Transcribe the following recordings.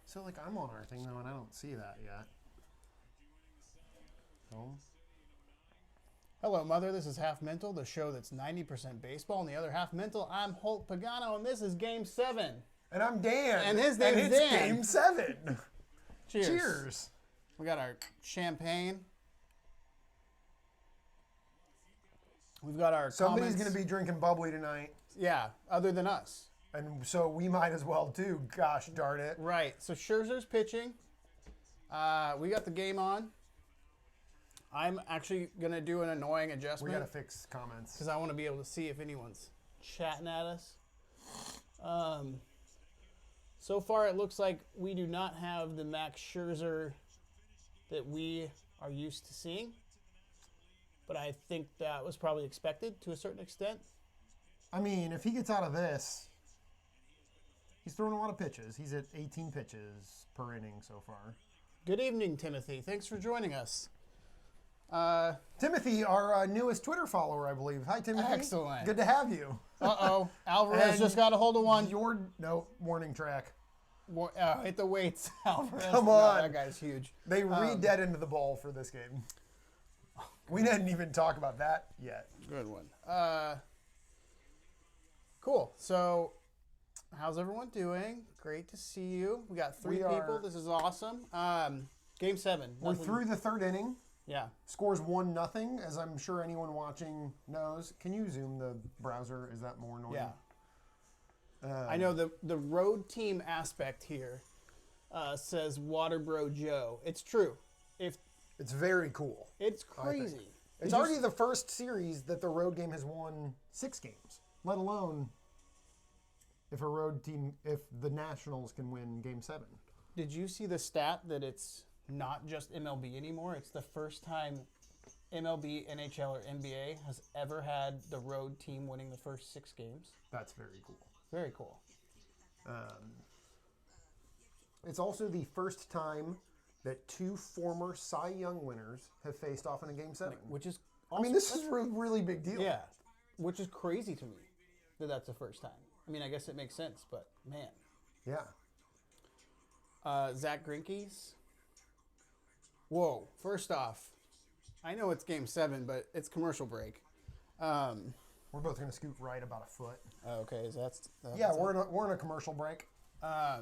So, like, I'm on our thing, though, and I don't see that yet. Home. Hello, Mother. This is Half Mental, the show that's 90% baseball and the other half mental. I'm Holt Pagano, and this is Game 7. And I'm Dan. And his name's it's Dan. Game 7. Cheers. Cheers. We got our champagne. We've got our Somebody's going to be drinking bubbly tonight. Yeah, other than us. And so we might as well, too. Gosh darn it. Right. So Scherzer's pitching. We got the game on. I'm actually going to do an annoying adjustment. We got to fix comments. Because I want to be able to see if anyone's chatting at us. So far, it looks like we do not have the Max Scherzer that we are used to seeing. But I think that was probably expected to a certain extent. I mean, if he gets out of this, he's throwing a lot of pitches. He's at 18 pitches per inning so far. Good evening, Timothy. Thanks for joining us. Timothy, our newest Twitter follower, I believe. Hi, Timothy. Excellent. Good to have you. Uh-oh. Alvarez just got a hold of one. Warning track. Hit the weights, Alvarez. Come on. No, that guy's huge. They read dead into the ball for this game. We didn't even talk about that yet. Good one. Cool. So, how's everyone doing? Great to see you. We got three people. This is awesome. Game 7. We're through the third inning. Yeah. Scores 1-0, as I'm sure anyone watching knows. Can you zoom the browser? Is that more annoying? Yeah. I know the road team aspect here says Waterbro Joe. It's true. It's very cool. It's crazy. It's already the first series that the road game has won 6 games, let alone if the Nationals can win Game 7. Did you see the stat that it's not just MLB anymore? It's the first time MLB, NHL, or NBA has ever had the road team winning the first 6 games. That's very cool. Very cool. It's also the first time that 2 former Cy Young winners have faced off in a Game 7. Which is awesome. I mean, this is a really big deal. Yeah. Which is crazy to me that that's the first time. I mean, I guess it makes sense, but man. Yeah. Zach Greinke's. Whoa. First off, I know it's Game 7, but it's commercial break. We're both going to scoot right about a foot. Okay, is that? Yeah, we're in a commercial break. I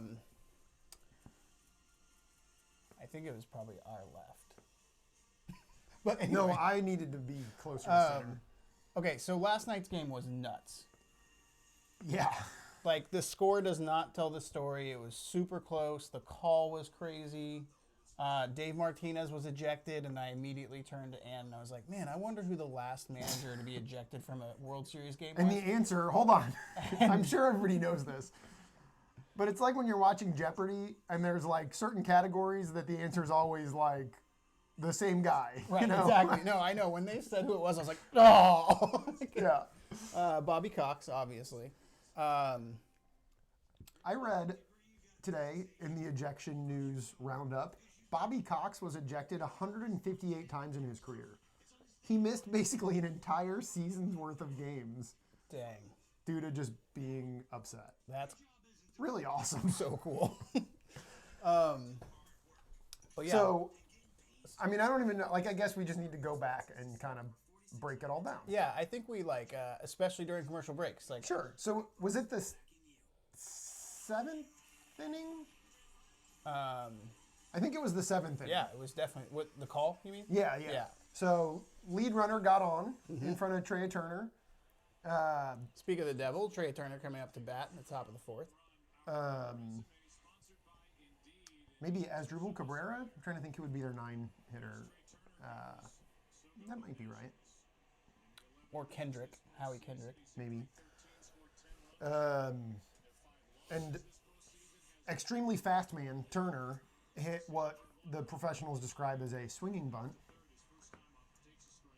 think it was probably our left. But anyway. No, I needed to be closer to center. Okay, so last night's game was nuts. Yeah. Like, the score does not tell the story. It was super close. The call was crazy. Dave Martinez was ejected, and I immediately turned to Ann, and I was like, man, I wonder who the last manager to be ejected from a World Series game was. And the answer, hold on. I'm sure everybody knows this. But it's like when you're watching Jeopardy, and there's, like, certain categories that the answer is always, like, the same guy. Right, you know? Exactly. No, I know. When they said who it was, I was like, oh! Yeah. Bobby Cox, obviously. I read today in the ejection news roundup, Bobby Cox was ejected 158 times in his career. He missed basically an entire season's worth of games. Dang. Due to just being upset. That's really awesome. so cool. But yeah. So, I mean, I don't even know. Like, I guess we just need to go back and kind of break it all down. Yeah, I think we especially during commercial breaks. Like, sure. So, was it the 7th inning? I think it was the 7th inning. Yeah, it was definitely. What, the call, you mean? Yeah. So, lead runner got on in front of Trey Turner. Speak of the devil, Trey Turner coming up to bat in the top of the 4th. Maybe Asdrubal Cabrera? I'm trying to think who would be their 9-hitter. That might be right. Or Kendrick, Howie Kendrick. Maybe. And extremely fast man, Turner, hit what the professionals describe as a swinging bunt.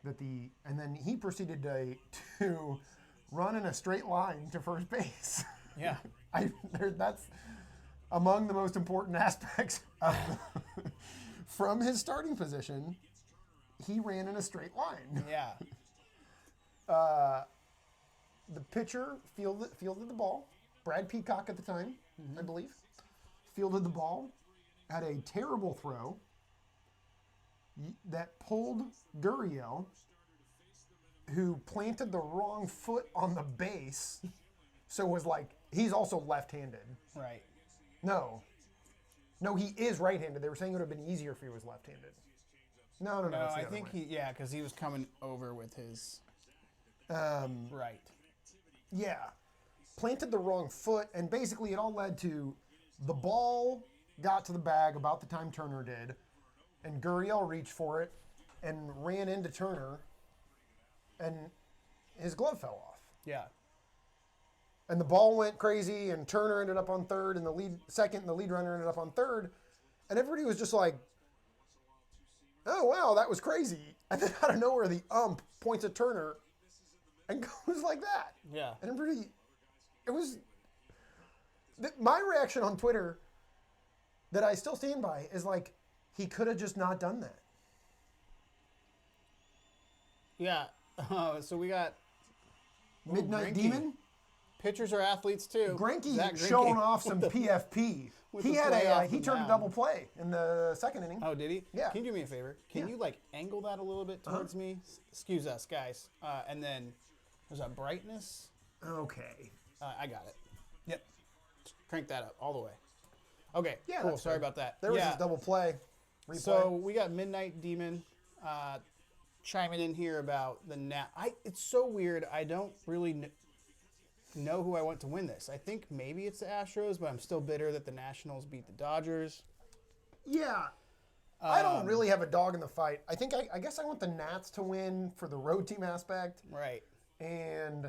And then he proceeded to run in a straight line to first base. Yeah. That's among the most important aspects from his starting position. He ran in a straight line. Yeah. The pitcher fielded the ball. Brad Peacock at the time, I believe. fielded the ball, had a terrible throw that pulled Gurriel, who planted the wrong foot on the base, so was like, he's also left-handed. Right. No, he is right-handed. They were saying it would have been easier if he was left-handed. No, No, it's the I other think way. because he was coming over with his right. Yeah. Planted the wrong foot, and basically it all led to the ball got to the bag about the time Turner did, and Gurriel reached for it and ran into Turner, and his glove fell off. Yeah. And the ball went crazy, and Turner ended up on third, and the lead runner ended up on third, and everybody was just like, oh, wow, that was crazy. And then out of nowhere, the ump points at Turner and goes like that. Yeah. And it was, my reaction on Twitter that I still stand by is like, he could have just not done that. Yeah. So we got Midnight Greinke. Demon? Pitchers are athletes too. Greinke Zach Greinke showing off some with the- PFP. with He the had play off he the turned a mound. double play in the second inning. Oh, did he? Yeah. Can you do me a favor? Can Yeah. you like angle that a little bit towards me? Excuse us, guys. And then there's a brightness. Okay. I got it. Yep. Crank that up all the way. Okay. Yeah, Cool. that's Sorry good. about that. There was yeah. his double play. Replay. So we got Midnight Demon chiming in here about the It's so weird. I don't really know who I want to win this. I think maybe it's the Astros, but I'm still bitter that the Nationals beat the Dodgers. Yeah. I don't really have a dog in the fight. I think I guess I want the Nats to win for the road team aspect. Right. And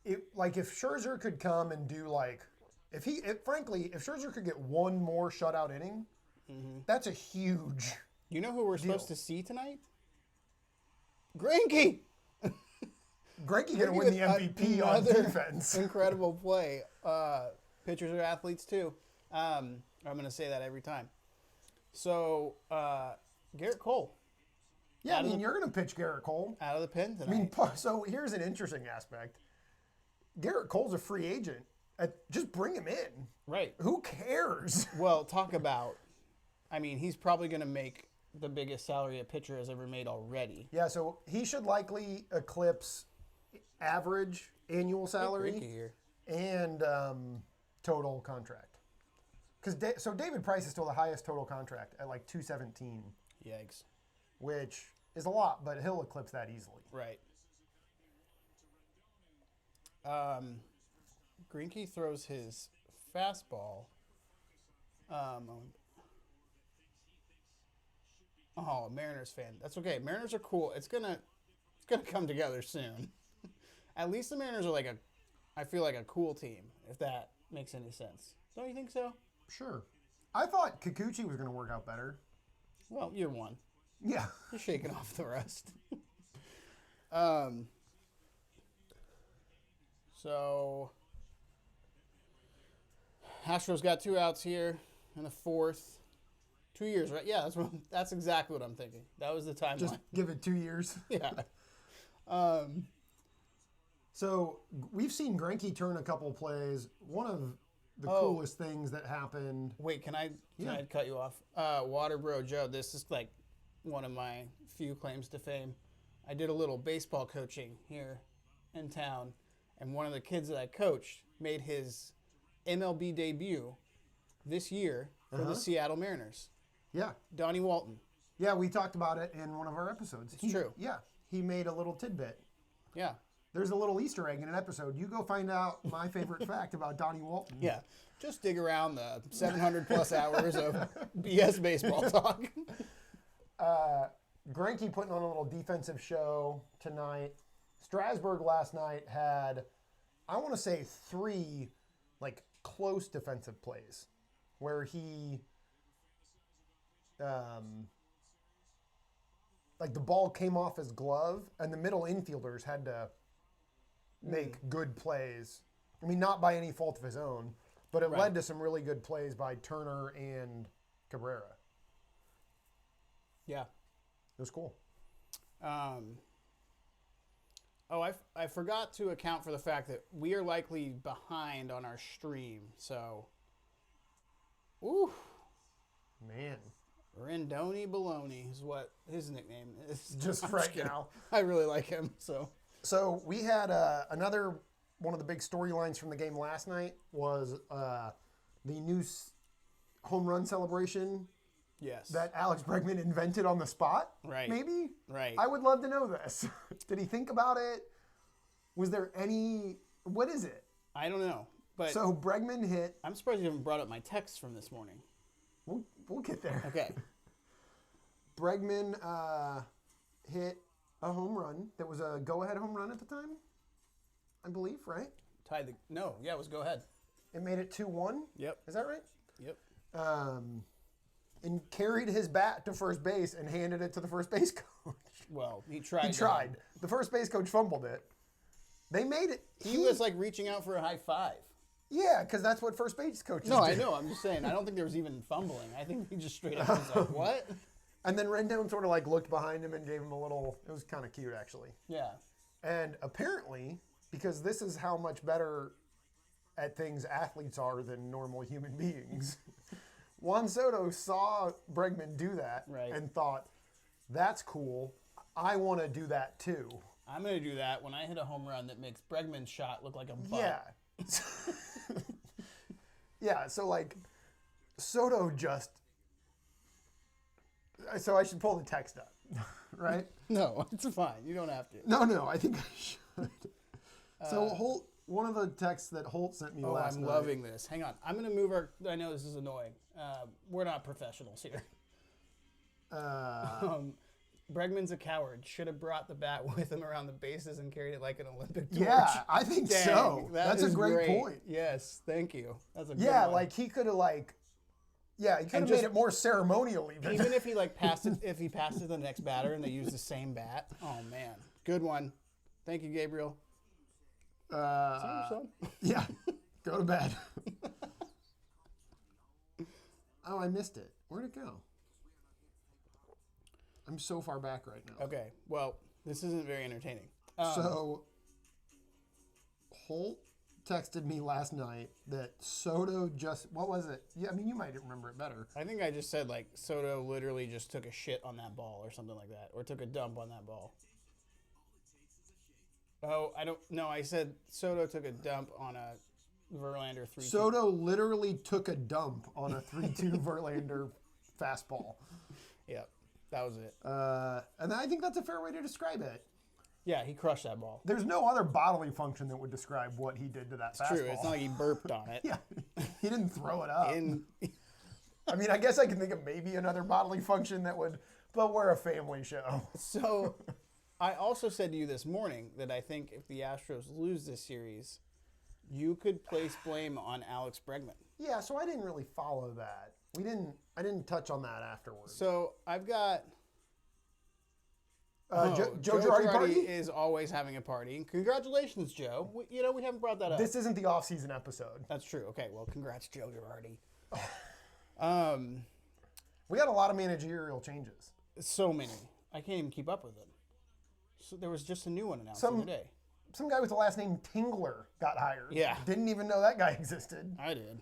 if Scherzer could come and do if Scherzer could get one more shutout inning, that's a huge. You know who we're supposed to see tonight? Greinke. Greinke gonna win the MVP on Another defense. Incredible play. Pitchers are athletes too. I'm going to say that every time. So Garrett Cole. Yeah, I mean you're gonna pitch Garrett Cole. Out of the pen tonight. I mean, so here's an interesting aspect. Garrett Cole's a free agent. Just bring him in. Right. Who cares? Well, talk about. I mean, he's probably going to make the biggest salary a pitcher has ever made already. Yeah, so he should likely eclipse average annual salary Greinke here. and total contract. So David Price is still the highest total contract at like $217, Yikes. which is a lot, but he'll eclipse that easily. Right. Greinke throws his fastball. Mariners fan. That's okay. Mariners are cool. It's gonna come together soon. At least the Mariners are I feel like a cool team, if that makes any sense. Don't you think so? Sure. I thought Kikuchi was going to work out better. Well, year one. Yeah. You're shaking off the rest. So Astros got 2 outs here in the fourth. 2 years, right? Yeah, that's exactly what I'm thinking. That was the timeline. Just give it 2 years. Yeah. So we've seen Greinke turn a couple plays. One of the coolest things that happened. Wait, can I cut you off? Water Bro Joe, this is like one of my few claims to fame. I did a little baseball coaching here in town, and one of the kids that I coached made his MLB debut this year for the Seattle Mariners. Yeah. Donnie Walton. Yeah, we talked about it in one of our episodes. It's true. Yeah, he made a little tidbit. Yeah. There's a little Easter egg in an episode. You go find out my favorite fact about Donnie Walton. Yeah. Just dig around the 700 plus hours of BS baseball talk. Greinke putting on a little defensive show tonight. Strasburg last night had, I want to say, 3 close defensive plays where he, the ball came off his glove and the middle infielders had to make good plays. I mean, not by any fault of his own, but it led to some really good plays by Turner and Cabrera. Yeah. It was cool. Oh, I forgot to account for the fact that we are likely behind on our stream. So, ooh, Man. Rendoni Baloney is what his nickname is. Just I'm right kidding. now. I really like him. So we had another one of the big storylines from the game last night was the new home run celebration yes, that Alex Bregman invented on the spot. Right. Maybe? right. I would love to know this. Did he think about it? Was there any... What is it? I don't know, but So Bregman hit... I'm surprised you haven't brought up my text from this morning. We'll get there. Okay. Bregman hit a home run that was a go-ahead home run at the time, I believe, right? It was go ahead. It made it 2-1. Yep. Is that right? Yep. And carried his bat to first base and handed it to the first base coach. Well, he tried. He tried. The first base coach fumbled it. They made it. He was like reaching out for a high five. Yeah, because that's what first base coaches do. No, I know. I'm just saying. I don't think there was even fumbling. I think he just straight up was like, "What?" And then Rendon sort of like looked behind him and gave him a little. It was kind of cute, actually. Yeah. And apparently, because this is how much better at things athletes are than normal human beings, Juan Soto saw Bregman do that Right. and thought, "That's cool. I want to do that too." I'm gonna do that when I hit a home run that makes Bregman's shot look like a butt. Yeah. Yeah, so like Soto just so I should pull the text up, right? No, it's fine. You don't have to. No, I think I should. So one of the texts that Holt sent me last I'm night. loving this. Hang on. I'm gonna move our. I know this is annoying. We're not professionals here. Bregman's a coward. Should have brought the bat with him around the bases and carried it like an Olympic torch. Yeah, I think Dang, so. That's a is great point. Yes, thank you. That's a good Yeah, one. like he could have he could have just- made it more ceremonial even. Even if he like passed it, if he passed it to the next batter and they use the same bat. Oh man, good one. Thank you, Gabriel. So. Yeah, go to bed. Oh, I missed it. Where'd it go? I'm so far back right now. Okay, well, this isn't very entertaining. So, Holt texted me last night that Soto what was it? Yeah, I mean, you might remember it better. I think I just said like Soto literally just took a shit on that ball or something like that, or took a dump on that ball. Oh, I don't know. I said Soto took a dump on a Verlander 3-2. Soto literally took a dump on a 3-2 Verlander fastball. Yep, that was it. And I think that's a fair way to describe it. Yeah, he crushed that ball. There's no other bodily function that would describe what he did to that fastball. True, it's not like he burped on it. Yeah, he didn't throw it up. I I mean, I guess I can think of maybe another bodily function that would, but we're a family show. So, I also said to you this morning that I think if the Astros lose this series, you could place blame on Alex Bregman. Yeah, so I didn't really follow that. I didn't touch on that afterwards. So I've got Joe Girardi party? is always having a party. Congratulations, Joe. We haven't brought that up. This isn't the off-season episode. That's true. Okay, well, congrats, Joe Girardi. We got a lot of managerial changes. So many. I can't even keep up with them. So there was just a new one announced the other day. Some guy with the last name Tingler got hired. Yeah. Didn't even know that guy existed. I did.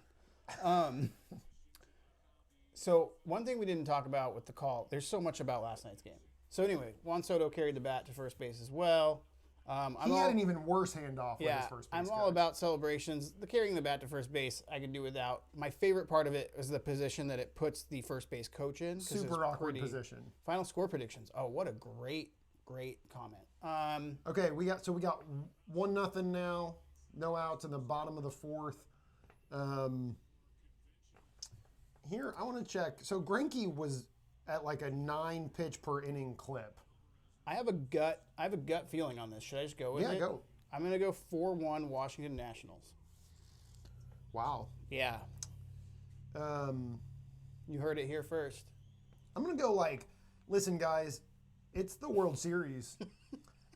So one thing we didn't talk about with the call, there's so much about last night's game. So anyway, Juan Soto carried the bat to first base as well. He had an even worse handoff with his first base I'm all coach. about celebrations. The carrying the bat to first base, I could do without. My favorite part of it is the position that it puts the first base coach in. 'Cause Super it's awkward pretty- position. Final score predictions. Oh, what a great comment. Okay, we got 1-0 now. No outs in the bottom of the fourth. Here, I want to check. So Greinke was at like a 9 pitch per inning clip. I have a gut feeling on this. Should I just go with it? Yeah, go. I'm gonna go 4-1 Washington Nationals. Wow. Yeah. You heard it here first. I'm gonna go listen, guys, it's the World Series.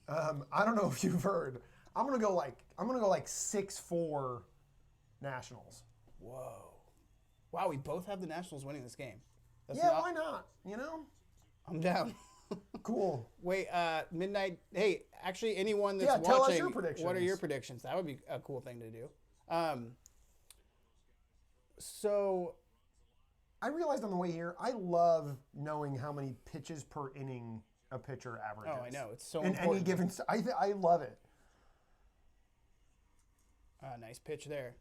I don't know if you've heard. I'm gonna go 6-4 Nationals. Whoa. Wow, we both have the Nationals winning this game. Why not? You know? I'm down. Cool. Wait, midnight. Hey, actually, anyone that's Yeah, watching, tell us your predictions. what are your predictions? That would be a cool thing to do. So I realized on the way here, I love knowing how many pitches per inning a pitcher averages. I know, it's so in important. any given. I love it. Nice pitch there.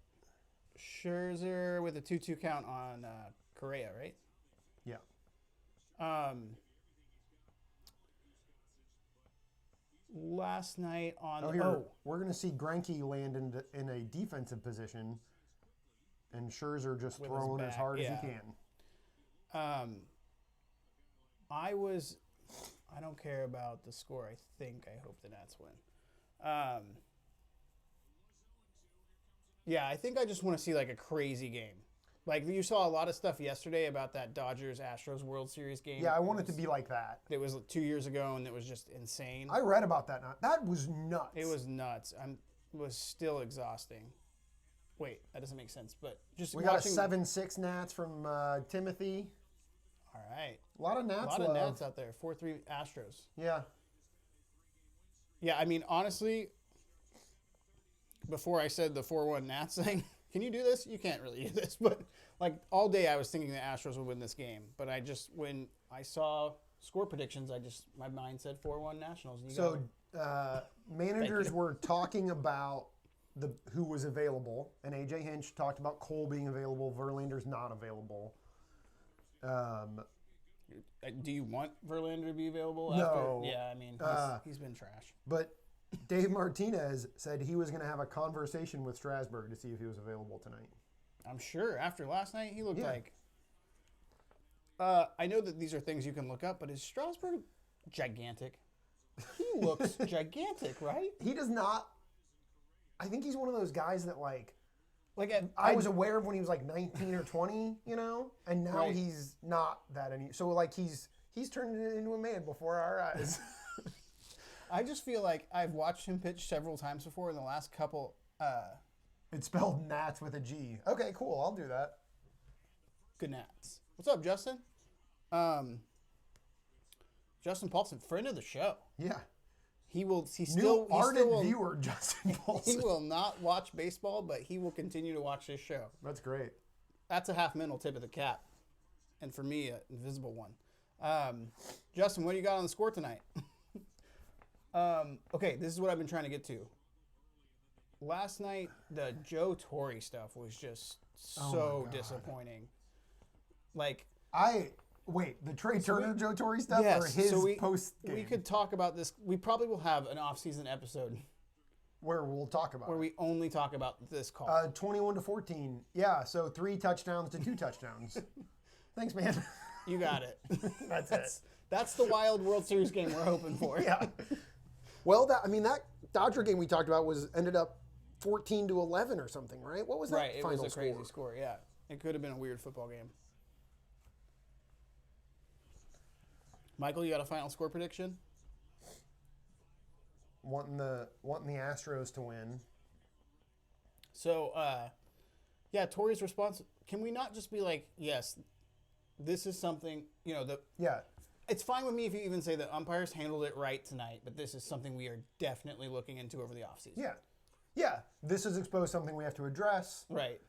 Scherzer with a 2-2 count on Correa, right? Yeah. Last night on We're gonna see Greinke land in a defensive position, and Scherzer just With throwing his as bat, hard as yeah. he can. I don't care about the score. I hope the Nats win. Yeah, I think I just want to see like a crazy game. Like you saw a lot of stuff yesterday about that Dodgers-Astros World Series game. Yeah, I want it to be like that. It was 2 years ago, and it was just insane. I read about that. That was nuts. It was nuts. It was still exhausting. Wait, that doesn't make sense. But just We got a watching 7-6 Nats from Timothy. All right, A lot of Nats. a lot love. of Nats out there. 4-3 Astros. Yeah. Yeah, I mean, honestly, before I said the 4-1 Nats thing, can you do this? You can't really do this. But, like, all day I was thinking the Astros would win this game. But when I saw score predictions, my mind said 4-1 Nationals. And So managers were talking about who was available, and A.J. Hinch talked about Cole being available. Verlander's not available. do you want Verlander to be available? No. Yeah, I mean, he's been trash. But Dave Martinez said he was going to have a conversation with Strasburg to see if he was available tonight. I'm sure after last night, he looked Yeah. like. I know that these are things you can look up, but is Strasburg gigantic? He looks gigantic, right? He does not. I think he's one of those guys that like I was aware of when he was like 19 or 20, and now Right. he's not that any. So like he's turned into a man before our eyes. I just feel like I've watched him pitch several times before in the last couple. It's spelled Nats with a G. Okay, cool. I'll do that. Good Nats. What's up, Justin? Justin Paulson, friend of the show. Yeah. New ardent viewer, Justin He Paulson. will not watch baseball, but he will continue to watch this show. That's great. That's a half mental tip of the cap, and for me, an invisible one. Justin, what do you got on the score tonight? Okay, this is what I've been trying to get to. Last night, the Joe Torre stuff was just so disappointing. Like, the Trey Turner, Joe Torre stuff, or his post game? We could talk about this. We probably will have an off-season episode where we'll talk about where it. we only talk about this call. 21-14. Yeah, so 3 touchdowns to 2 touchdowns. Thanks, man. You got it. That's it. That's the wild World Series game we're hoping for. Yeah. Well, that Dodger game we talked about ended up 14-11 or something, right? What was that Right, it final was a crazy score? score. Yeah, it could have been a weird football game. Michael, you got a final score prediction? Wanting the Astros to win. So, Torre's response. Can we not just be like, yes, this is something, Yeah. It's fine with me if you even say the umpires handled it right tonight, but this is something we are definitely looking into over the offseason. Yeah. Yeah. This has exposed something we have to address. Right.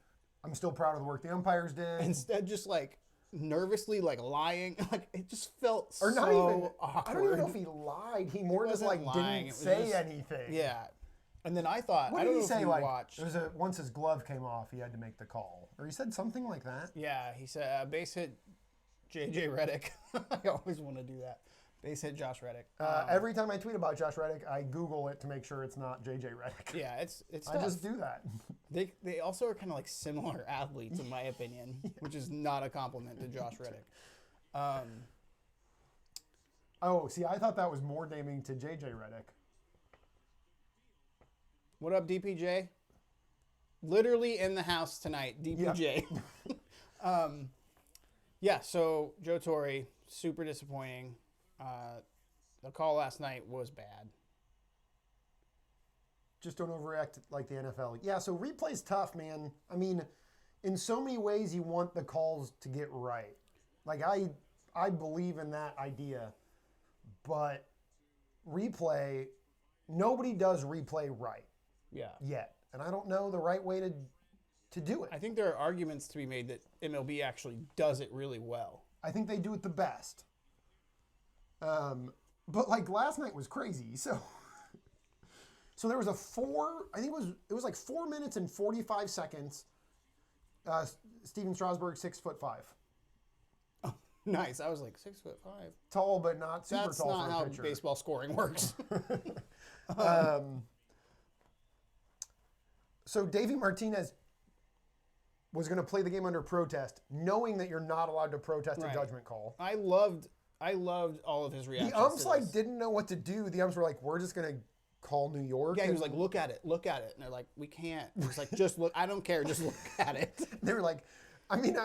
I'm still proud of the work the umpires did. Instead, just nervously lying. It just felt Or not so even awkward. I don't even know if he lied. He more just wasn't lying. didn't It was say just- anything. Yeah. And then I thought, What I did don't he know say? if you watched. There was once his glove came off, he had to make the call, or he said something like that. Yeah, he said base hit J.J. Redick. I always want to do that. Base hit Josh Reddick. Every time I tweet about Josh Reddick, I Google it to make sure it's not J.J. Reddick. Yeah, it's I tough. just do that. They also are kind of similar athletes, in my opinion, which is not a compliment to Josh Reddick. Oh, see, I thought that was more naming to J.J. Reddick. What up, DPJ? Literally in the house tonight, DPJ. So Joe Torre, super disappointing. The call last night was bad. Just don't overreact like the NFL. Yeah, so replay's tough, man. I mean, in so many ways, you want the calls to get right. I believe in that idea. but replay, nobody does replay right Yeah. yet. And I don't know the right way to do it. I think there are arguments to be made that MLB actually does it really well. I think they do it the best. But like last night was crazy. So there was it was like 4 minutes and 45 seconds. Steven Strasburg, 6'5". Oh, nice. I was like 6'5". Tall, but not super That's tall not for a how pitcher. baseball scoring works. So Davey Martinez was going to play the game under protest, knowing that you're not allowed to protest a Right. judgment call. I loved all of his reactions. The umps to like this. didn't know what to do. The umps were like, "We're just going to call New York." Yeah, he And was like, look at it. And they're like, we can't. He's like, just look. I don't care. Just look at it. They were like, I mean,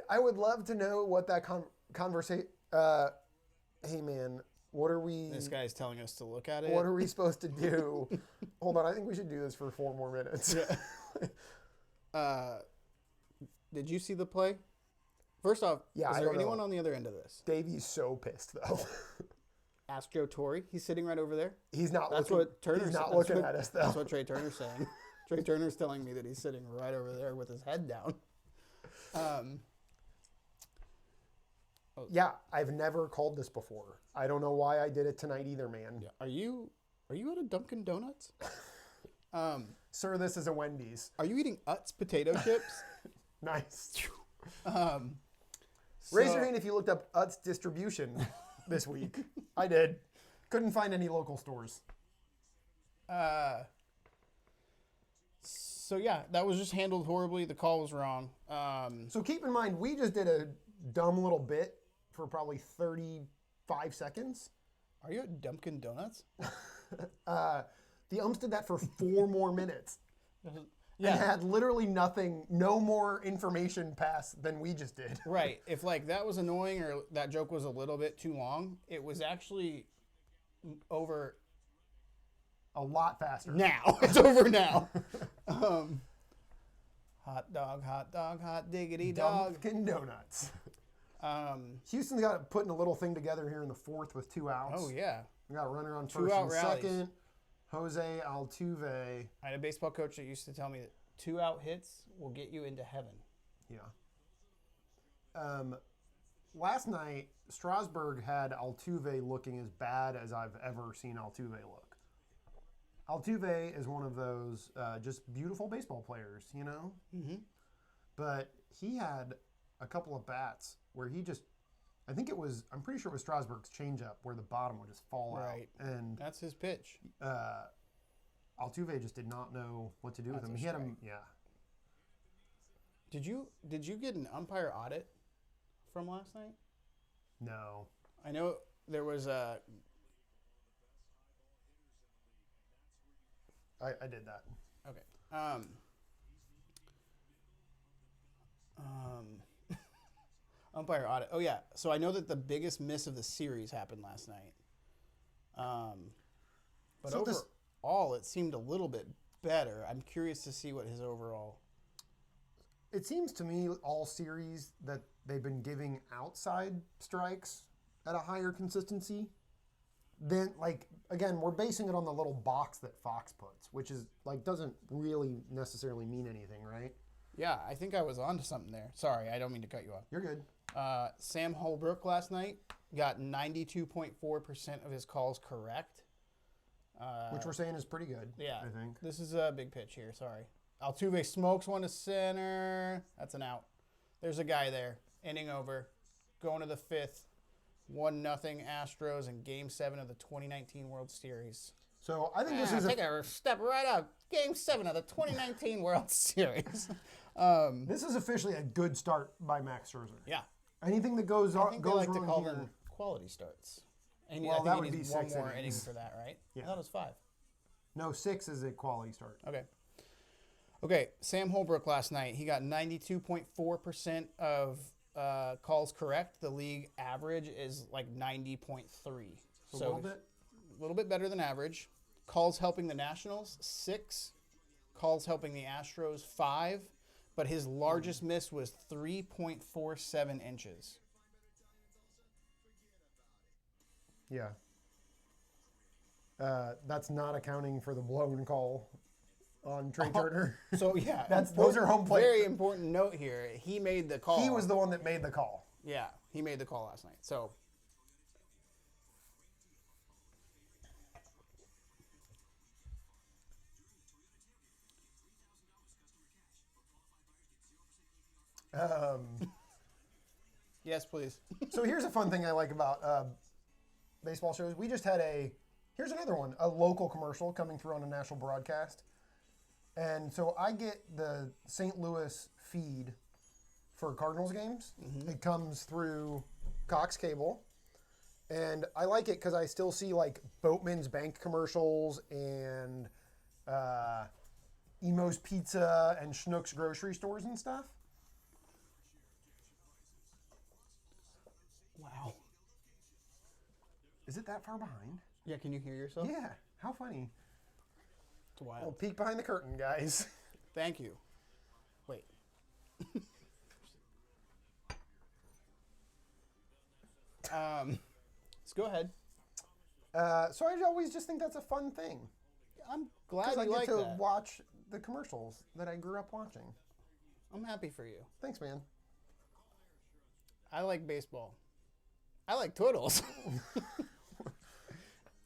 I would love to know what that conversation. Hey man, what are we? This guy's telling us to look at it. What are we supposed to do? Hold on, I think we should do this for 4 more minutes. Did you see the play? First off, Yeah, is I there don't know. anyone on the other end of this? Davey's so pissed though. Ask Joe Torre. He's sitting right over there. He's not. That's looking, what Turner's He's not that's looking what- at us though. That's what Trey Turner's saying. Trey Turner's telling me that he's sitting right over there with his head down. Yeah, I've never called this before. I don't know why I did it tonight either, man. Yeah. Are you at a Dunkin' Donuts? Sir, this is a Wendy's. Are you eating Utz potato chips? Nice. Um, Raise so- your hand if you looked up Utz distribution this week. I did. Couldn't find any local stores. So yeah, that was just handled horribly. The call was wrong. So keep in mind, we just did a dumb little bit for probably 35 seconds. Are you at Dunkin' Donuts? The umps did that for 4 more minutes. And Yeah, had literally nothing, no more information pass than we just did. right. If like that was annoying or that joke was a little bit too long, it was actually over A lot faster. now. It's over now. Hot dog, hot diggity dog. Dunkin' Donuts. Um, Houston's got putting a little thing together here in the 4th with 2 outs. oh yeah. We got a runner on first 2 out and rallies. second. Jose Altuve. I had a baseball coach that used to tell me that 2 out hits will get you into heaven. Yeah. Last night, Strasburg had Altuve looking as bad as I've ever seen Altuve look. Altuve is one of those just beautiful baseball players, you know? Mm-hmm. But he had a couple of bats where he just, I'm pretty sure it was Strasburg's changeup where the bottom would just fall Right. out. And That's his pitch. Altuve just did not know what to do with That's him. a He had strike. him, yeah. Did you get an umpire audit from last night? No. I know there was a. I did that. Okay. Umpire audit. Oh yeah. So I know that the biggest miss of the series happened last night. But So this- overall, it seemed a little bit better. I'm curious to see what his overall. It seems to me all series that they've been giving outside strikes at a higher consistency. Then, like, again, we're basing it on the little box that Fox puts, which is, like, doesn't really necessarily mean anything, right? Yeah, I think I was onto something there. Sorry, I don't mean to cut you off. You're good. Sam Holbrook last night got 92.4% of his calls correct. Which we're saying is pretty good, Yeah. I think. This is a big pitch here. Sorry. Altuve smokes one to center. That's an out. There's a guy there. Inning over. Going to the 5th. 1-0 Astros in Game 7 of the 2019 World Series. So I think this is take a step right up. Game 7 of the 2019 World Series. this is officially a good start by Max Scherzer. Yeah. Anything that goes I think they goes like to wrong call here, them quality starts. And Well, I think that he would be needs one 6 more innings. inning for that, right? Yeah. I thought it was 5. No, 6 is a quality start. Okay, Sam Holbrook last night, he got 92.4% of calls correct. The league average is like 90.3. So a little bit. A little bit better than average. Calls helping the Nationals, 6. Calls helping the Astros, 5. But his largest miss was 3.47 inches. Yeah. That's not accounting for the blown call on Trey Turner. So yeah, Those are home plate. Very important note here. He made the call. He was the one that made the call. Yeah, he made the call last night. So. Yes, please. So here's a fun thing I like about baseball shows. We just had here's another one, a local commercial coming through on a national broadcast. And so I get the St. Louis feed for Cardinals games. Mm-hmm. It comes through Cox Cable. And I like it because I still see like Boatman's Bank commercials and Emo's Pizza and Schnucks grocery stores and stuff. Wow. Is it that far behind? Yeah, can you hear yourself? Yeah, how funny. It's wild. Well, peek behind the curtain, guys. Thank you. Wait. Let's go ahead. So I always just think that's a fun thing. I'm glad I you get like to that. watch the commercials that I grew up watching. I'm happy for you. Thanks, man. I like baseball. I like turtles.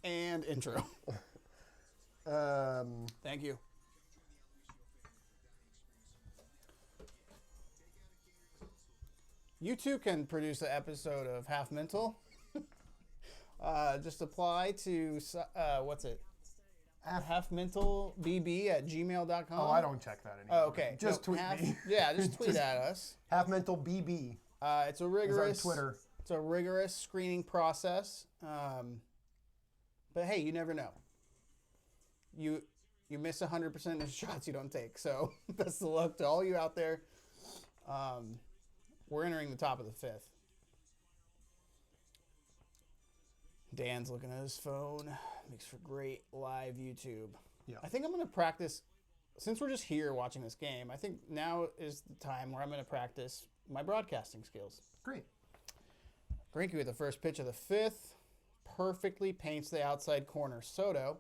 And intro. Thank you. You too can produce an episode of Half Mental. Just apply to, what's it? halfmentalbb@gmail.com. Oh, I don't check that anymore. Oh, okay. Just tweet me. Yeah, just tweet at us. HalfMentalBB. It's a rigorous Twitter. It's a rigorous screening process. But hey, you never know. You miss 100% of the shots you don't take. So best of luck to all you out there. We're entering the top of the fifth. Dan's looking at his phone. Makes for great live YouTube. Yeah. I think I'm going to practice, since we're just here watching this game, I think now is the time where I'm going to practice my broadcasting skills. Great. Greinke with the first pitch of the fifth. Perfectly paints the outside corner. Soto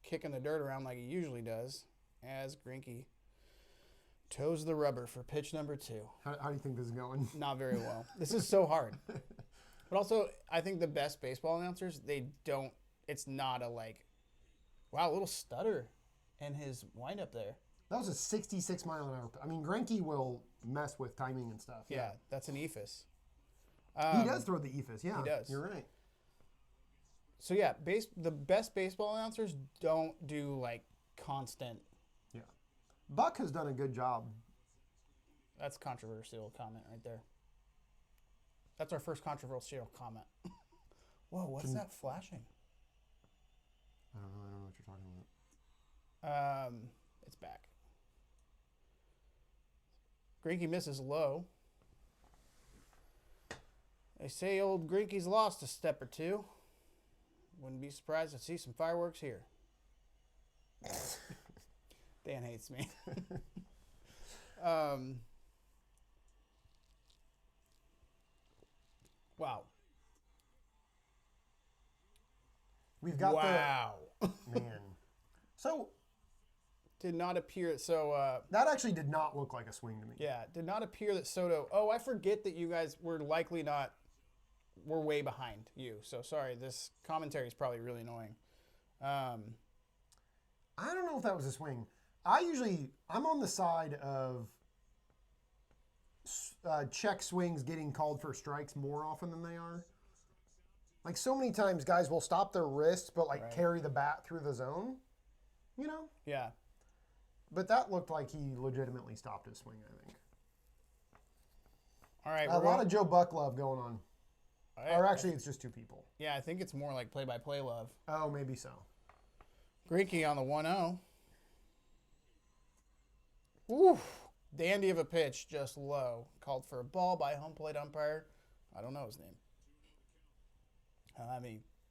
kicking the dirt around like he usually does as Greinke toes the rubber for pitch number 2. How do you think this is going? Not very well. This is so hard. But also, I think the best baseball announcers, it's not a like, wow, a little stutter in his windup there. That was a 66 mile an hour. I mean, Greinke will mess with timing and stuff. Yeah, that's an eephus. He does throw the eephus, yeah. He does. You're right. So yeah, the best baseball announcers don't do like constant. Yeah. Buck has done a good job. That's a controversial comment right there. That's our first controversial comment. Whoa, what's that flashing? I don't know what you're talking about. It's back. Greinke misses low. They say old Greinke's lost a step or two. Wouldn't be surprised to see some fireworks here. Dan hates me. Wow. We've got the man. So did not appear that actually did not look like a swing to me. Yeah, did not appear that Soto. Oh, I forget that you guys were likely not. We're way behind you. So sorry, this commentary is probably really annoying. I don't know if that was a swing. I'm on the side of check swings getting called for strikes more often than they are. Like so many times guys will stop their wrists but carry the bat through the zone. You know? Yeah. But that looked like he legitimately stopped his swing, I think. All right. A lot of Joe Buck love going on. Or actually, it's just two people. Yeah, I think it's more like play-by-play love. Oh, maybe so. Greinke on the 1-0. Oof. Dandy of a pitch, just low. Called for a ball by home plate umpire. I don't know his name.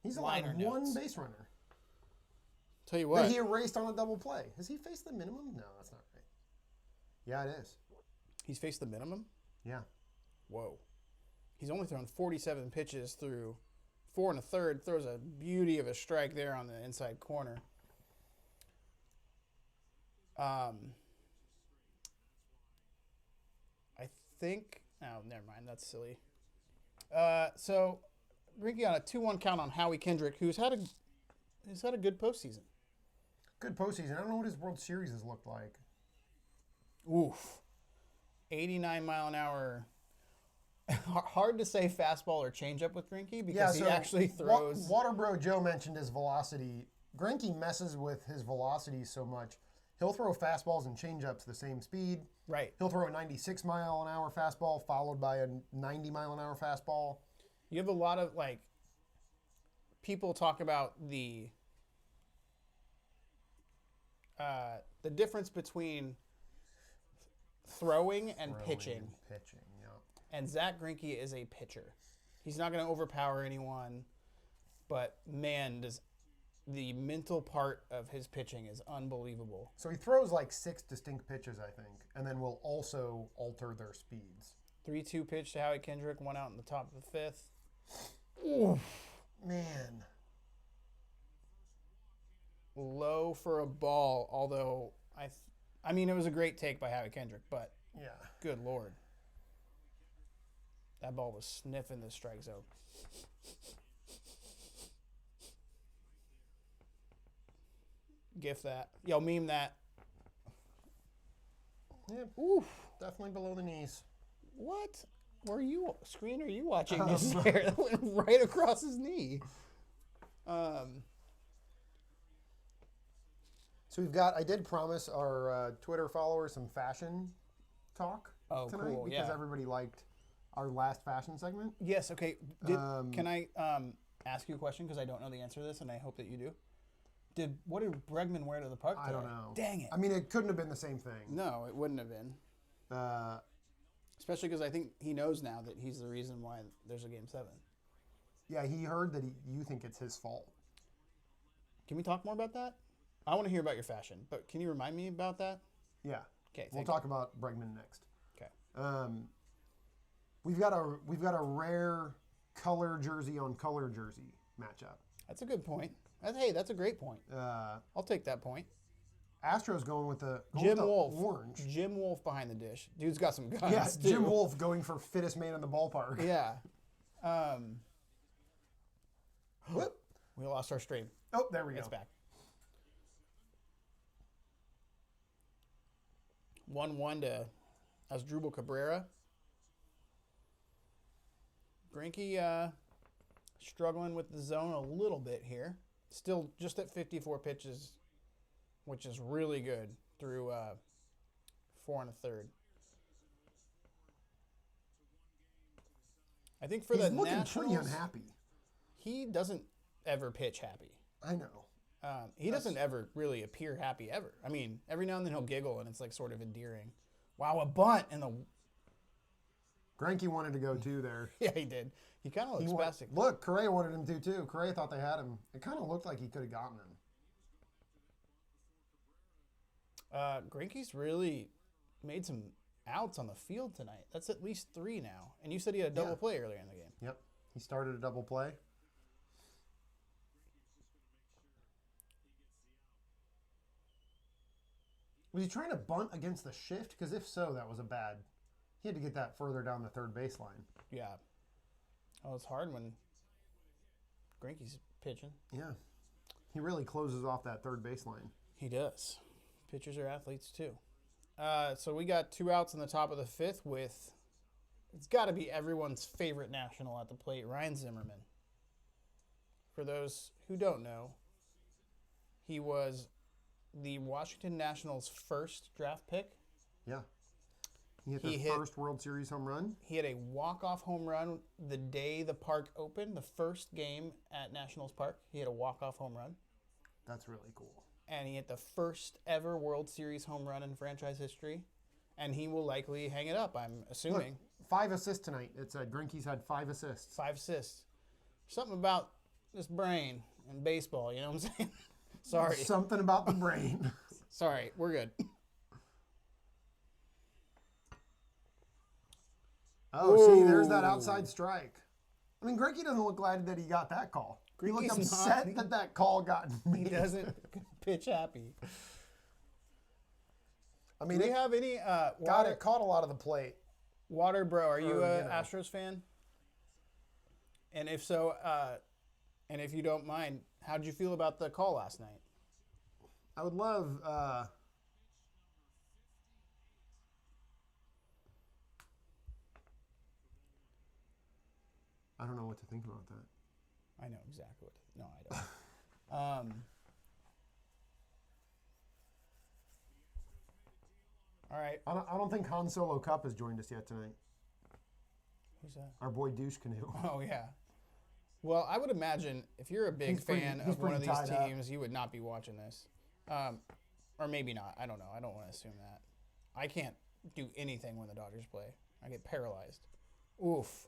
He's allowed one base runner. Tell you what. That he erased on a double play. Has he faced the minimum? No, that's not right. Yeah, it is. He's faced the minimum? Yeah. Whoa. He's only thrown 47 pitches through 4 1/3, throws a beauty of a strike there on the inside corner. I think. Oh, never mind. That's silly. So, Greinke on a 2-1 count on Howie Kendrick, who's had a good postseason. Good postseason. I don't know what his World Series has looked like. Oof. 89 mile an hour. Hard to say fastball or changeup with Greinke because he actually throws. Waterbro Joe mentioned his velocity. Greinke messes with his velocity so much. He'll throw fastballs and changeups the same speed. Right. He'll throw a 96 mile an hour fastball followed by a 90 mile an hour fastball. You have a lot of people talk about the difference between throwing and pitching. Pitching, yeah. And Zach Greinke is a pitcher. He's not going to overpower anyone, but man, does the mental part of his pitching is unbelievable. So he throws like 6 distinct pitches, I think, and then will also alter their speeds. 3-2 pitch to Howie Kendrick, 1 out in the top of the 5th. Oof. Man. Low for a ball, although I mean, it was a great take by Howie Kendrick, but yeah, good Lord. That ball was sniffing the strike zone. GIF that. Yo, meme that. Yeah. Oof. Definitely below the knees. What screen are you watching this there? That went right across his knee. So I did promise our Twitter followers some fashion talk tonight cool, because yeah. everybody liked our last fashion segment. Yes, okay. Can I ask you a question because I don't know the answer to this and I hope that you do? What did Bregman wear to the park today? I don't know. Dang it. I mean, it couldn't have been the same thing. No, it wouldn't have been. Especially because I think he knows now that he's the reason why there's a Game 7. Yeah, he heard that you think it's his fault. Can we talk more about that? I want to hear about your fashion, but can you remind me about that? Yeah. Okay. We'll talk about Bregman next. Okay. We've got a rare color jersey on color jersey matchup. That's a good point. That's a great point. I'll take that point. Astros going with the Wolf. Orange. Jim Wolf behind the dish. Dude's got some guns. Yeah, too. Jim Wolf going for fittest man in the ballpark. Yeah. We lost our stream. Oh, there we go. It's back. 1-1 to Asdrubal Cabrera. Greinke struggling with the zone a little bit here. Still just at 54 pitches, which is really good through 4 1/3. I think for He's the looking Nationals, pretty unhappy. he doesn't ever pitch happy. I know. He doesn't ever really appear happy ever. I mean, every now and then he'll giggle and it's like sort of endearing. Wow, a bunt and the. Greinke wanted to go too there. Yeah, he did. He kind of looks spastic. Look, Correa wanted him to too. Correa thought they had him. It kind of looked like he could have gotten him. Greinke's really made some outs on the field tonight. That's at least 3 now. And you said he had a double play earlier in the game. Yep. He started a double play. Was he trying to bunt against the shift? Because if so, that was a bad. He had to get that further down the third baseline. Yeah. Oh, it's hard when Greinke's pitching. Yeah. He really closes off that third baseline. He does. Pitchers are athletes too. So we got 2 outs in the top of the 5th with, it's got to be everyone's favorite national at the plate, Ryan Zimmerman. For those who don't know, he was the Washington Nationals' first draft pick. Yeah. He hit first World Series home run. He had a walk-off home run the day the park opened, the first game at Nationals Park. He had a walk-off home run. That's really cool. And he hit the first ever World Series home run in franchise history. And he will likely hang it up, I'm assuming. Look, 5 assists tonight. It said Greinke's had 5 assists. 5 assists. Something about this brain and baseball, you know what I'm saying? Sorry. Something about the brain. Sorry, we're good. Oh, see, there's that outside strike. I mean, Greinke doesn't look glad that he got that call. He looked Greinke's upset not. that call got He made. doesn't pitch happy. I mean, Do we have any it caught a lot of the plate. Water Bro, are you a you know. Astros fan? And if so, and if you don't mind, how did you feel about the call last night? I would love. I don't know what to think about that. I know exactly what. No, I don't. All right. I don't think Han Solo Cup has joined us yet tonight. Who's that? Our boy Douche Canoe. Oh yeah. Well, I would imagine if you're a big He's pretty- fan he's of one of pretty these tied up. teams, you would not be watching this, or maybe not. I don't know. I don't want to assume that. I can't do anything when the Dodgers play. I get paralyzed. Oof.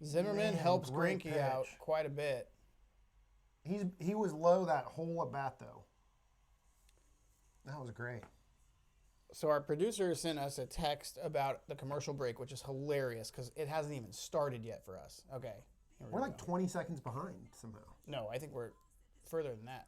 Zimmerman Man, helps great Greinke out pitch. quite a bit. He was low that whole at bat though. That was great. So our producer sent us a text about the commercial break, which is hilarious because it hasn't even started yet for us. Okay. Here we We're like go. 20 seconds behind somehow. No, I think we're further than that.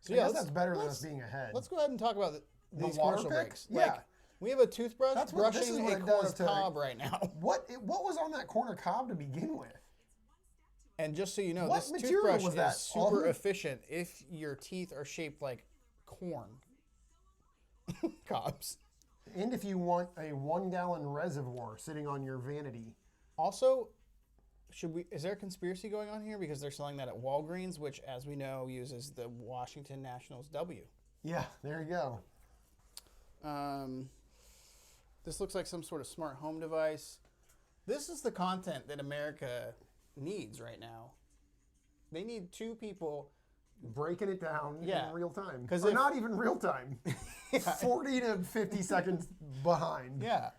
So I guess that's better than us being ahead. Let's go ahead and talk about these water commercial pick? breaks. Yeah. Like, we have a toothbrush That's what- this is brushing what a it corn does to- cob right now. What was on that corner cob to begin with? And just so you know, What this material toothbrush was is that? super Oh. efficient if your teeth are shaped like corn cobs. And if you want a 1-gallon reservoir sitting on your vanity. Also, is there a conspiracy going on here? Because they're selling that at Walgreens, which, as we know, uses the Washington Nationals W. Yeah, there you go. This looks like some sort of smart home device. This is the content that America needs right now. They need two people. Breaking it down Yeah. in real time. 'Cause Or if- not even real time. 40 to 50 seconds behind. Yeah.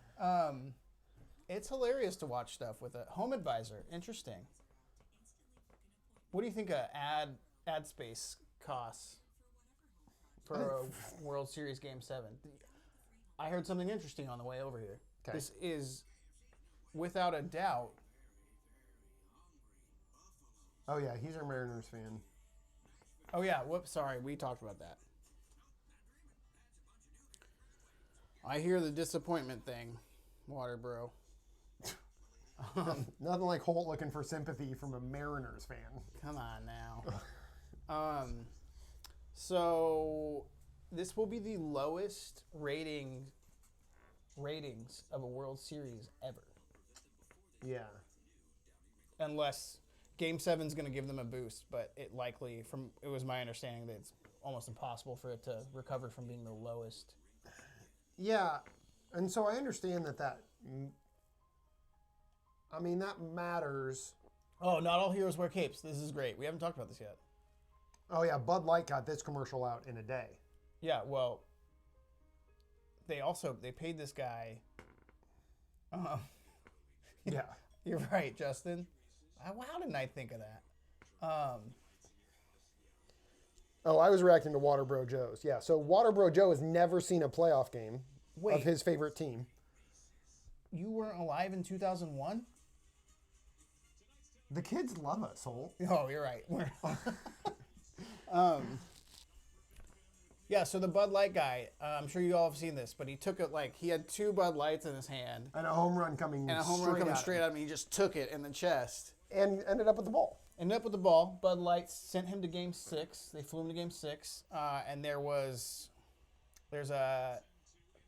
It's hilarious to watch stuff with a home advisor. Interesting. What do you think a ad space costs for a World Series Game 7? I heard something interesting on the way over here. Okay. This is, without a doubt, Oh, yeah, he's our Mariners fan. oh yeah, whoops, sorry, we talked about that. I hear the disappointment thing, Water Bro. Nothing like Holt looking for sympathy from a Mariners fan. Come on now. So this will be the lowest ratings of a World Series ever, Yeah. unless Game 7's going to give them a boost. But it was my understanding that it's almost impossible for it to recover from being the lowest. Yeah, and so I understand that I mean, that matters. Oh, not all heroes wear capes. This is great. We haven't talked about this yet. Oh, yeah, Bud Light got this commercial out in a day. Yeah, well, they paid this guy. Yeah. You're right, Justin. How didn't I think of that? Oh, I was reacting to Water Bro Joe's. Yeah, so Water Bro Joe has never seen a playoff game Wait. of his favorite team. You weren't alive in 2001? The kids love us, Holt. Oh, you're right. Yeah, so the Bud Light guy, I'm sure you all have seen this, but he took it he had two Bud Lights in his hand And a home run coming and a home run coming at straight him. at him. He just took it in the chest. And ended up with the ball. Ended up with the ball. Bud Light sent him to Game 6. They flew him to Game 6. And there's a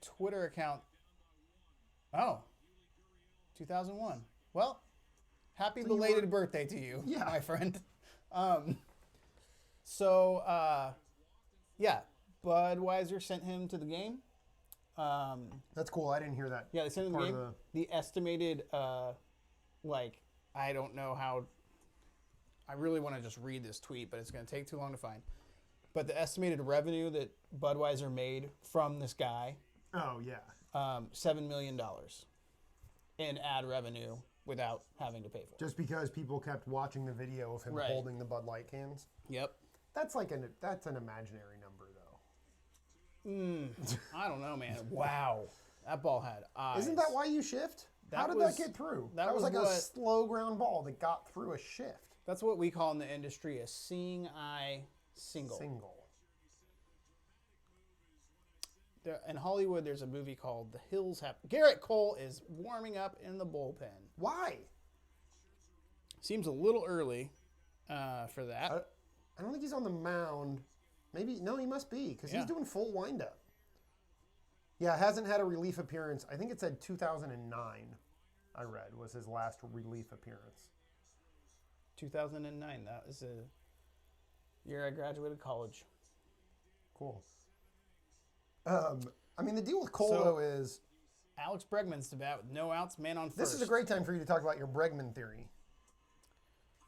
Twitter account. Oh, 2001. Well, happy belated birthday to you, Yeah. my friend. Yeah, Budweiser sent him to the game. That's cool. I didn't hear that. Yeah, they sent him to the part game. of The estimated, I don't know how. I really want to just read this tweet, but it's going to take too long to find. But the estimated revenue that Budweiser made from this guy, Oh, yeah. $7 million in ad revenue without having to pay for it. Just because people kept watching the video of him Right. holding the Bud Light cans. Yep. That's an imaginary number, though. I don't know, man. Wow. That ball had eyes. Isn't that why you shift? How did that get through? That was like a slow ground ball that got through a shift. That's what we call in the industry a seeing eye single. In Hollywood, there's a movie called The Hills Have... Garrett Cole is warming up in the bullpen. Why? Seems a little early for that. I don't think he's on the mound. Maybe, no, he must be, because he's doing full windup. Yeah, hasn't had a relief appearance. I think it said 2009, I read, was his last relief appearance. 2009, that was the year I graduated college. Cool. I mean, the deal with Cole, though, is... Alex Bregman's to bat with no outs, man on first. This is a great time for you to talk about your Bregman theory.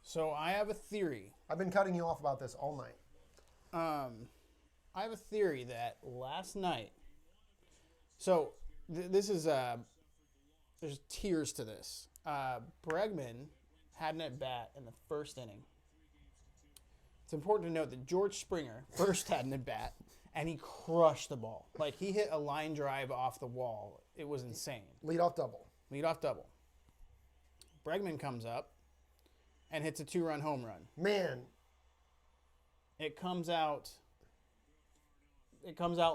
So I have a theory. I've been cutting you off about this all night. I have a theory that last night... So this is... there's tiers to this. Bregman had an at-bat in the first inning. It's important to note that George Springer first had an at-bat. And he crushed the ball. Like, he hit a line drive off the wall. It was insane. Leadoff double. Bregman comes up and hits a 2-run home run. Man. It comes out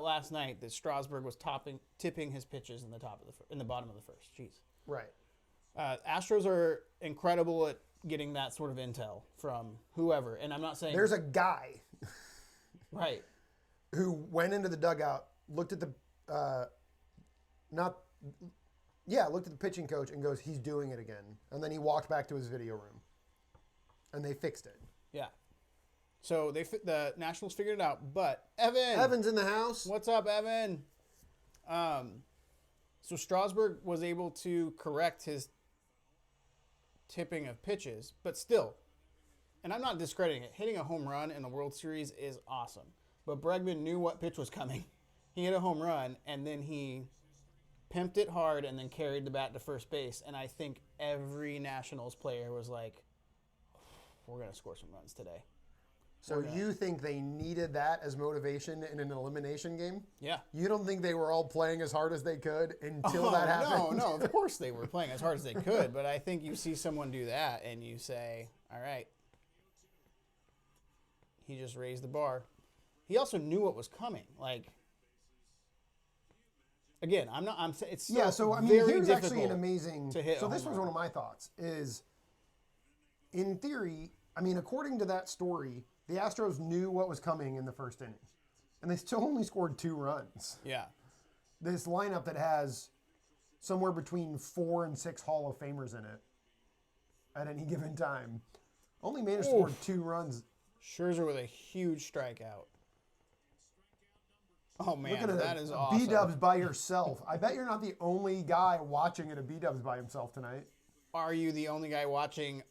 last night that Strasburg was tipping his pitches in the bottom of the first. Jeez. Right. Astros are incredible at getting that sort of intel from whoever. And I'm not saying... There's a guy. Right. Who went into the dugout, looked at the pitching coach and goes, he's doing it again. And then he walked back to his video room. And they fixed it. Yeah. So the Nationals figured it out. But Evan. Evan's in the house. What's up, Evan? So Strasburg was able to correct his tipping of pitches, but still, and I'm not discrediting it, hitting a home run in the World Series is awesome. But Bregman knew what pitch was coming. He hit a home run, and then he pimped it hard and then carried the bat to first base. And I think every Nationals player was like, we're going to score some runs today. So you think they needed that as motivation in an elimination game? Yeah. You don't think they were all playing as hard as they could until that happened? No, of course they were playing as hard as they could. But I think you see someone do that and you say, all right, he just raised the bar. He also knew what was coming. Like, again, it's still so I mean, very here's difficult actually an amazing. to hit. So this was one of my thoughts. Is in theory, I mean, according to that story, the Astros knew what was coming in the first inning, and they still only scored 2 runs. Yeah. This lineup that has somewhere between 4 and 6 Hall of Famers in it at any given time only managed to score 2 runs. Scherzer with a huge strikeout. Oh, man, that is awesome. B-dubs by yourself. I bet you're not the only guy watching at a B-dubs by himself tonight. Are you the only guy watching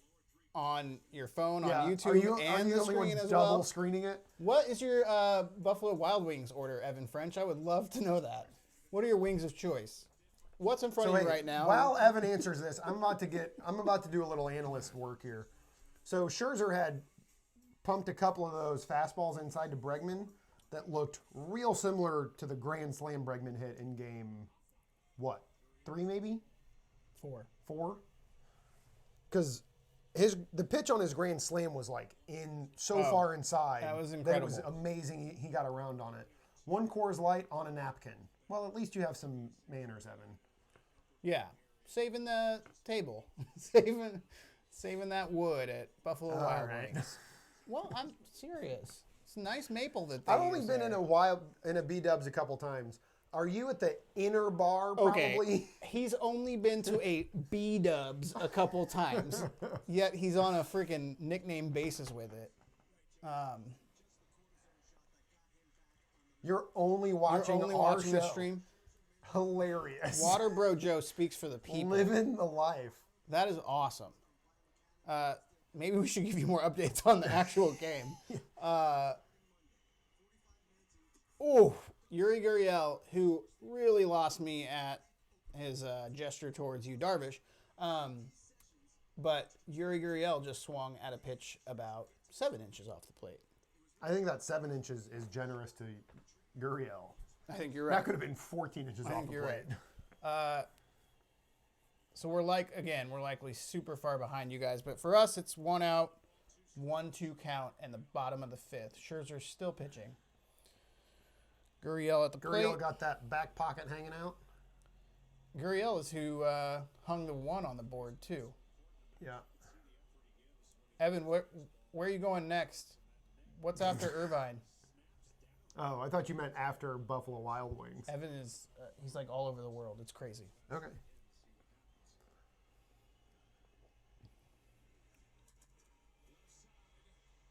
on your phone, on YouTube, are you and the the only screen one as double well? screening it? What is your Buffalo Wild Wings order, Evan French? I would love to know that. What are your wings of choice? What's in front of you right now? While Evan answers this, I'm about to do a little analyst work here. So Scherzer had pumped a couple of those fastballs inside to Bregman that looked real similar to the grand slam Bregman hit in game, 3 maybe? 4. 4? Because the pitch on his grand slam was like far inside. That was incredible. That it was amazing. He got around on it. 1 Coors Light on a napkin. Well, at least you have some manners, Evan. Yeah, saving the table, saving that wood at Buffalo Wild Wings. Well, I'm serious. It's a nice maple that they I've only use been there. in a B-dubs a couple times. Are you at the inner bar probably? Okay, he's only been to a B-dubs a couple times, yet he's on a freaking nickname basis with it. You're only watching the stream. Hilarious. Water Bro Joe speaks for the people. Living the life. That is awesome. Maybe we should give you more updates on the actual game. Yuri Gurriel, who really lost me at his gesture towards you, Darvish. But Yuri Gurriel just swung at a pitch about 7 inches off the plate. I think that 7 inches is generous to Gurriel. I think you're right. That could have been 14 inches off the plate. Right. So we're likely super far behind you guys. But for us, it's 1 out, 1-2 count, and the bottom of the 5th. Scherzer's still pitching. Gurriel at the plate. Gurriel got that back pocket hanging out. Gurriel is who hung the 1 on the board, too. Yeah. Evan, where are you going next? What's after Irvine? Oh, I thought you meant after Buffalo Wild Wings. Evan is, he's like all over the world. It's crazy. Okay.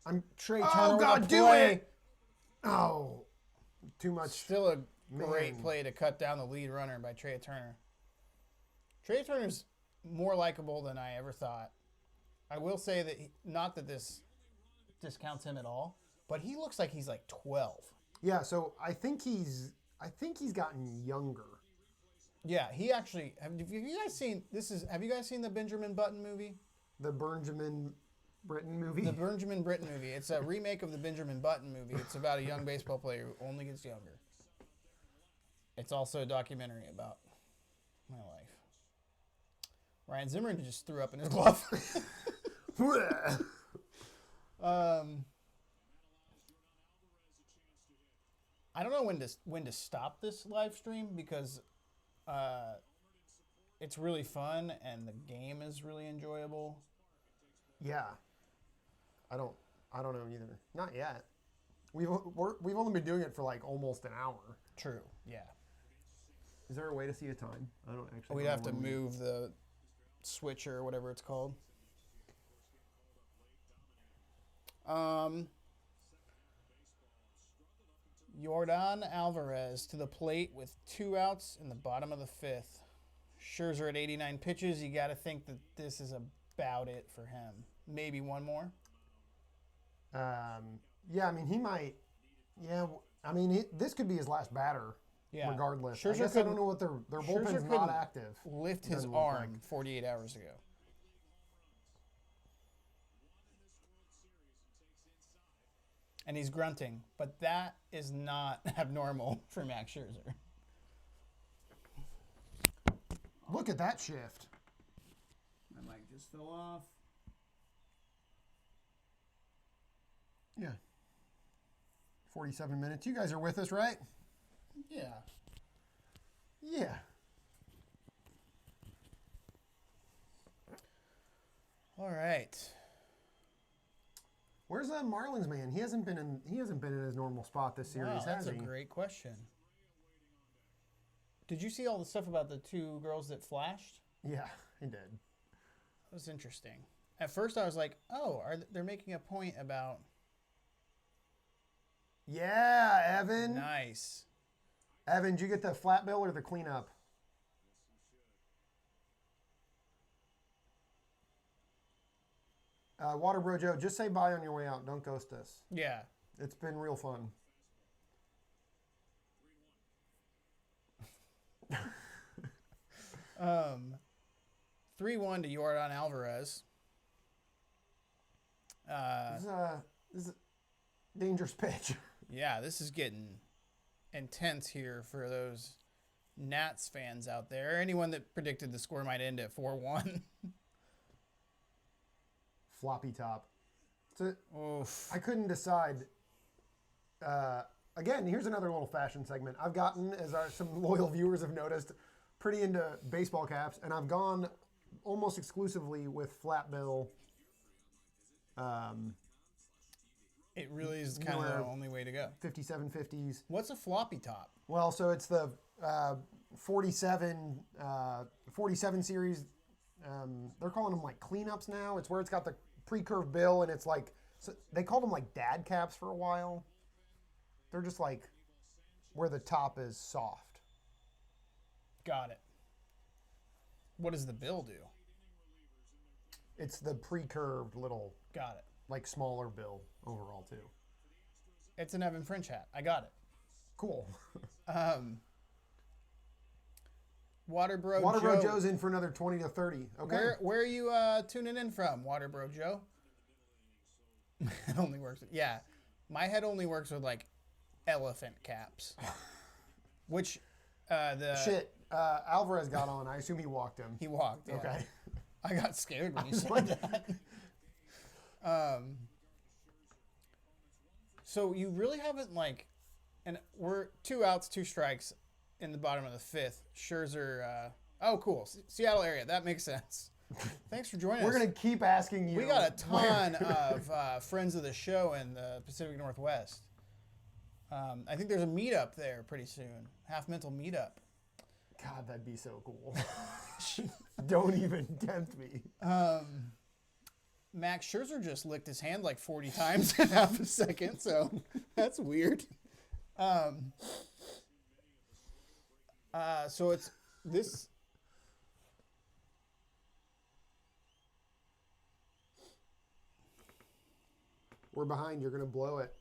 I'm Trey Turner. Oh, God, with a do play. it! Oh, too much. Still a great Man. play to cut down the lead runner by Trey Turner. Trey Turner's more likable than I ever thought. I will say that, not that this discounts him at all, but he looks like he's like 12. Yeah, so I think he's gotten younger. Yeah, he actually. Have you guys seen Have you guys seen the Benjamin Button movie? The Benjamin Britten movie. The Benjamin Britten movie. It's a remake of the Benjamin Button movie. It's about a young baseball player who only gets younger. It's also a documentary about my life. Ryan Zimmerman just threw up in his glove. I don't know when to stop this live stream because it's really fun and the game is really enjoyable. Yeah. I don't know either. Not yet. We've only been doing it for like almost an hour. True. Yeah. Is there a way to see a time? I don't actually. We'd have to move the switcher or whatever it's called. Yordan Alvarez to the plate with 2 outs in the bottom of the 5th. Scherzer at 89 pitches. You got to think that this is about it for him. Maybe one more. Yeah, I mean, he might. Yeah, I mean, this could be his last batter. Yeah. Regardless, Scherzer I guess I don't know what their bullpen's not active. Lift his Doesn't look arm like. 48 hours ago. And he's grunting, but that is not abnormal for Max Scherzer. Look at that shift. My mic just fell off. Yeah. 47 minutes. You guys are with us, right? Yeah. Yeah. All right. Where's that Marlins man? He hasn't been in his normal spot this series, Wow, that's has a he? great question. Did you see all the stuff about the 2 girls that flashed? Yeah, he did. That was interesting. At first, I was like, "Oh, they're making a point about?" Yeah, Evan. Nice. Evan, did you get the flat bill or the cleanup? Waterbro Joe, just say bye on your way out. Don't ghost us. Yeah. It's been real fun. Um, 3-1 to Yordan Alvarez. This is a dangerous pitch. Yeah, this is getting intense here for those Nats fans out there. Anyone that predicted the score might end at 4-1. Floppy top. So Oof. I couldn't decide. Again, here's another little fashion segment. I've gotten, as some loyal viewers have noticed, pretty into baseball caps, and I've gone almost exclusively with flat bill. It really is kind of the only way to go. 5750s. What's a floppy top? Well, so it's the 47 series. They're calling them like cleanups now. It's where it's got the pre-curved bill, and it's like, so they called them like dad caps for a while. They're just like where the top is soft. Got it. What does the bill do? It's the pre-curved little, Got it. like smaller bill overall too. It's an Evan French hat. I got it. Cool. Waterbro Joe's in for another 20 to 30. Okay. Where are you tuning in from, Waterbro Joe? It only works. Yeah, my head only works with like elephant caps, which the Shit. Alvarez got on. I assume he walked him. He walked. Yeah. Okay. I got scared when you said that. So you really haven't and we're 2 outs, 2 strikes in the bottom of the 5th. Scherzer. Oh, cool. Seattle area. That makes sense. Thanks for joining us. We're going to keep asking you. We got a ton of friends of the show in the Pacific Northwest. I think there's a meetup there pretty soon. Half Mental meetup. God, that'd be so cool. Don't even tempt me. Max Scherzer just licked his hand like 40 times in half a second, so that's weird. So it's this. We're behind. You're going to blow it.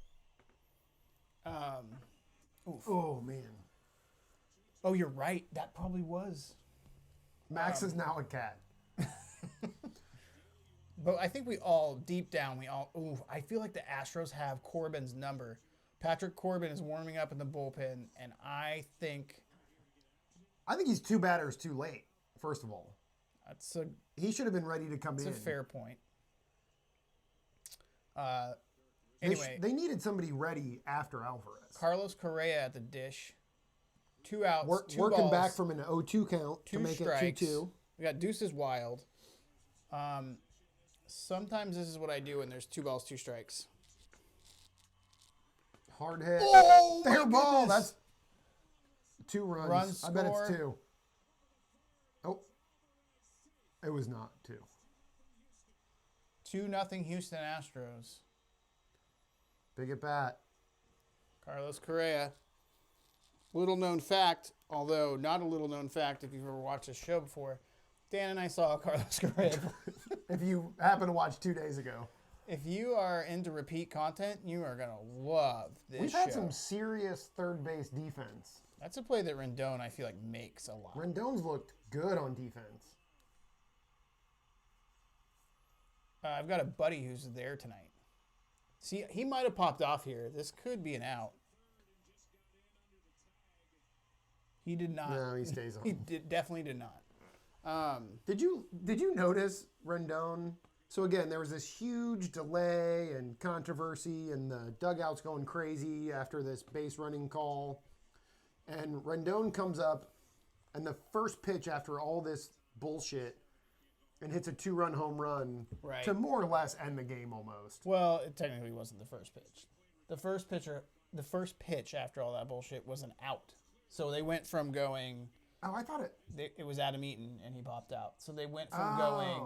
Oh, man. Oh, you're right. That probably was. Max is now a cat. But I think we all, deep down, I feel like the Astros have Corbin's number. Patrick Corbin is warming up in the bullpen, and I think he's 2 batters too late, first of all. He should have been ready to come in. That's a fair point. Anyway. They needed somebody ready after Alvarez. Carlos Correa at the dish. 2 outs, 2 working balls, back from an 0-2 count 2 to make strikes. it 2-2. We got Deuces Wild. Sometimes this is what I do when there's 2 balls, 2 strikes. Hard hit. Oh, fair my ball. goodness. That's 2 runs. Run I bet it's score. 2. Oh, it was not 2. 2-0 Houston Astros. Big at bat. Carlos Correa. Little known fact, although not a little known fact if you've ever watched this show before, Dan and I saw Carlos Correa. If you happen to watch 2 days ago. If you are into repeat content, you are going to love this We've show. had some serious third base defense. That's a play that Rendon, I feel like, makes a lot. Rendon's looked good on defense. I've got a buddy who's there tonight. See, he might have popped off here. This could be an out. He did not. No, he stays on. He definitely did not. Did you notice Rendon? So again, there was this huge delay and controversy, and the dugout's going crazy after this base running call. And Rendon comes up, and the first pitch after all this bullshit, and hits a 2-run home run to more or less end the game almost. Well, it technically wasn't the first pitch. The first pitch after all that bullshit was an out. So they went from going. Oh, I thought it was Adam Eaton, and he popped out. So they went from going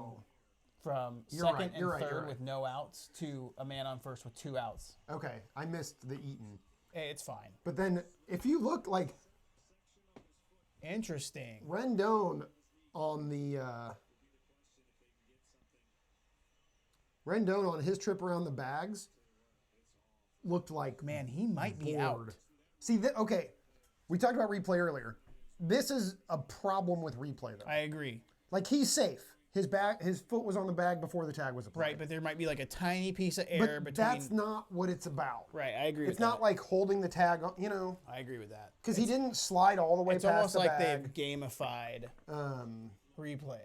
from second and third with no outs to a man on first with 2 outs. Okay, I missed the Eaton. Hey, it's fine. But then if you look interesting. Rendon on the Rendon on his trip around the bags looked like man, he might be out. See, okay, we talked about replay earlier. This is a problem with replay, though. I agree. Like, he's safe. His foot was on the bag before the tag was applied. Right, but there might be like a tiny piece of air but between. That's not what it's about. Right, I agree with that. It's not like holding the tag on, I agree with that. Because he didn't slide all the way past the bag. It's almost like they've gamified replay.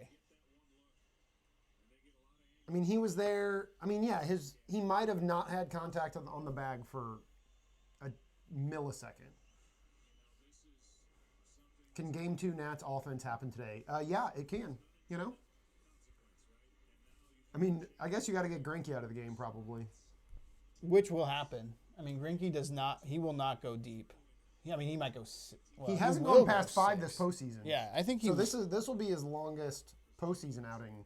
I mean, he was there. I mean, yeah, he might have not had contact on the bag for a millisecond. Can Game 2 Nats offense happen today? Yeah, it can, I mean, I guess you got to get Greinke out of the game probably. Which will happen. I mean, Greinke he will not go deep. I mean, he might go. Well, he hasn't gone past 5 this postseason. Yeah, I think he. So this will be his longest postseason outing,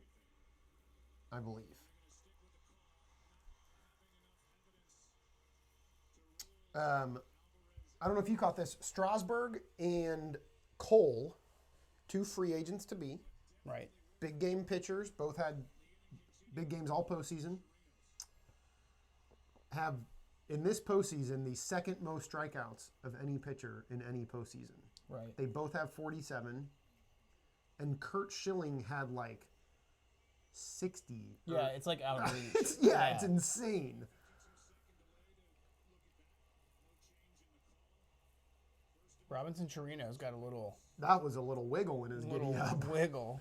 I believe. I don't know if you caught this. Strasburg and Cole, 2 free agents to be. Right. Big game pitchers. Both had big games all postseason. Have, in this postseason, the second most strikeouts of any pitcher in any postseason. Right. They both have 47. And Kurt Schilling had 60. Yeah, it's like outrageous. It's insane. Robinson Chirino's got a little That was a little wiggle in his giddy up. wiggle.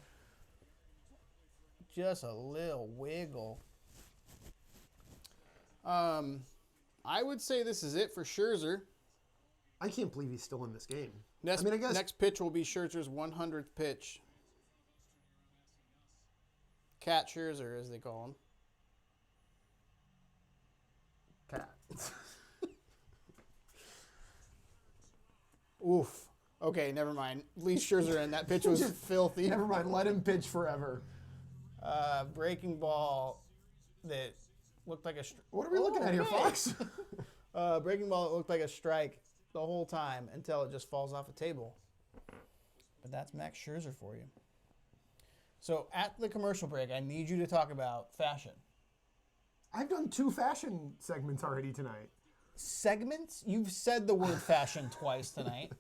Just a little wiggle. I would say this is it for Scherzer. I can't believe he's still in this game. Next, I guess next pitch will be Scherzer's 100th pitch. Cat Scherzer, as they call him. Cat. Oof. Okay, never mind. Lee Scherzer and that pitch was filthy. Never mind. Let him pitch forever. Breaking ball that looked like a... What are we looking at here, Fox? Breaking ball that looked like a strike the whole time until it just falls off a table. But that's Max Scherzer for you. So at the commercial break, I need you to talk about fashion. I've done 2 fashion segments already tonight. Segments? You've said the word fashion twice tonight.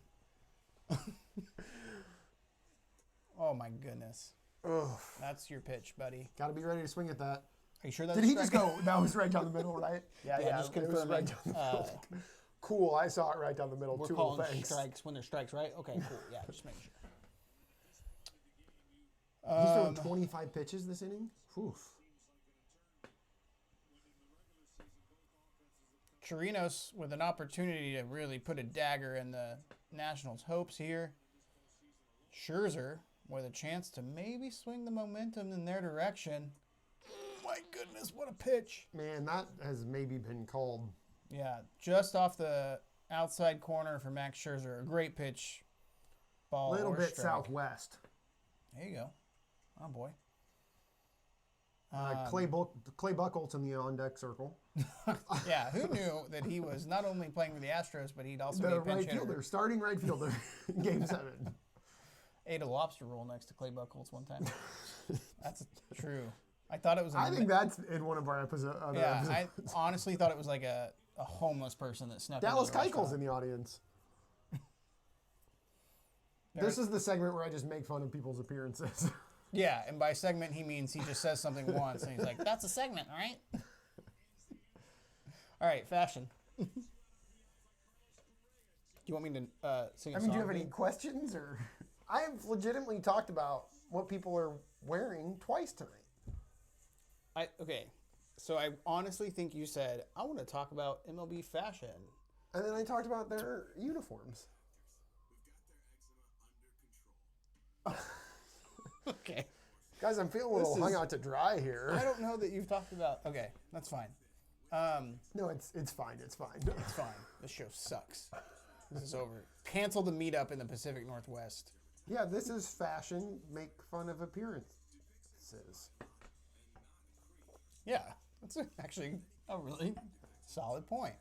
Oh my goodness. Ugh. That's your pitch, buddy. Got to be ready to swing at that. Are you sure that's Did he just go? That was right down the middle, right? Yeah, just it was confirming. right down the middle. Cool. I saw it right down the middle. We're too. calling Thanks. strikes when there's strikes, right? Okay, cool. Yeah, just making sure. He's thrown 25 pitches this inning. Oof. Chirinos with an opportunity to really put a dagger in the Nationals' hopes here. Scherzer with a chance to maybe swing the momentum in their direction. My goodness, what a pitch. Man, that has maybe been called. Yeah, just off the outside corner for Max Scherzer. A great pitch. Ball A little or bit strike. southwest. There you go. Oh, boy. Clay Buchholz in the on-deck circle. Yeah, who knew that he was not only playing for the Astros, but he'd also be The a pinch right hitter. fielder, starting right fielder in Game 7. Ate a lobster roll next to Clay Buchholz one time. That's true. I thought it was. I think that's in one of our episodes. Yeah, I honestly thought it was like a homeless person that snuck. Dallas into the Keuchel's restaurant. in the audience. This is the segment where I just make fun of people's appearances. Yeah, and by segment he means he just says something once and he's like, "That's a segment, all right?" All right, fashion. Do you want me to sing a I mean, song? do you have any questions? Or I have legitimately talked about what people are wearing twice tonight. Okay, so I honestly think you said, I want to talk about MLB fashion. And then I talked about their uniforms. Okay. Guys, I'm feeling a little hung out to dry here. I don't know that you've talked about... Okay, that's fine. No, it's fine. It's fine. It's fine. This show sucks. This is over. Cancel the meetup in the Pacific Northwest. Yeah, this is fashion. Make fun of appearances. Yeah, that's actually a really solid point.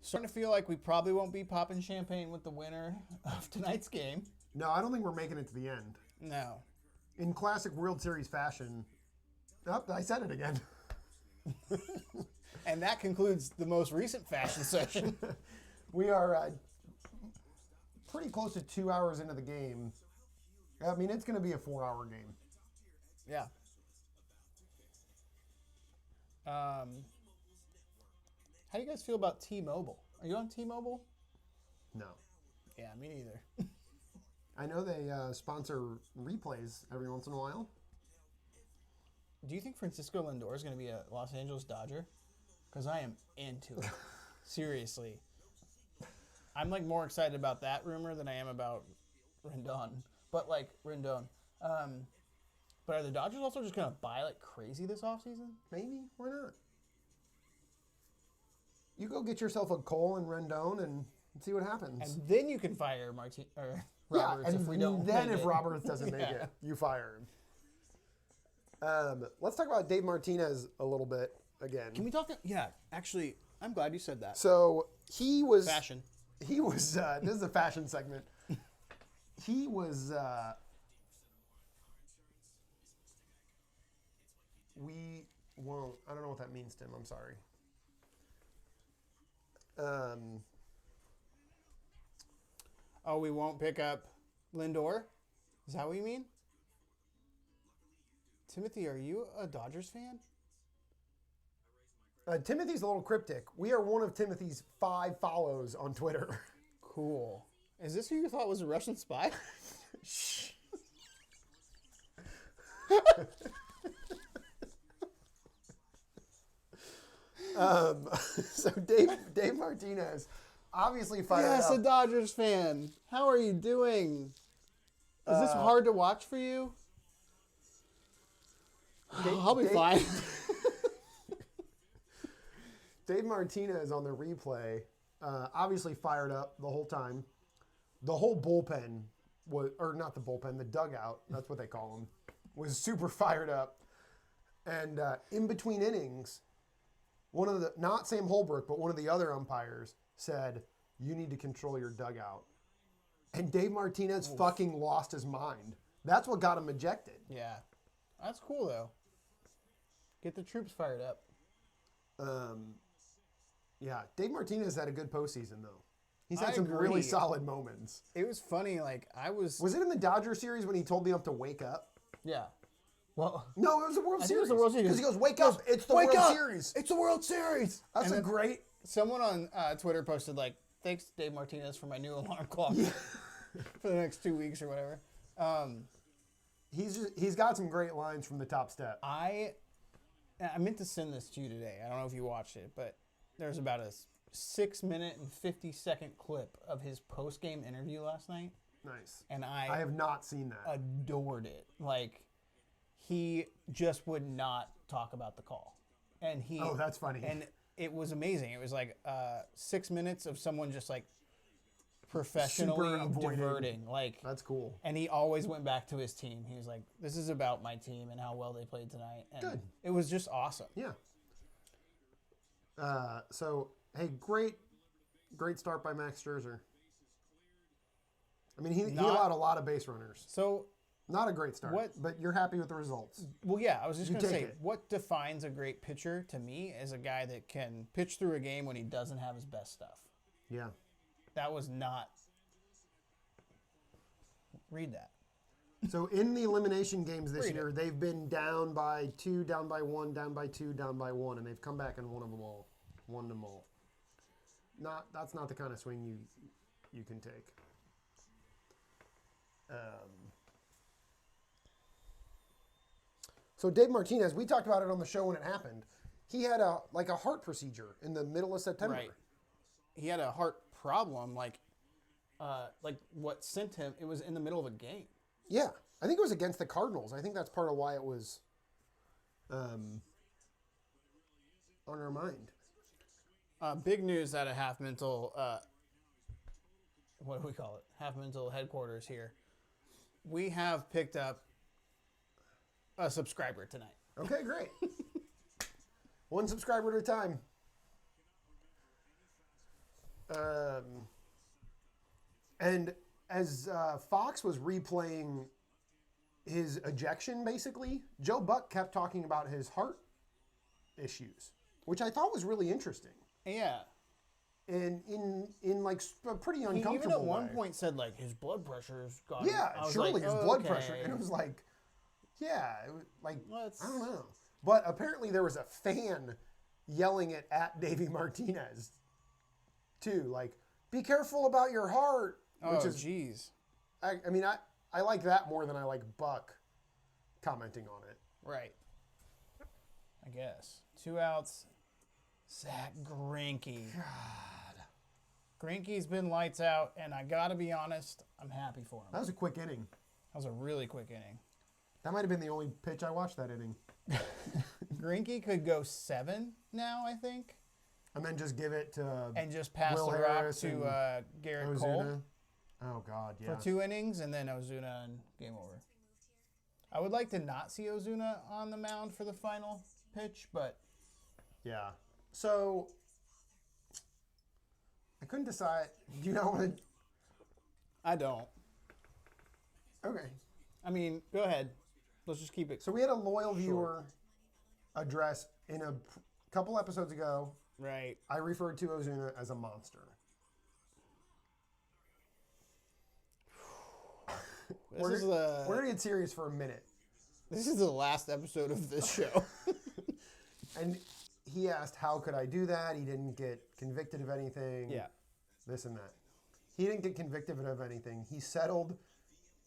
Starting to feel like we probably won't be popping champagne with the winner of tonight's game. No, I don't think we're making it to the end. No. In classic World Series fashion. Oh, I said it again. And that concludes the most recent fashion session. We are pretty close to 2 hours into the game. I mean, it's going to be a 4-hour game. Yeah. How do you guys feel about T-Mobile? Are you on T-Mobile? No. Yeah, me neither. I know they sponsor replays every once in a while. Do you think Francisco Lindor is going to be a Los Angeles Dodger? Because I am into it. Seriously. I'm like more excited about that rumor than I am about Rendon. But like Rendon. But are the Dodgers also just going to buy like crazy this offseason? Maybe. Why not? You go get yourself a Cole and Rendon and see what happens. And then you can fire Roberts if we don't. Then make if it. Roberts doesn't make it, you fire him. Let's talk about Dave Martinez a little bit again. Can we talk? Yeah, actually, I'm glad you said that. So he was Fashion. He was. This is a fashion segment. He was. We won't. I don't know what that means, Tim. I'm sorry. Oh, we won't pick up Lindor? Is that what you mean? Timothy, are you a Dodgers fan? Timothy's a little cryptic. We are one of Timothy's 5 follows on Twitter. Cool. Is this who you thought was a Russian spy? Shh. So Dave Martinez obviously fired Yes, up. a Dodgers fan. How are you doing? Is this hard to watch for you? I'll be fine. Dave Martinez on the replay obviously fired up the whole time. The whole bullpen was, or not the bullpen, the dugout, that's what they call them, was super fired up. And in between innings, one of the, not Sam Holbrook, but one of the other umpires said, "You need to control your dugout." And Dave Martinez fucking lost his mind. That's what got him ejected. Yeah. That's cool, though. Get the troops fired up. Yeah, Dave Martinez had a good postseason, though. He's had I some agree. really solid moments. It was funny. Like, I was... Was it in the Dodger series when he told the ump to wake up? Yeah. Well... No, it was the World I think Series. it was the World Series. Because he goes, "Wake up, it's the World Series." It's the World Series! That's And a then great... Someone on Twitter posted, like, "Thanks, Dave Martinez, for my new alarm clock for the next 2 weeks," or whatever. He's got some great lines from the top step. I meant to send this to you today. I don't know if you watched it, but there's about a 6-minute and 50-second clip of his post-game interview last night, Nice. and I have not seen that. adored it. Like, he just would not talk about the call, and he. Oh, that's funny. And it was amazing. It was like 6 minutes of someone just like professionally Super avoiding. diverting, like. That's cool. And he always went back to his team. He was like, "This is about my team and how well they played tonight." And Good. It was just awesome. Yeah. So, hey, great start by Max Scherzer. I mean, he allowed a lot of base runners. So, Not a great start, but you're happy with the results. well, yeah, I was just You going to take say, it. what defines a great pitcher to me is a guy that can pitch through a game when he doesn't have his best stuff. Yeah. That was not. Read that. So in the elimination games this Read year, they've been down by 2, down by 1, down by 2, down by 1, and they've come back and won them all. That's not the kind of swing you can take. So Dave Martinez, we talked about it on the show when it happened. He had a heart procedure in the middle of September. Right. He had a heart problem, like what sent him. It was in the middle of a game. Yeah, I think it was against the Cardinals. I think that's part of why it was on our mind. Big news out of Half Mental. What do we call it? Half Mental headquarters here. We have picked up a subscriber tonight. Okay, great. One subscriber at a time. And as Fox was replaying his ejection, basically, Joe Buck kept talking about his heart issues, which I thought was really interesting. Yeah. And in like a pretty uncomfortable He even at one way. point said, like, his blood pressure's gone. Yeah, I was surely like, his oh, blood okay. pressure. And it was like, yeah, it was like, Let's- I don't know. But apparently there was a fan yelling it at Davey Martinez, too. Like, be careful about your heart. Oh, Which is, jeez. I mean, I like that more than I like Buck commenting on it. Right. I guess. 2 outs. Zach Greinke. God. Greinke's been lights out, and I got to be honest, I'm happy for him. That was a quick inning. That was a really quick inning. That might have been the only pitch I watched that inning. Greinke could go 7 now, I think, And then just give it to and just pass Will the rock Harris to and Garrett Cole Ozuna. Oh, God, yeah. for 2 innings, and then Ozuna and game over. I would like to not see Ozuna on the mound for the final pitch, but Yeah. So, I couldn't decide. Do you not want to... I don't. Okay. I mean, go ahead. Let's just keep it. So we had a loyal viewer address in a couple episodes ago. Right. I referred to Ozuna as a monster. We're going to get serious for a minute. This is the last episode of this show. And he asked, how could I do that? He didn't get convicted of anything. Yeah. This and that. He didn't get convicted of anything. He settled.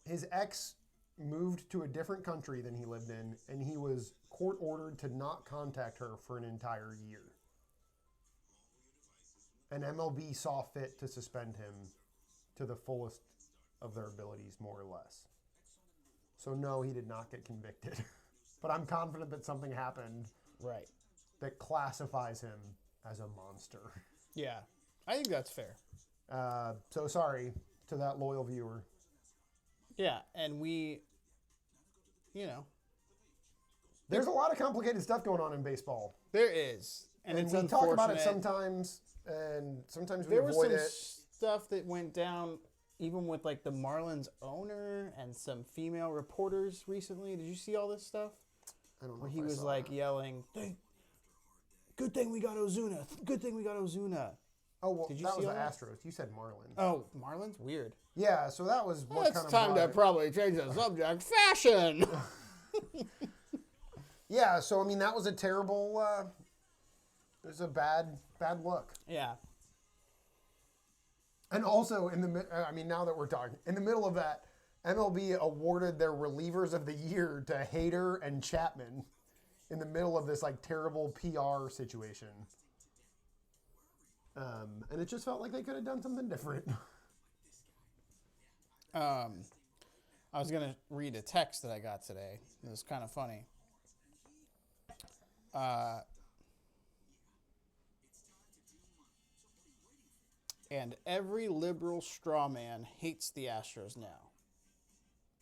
His ex moved to a different country than he lived in, and he was court ordered to not contact her for an entire year. And MLB saw fit to suspend him to the fullest of their abilities, more or less. So no, he did not get convicted. But I'm confident that something happened Right. that classifies him as a monster. Yeah. I think that's fair. So sorry to that loyal viewer. Yeah, and we, you know, There's a lot of complicated stuff going on in baseball. there is, and it's we talk about it unfortunate. sometimes, and sometimes we There was avoid some it. stuff that went down, even with like the Marlins owner and some female reporters recently. Did you see all this stuff? I don't know Where if he I was saw like that. yelling, "Good thing we got Ozuna. Good thing we got Ozuna." Oh, well, Did you that see was the all that? Astros. You said Marlins. Oh, Marlins? Weird. Yeah, so that was what It's kind of time brought to it. probably change the subject. Fashion. Yeah, so I mean that was a terrible. It was a bad look. Yeah. And also I mean now that we're talking, in the middle of that, MLB awarded their relievers of the year to Hader and Chapman, in the middle of this like terrible PR situation. And it just felt like they could have done something different. I was gonna read a text that I got today. It was kind of funny. And every liberal straw man hates the Astros now.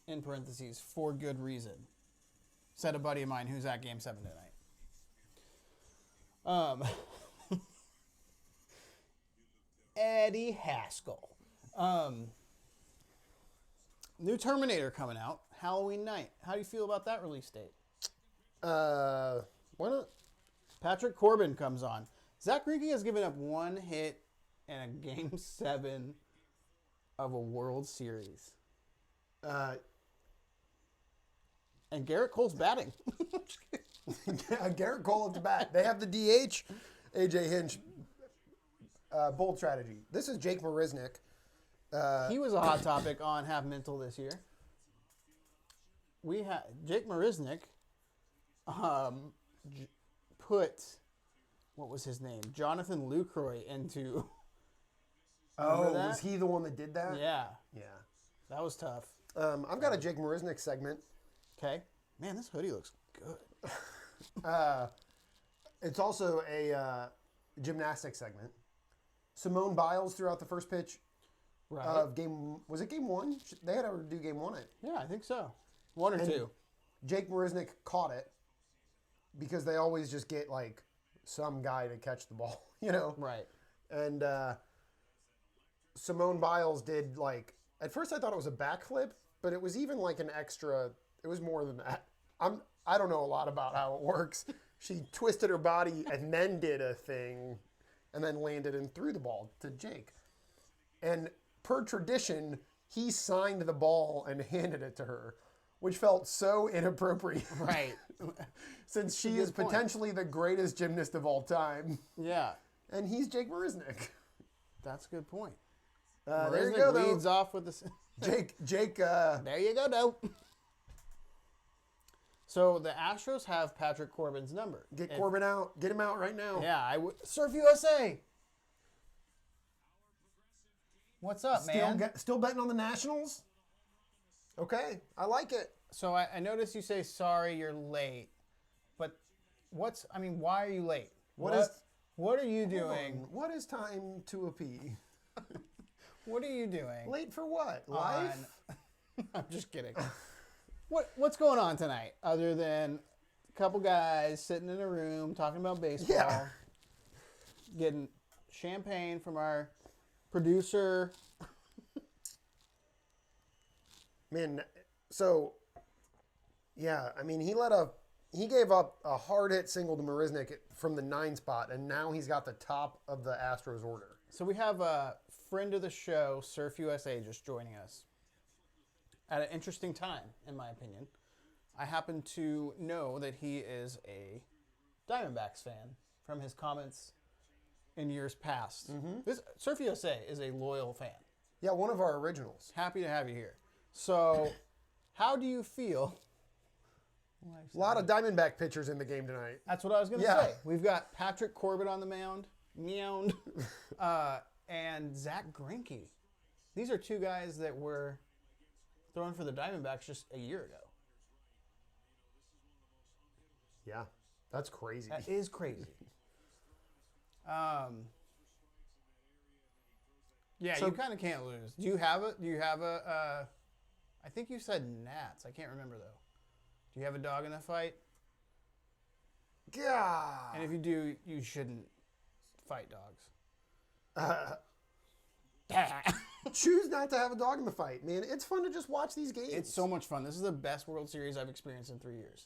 In parentheses, for good reason. Said a buddy of mine who's at Game 7 tonight. Eddie Haskell. New Terminator coming out, Halloween night. How do you feel about that release date? Why not? Patrick Corbin comes on. Zach Greinke has given up one hit in a Game 7 of a World Series. And Garrett Cole's batting. Garrett Cole at the bat. They have the DH, AJ Hinch, bold strategy. This is Jake Marisnick. He was a hot topic on Half Mental this year. We had Jake Marisnick put, what was his name? Jonathan Lucroy into. Oh, that? was he the one that did that? Yeah, Yeah. that was tough. I've got a Jake Marisnick segment. Okay. Man, this hoodie looks good. It's also a gymnastics segment. Simone Biles threw out the first pitch Right. of was it game one? They had to do game one. Yeah, I think so. One or And two. Jake Marisnick caught it because they always just get like some guy to catch the ball, you know? Right. And Simone Biles did like, at first I thought it was a backflip, but it was even like an extra, it was more than that. I don't know a lot about how it works. She twisted her body and then did a thing and then landed and threw the ball to Jake. And per tradition, he signed the ball and handed it to her, which felt so inappropriate. Right. Since she a is good point. potentially the greatest gymnast of all time. Yeah, And he's Jake Marisnick. that's a good point. There you Marisnick go, though. leads off with this. Jake, There you go, dope. So the Astros have Patrick Corbin's number. get Corbin out. Get him out right now. Yeah, I would. Surf USA. What's up, man? Still betting on the Nationals? Okay, I like it. So I noticed you say sorry, you're late, but why are you late? What is- What are you Hold doing? on. What is time to a pee? What are you doing? Late for what? Life? I'm just kidding. What's going on tonight other than a couple guys sitting in a room talking about baseball, Yeah. getting champagne from our producer? Man, so yeah, I mean he gave up a hard hit single to Marisnick from the 9 spot, and now he's got the top of the Astros order. So we have a friend of the show, Surf USA, just joining us at an interesting time, in my opinion. I happen to know that he is a Diamondbacks fan. from his comments in years past. Mm-hmm. This Surf USA is a loyal fan. Yeah, one of our originals. Happy to have you here. So, how do you feel? A lot of Diamondback pitchers in the game tonight. That's what I was going to Yeah. say. We've got Patrick Corbett on the mound, and Zach Greinke. These are two guys that were throwing for the Diamondbacks just a year ago. Yeah, that's crazy. That is crazy. Yeah, So- you kind of can't lose. Do you have a? I think you said gnats. I can't remember though. Do you have a dog in the fight? God. And if you do, you shouldn't fight dogs. Choose not to have a dog in the fight, man. It's fun to just watch these games. It's so much fun. This is the best World Series I've experienced in 3 years.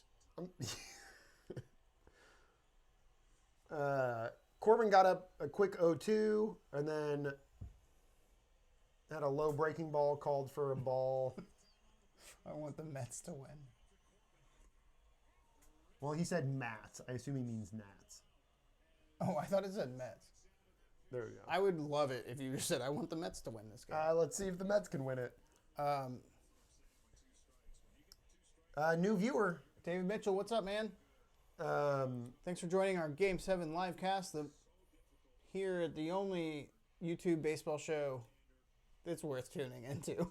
Corbin got up a quick 0-2 and then had a low breaking ball called for a ball. I want the Mets to win. Well, he said Mats. I assume he means Nats. Oh, I thought it said Mets. There we go. I would love it if you just said, I want the Mets to win this game. Let's see if the Mets can win it. Um, New viewer. David Mitchell, what's up, man? Thanks for joining our Game 7 live cast here at the only YouTube baseball show that's worth tuning into.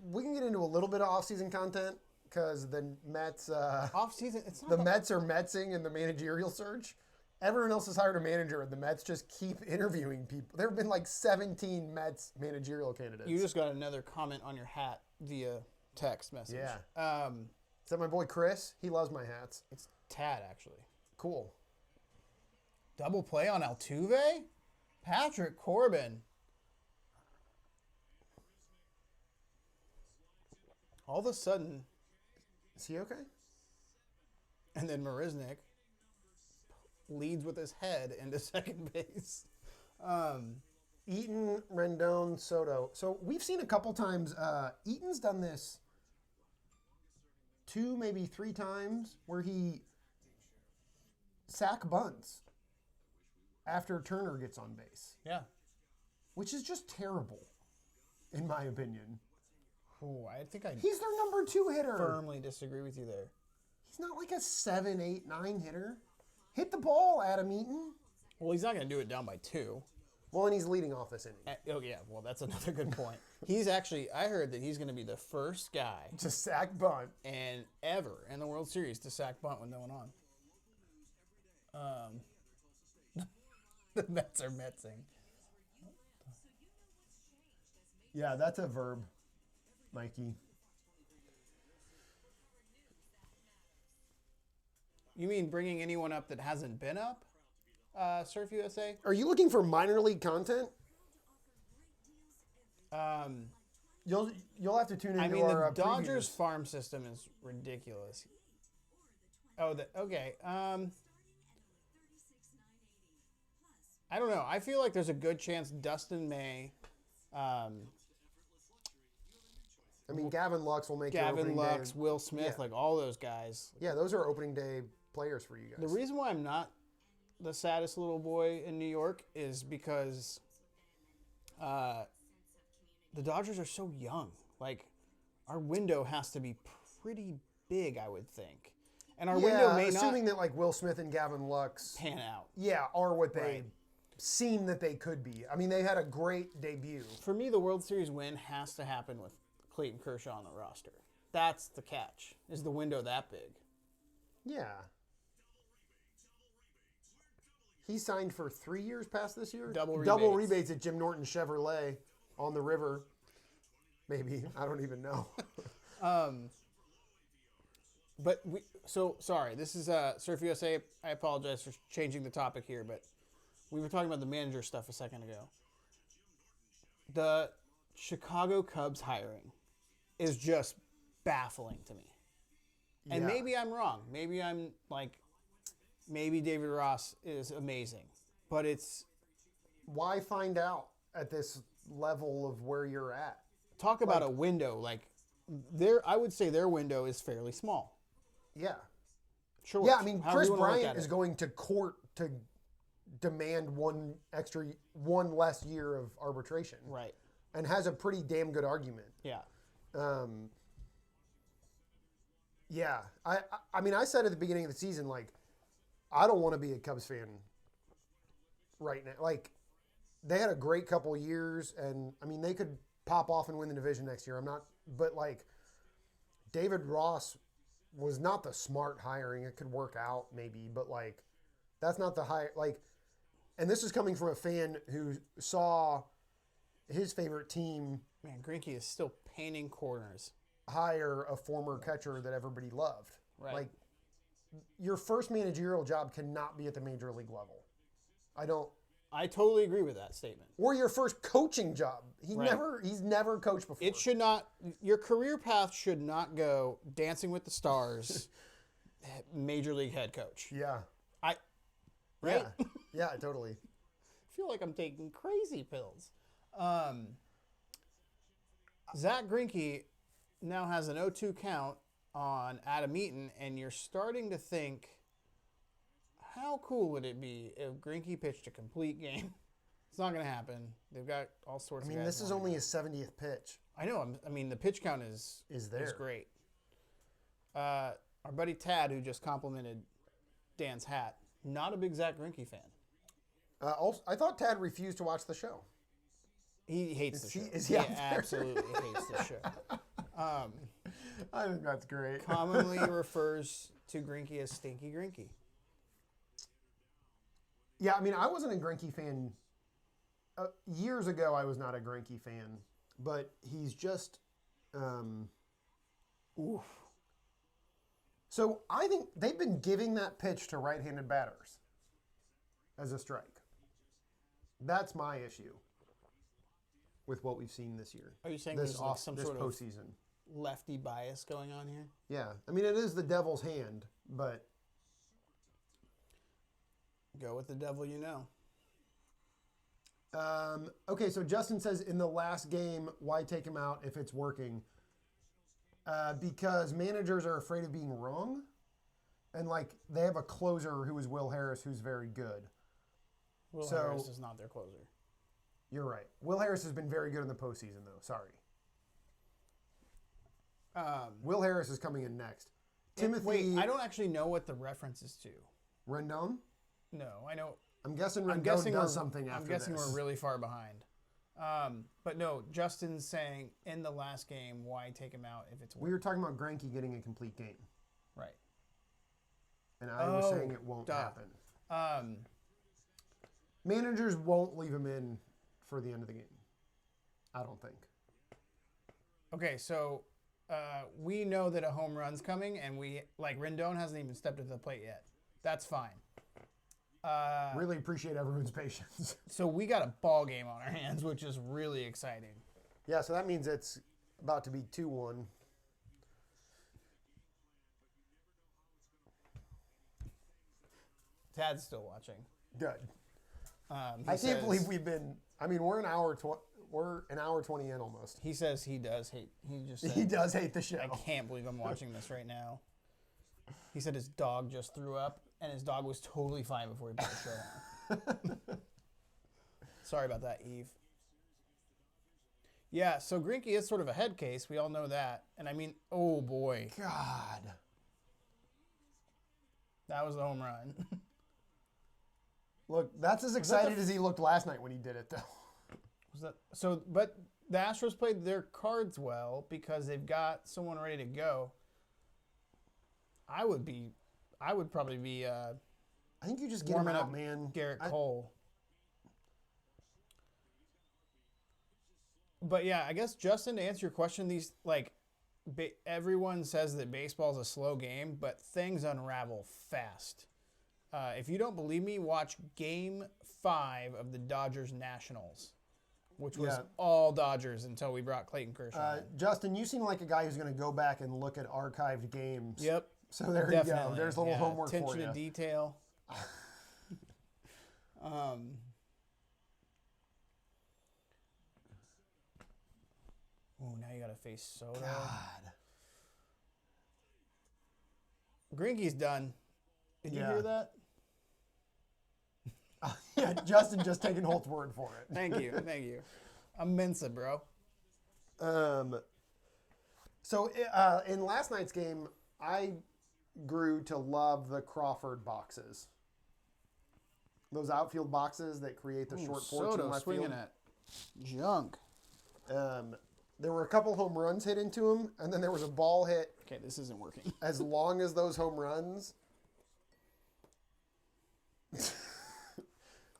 We can get into a little bit of off-season content because the Mets, Off-season, it's not the Mets are Metsing in the managerial search. Everyone else has hired a manager, and the Mets just keep interviewing people. There have been like 17 Mets managerial candidates. You just got another comment on your hat via text message. Yeah. Is that my boy Chris? He loves my hats. It's Tad, actually. Cool. Double play on Altuve? Patrick Corbin. All of a sudden, Is he okay? and then Marisnik leads with his head into second base. Eaton, Rendon, Soto. So we've seen a couple times. Eaton's done this 2, maybe 3 times where he sack bunts after Turner gets on base, Yeah. which is just terrible, in my opinion. Oh, I think I He's their number 2 hitter. firmly disagree with you there. He's not like a 7, 8, 9 hitter. Hit the ball, Adam Eaton. Well, he's not going to do it down by 2. Well, and he's leading off this inning. Oh, yeah. Well, that's another good point. He's actually, I heard that he's going to be the first guy To sack bunt. and ever in the World Series to sack bunt with no one on. The Mets are Metsing. Yeah, that's a verb, Mikey. You mean bringing anyone up that hasn't been up? Surf USA? Are you looking for minor league content? You'll have to tune into I mean, our the Dodgers previews. farm system is ridiculous. Oh, okay. I don't know. I feel like there's a good chance Dustin May, I mean, Gavin Lux will make your Gavin opening Lux, day. Will Smith, Yeah. like all those guys. Yeah, those are opening day players for you guys. The reason why I'm not the saddest little boy in New York is because the Dodgers are so young. Like, our window has to be pretty big, I would think. And our window may assuming not that like Will Smith and Gavin Lux, pan out. are what they Right. seem that they could be. I mean, they had a great debut. For me, the World Series win has to happen with Clayton Kershaw on the roster. That's the catch. Is the window that big? Yeah. He signed for 3 years past this year. Double rebates at Jim Norton Chevrolet on the river. Maybe. I don't even know. But sorry, this is Surf USA. I apologize for changing the topic here, but we were talking about the manager stuff a second ago. The Chicago Cubs hiring is just baffling to me. And Yeah. maybe I'm wrong. Maybe David Ross is amazing, but it's Why find out at this level of where you're at? talk about a window. Like I would say their window is fairly small. Yeah. Short. Yeah, I mean, However Chris you wanna look Bryant at is it. going to court to demand one less year of arbitration, Right. and has a pretty damn good argument. Yeah. Yeah, I mean, I said at the beginning of the season, like, I don't want to be a Cubs fan right now. Like, they had a great couple of years, and I mean, they could pop off and win the division next year. But like, David Ross was not the smart hiring. It could work out maybe, but like, that's not the hire. Like, and this is coming from a fan who saw his favorite team Man, Greinke is still painting corners. hire a former catcher that everybody loved. Right. Like, your first managerial job cannot be at the major league level. I totally agree with that statement. Or your first coaching job. Right. He's never coached before. It should not. Your career path should not go Dancing with the Stars, major league head coach. Yeah. Right. Yeah. Yeah, totally. I feel like I'm taking crazy pills. Zach Greinke now has an 0-2 count on Adam Eaton, and you're starting to think, how cool would it be if Greinke pitched a complete game? It's not going to happen. They've got all sorts I of mean, guys. this is lined only up. his 70th pitch. I know. I mean, the pitch count is there. great. Our buddy Tad, who just complimented Dan's hat, not a big Zach Greinke fan. Also, I thought Tad refused to watch the show. He hates the show. Is he out there? Absolutely hates the show. I think that's great. Commonly refers to Greinke as Stinky Greinke. Yeah, I mean, I wasn't a Greinke fan. Years ago, I was not a Greinke fan, but he's just. Oof. So I think they've been giving that pitch to right-handed batters as a strike. That's my issue with what we've seen this year. Are you saying This there's like some this sort of postseason? lefty bias going on here? Yeah, I mean, it is the devil's hand, but Go with the devil you know. okay. So Justin says in the last game, why take him out if it's working? Because managers are afraid of being wrong, and like they have a closer who is Will Harris, who's very good. Will So- Harris is not their closer. You're right. Will Harris has been very good in the postseason, though. Sorry. Will Harris is coming in next. Timothy Wait, I don't actually know what the reference is to. Rendon. No, I know. I'm guessing I'm Rendon guessing does something after I'm guessing this. we're really far behind. But no, Justin's saying in the last game, why take him out if it's We were talking about Greinke getting a complete game, right? and I was saying it won't duh. happen. Managers won't leave him in for the end of the game. I don't think. Okay, so we know that a home run's coming, and Rendon hasn't even stepped to the plate yet. That's fine. Really appreciate everyone's patience. So we got a ball game on our hands, which is really exciting. Yeah, so that means it's about to be 2-1. Tad's still watching. Good. He I says- can't believe we've been. I mean, we're an hour 20 in almost. He says he does hate. He just said, He does hate the show. I can't believe I'm watching this right now. He said his dog just threw up, and his dog was totally fine before he put the show on. Sorry about that, Eve. Yeah, so Greinke is sort of a head case. We all know that. And I mean, oh boy, God. that was the home run. Look, that's as excited as he looked last night when he did it, though. But the Astros played their cards well because they've got someone ready to go. I would probably be I think you just get him warming out, up man. Garrett Cole. But yeah, I guess Justin, to answer your question, these everyone says that baseball is a slow game, but things unravel fast. If you don't believe me, watch Game 5 of the Dodgers Nationals, which was all Dodgers until we brought Clayton Kershaw. in. Justin, you seem like a guy who's going to go back and look at archived games. Yep. So there you go. There's a little homework for Attention you. to detail. Oh, now you got to face Soto. God. Greinke's done. Did you hear that? Yeah, Justin just taking Holt's word for it. Thank you. Thank you. I'm Mensa, bro. So in last night's game, I grew to love the Crawford boxes. Those outfield boxes that create the short porch in Soto left swinging field. at junk. There were a couple home runs hit into them, and then there was a ball hit Okay, this isn't working. as long as those home runs.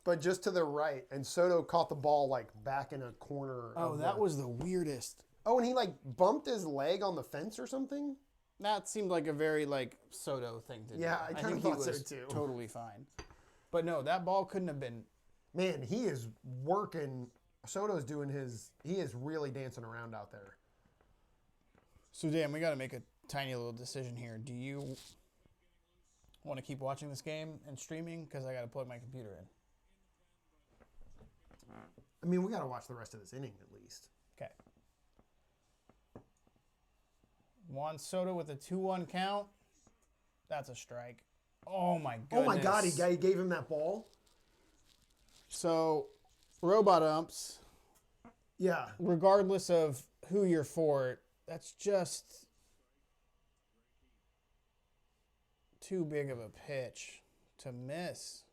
But just to the right, and Soto caught the ball like back in a corner. Oh, that was the weirdest. Oh, and he like bumped his leg on the fence or something. That seemed like a very like Soto thing to do. Yeah, I kinda think thought he so, was too. totally fine. But no, that ball couldn't have been. Man, he is working. Soto's doing his. He is really dancing around out there. So, Dan, we got to make a tiny little decision here. Do you want to keep watching this game and streaming? Because I got to plug my computer in. I mean, we got to watch the rest of this inning at least. Okay. Juan Soto with a 2-1 count. That's a strike. Oh, my goodness. Oh my God, he gave him that ball. So, robot umps, Yeah. regardless of who you're for, that's just too big of a pitch to miss.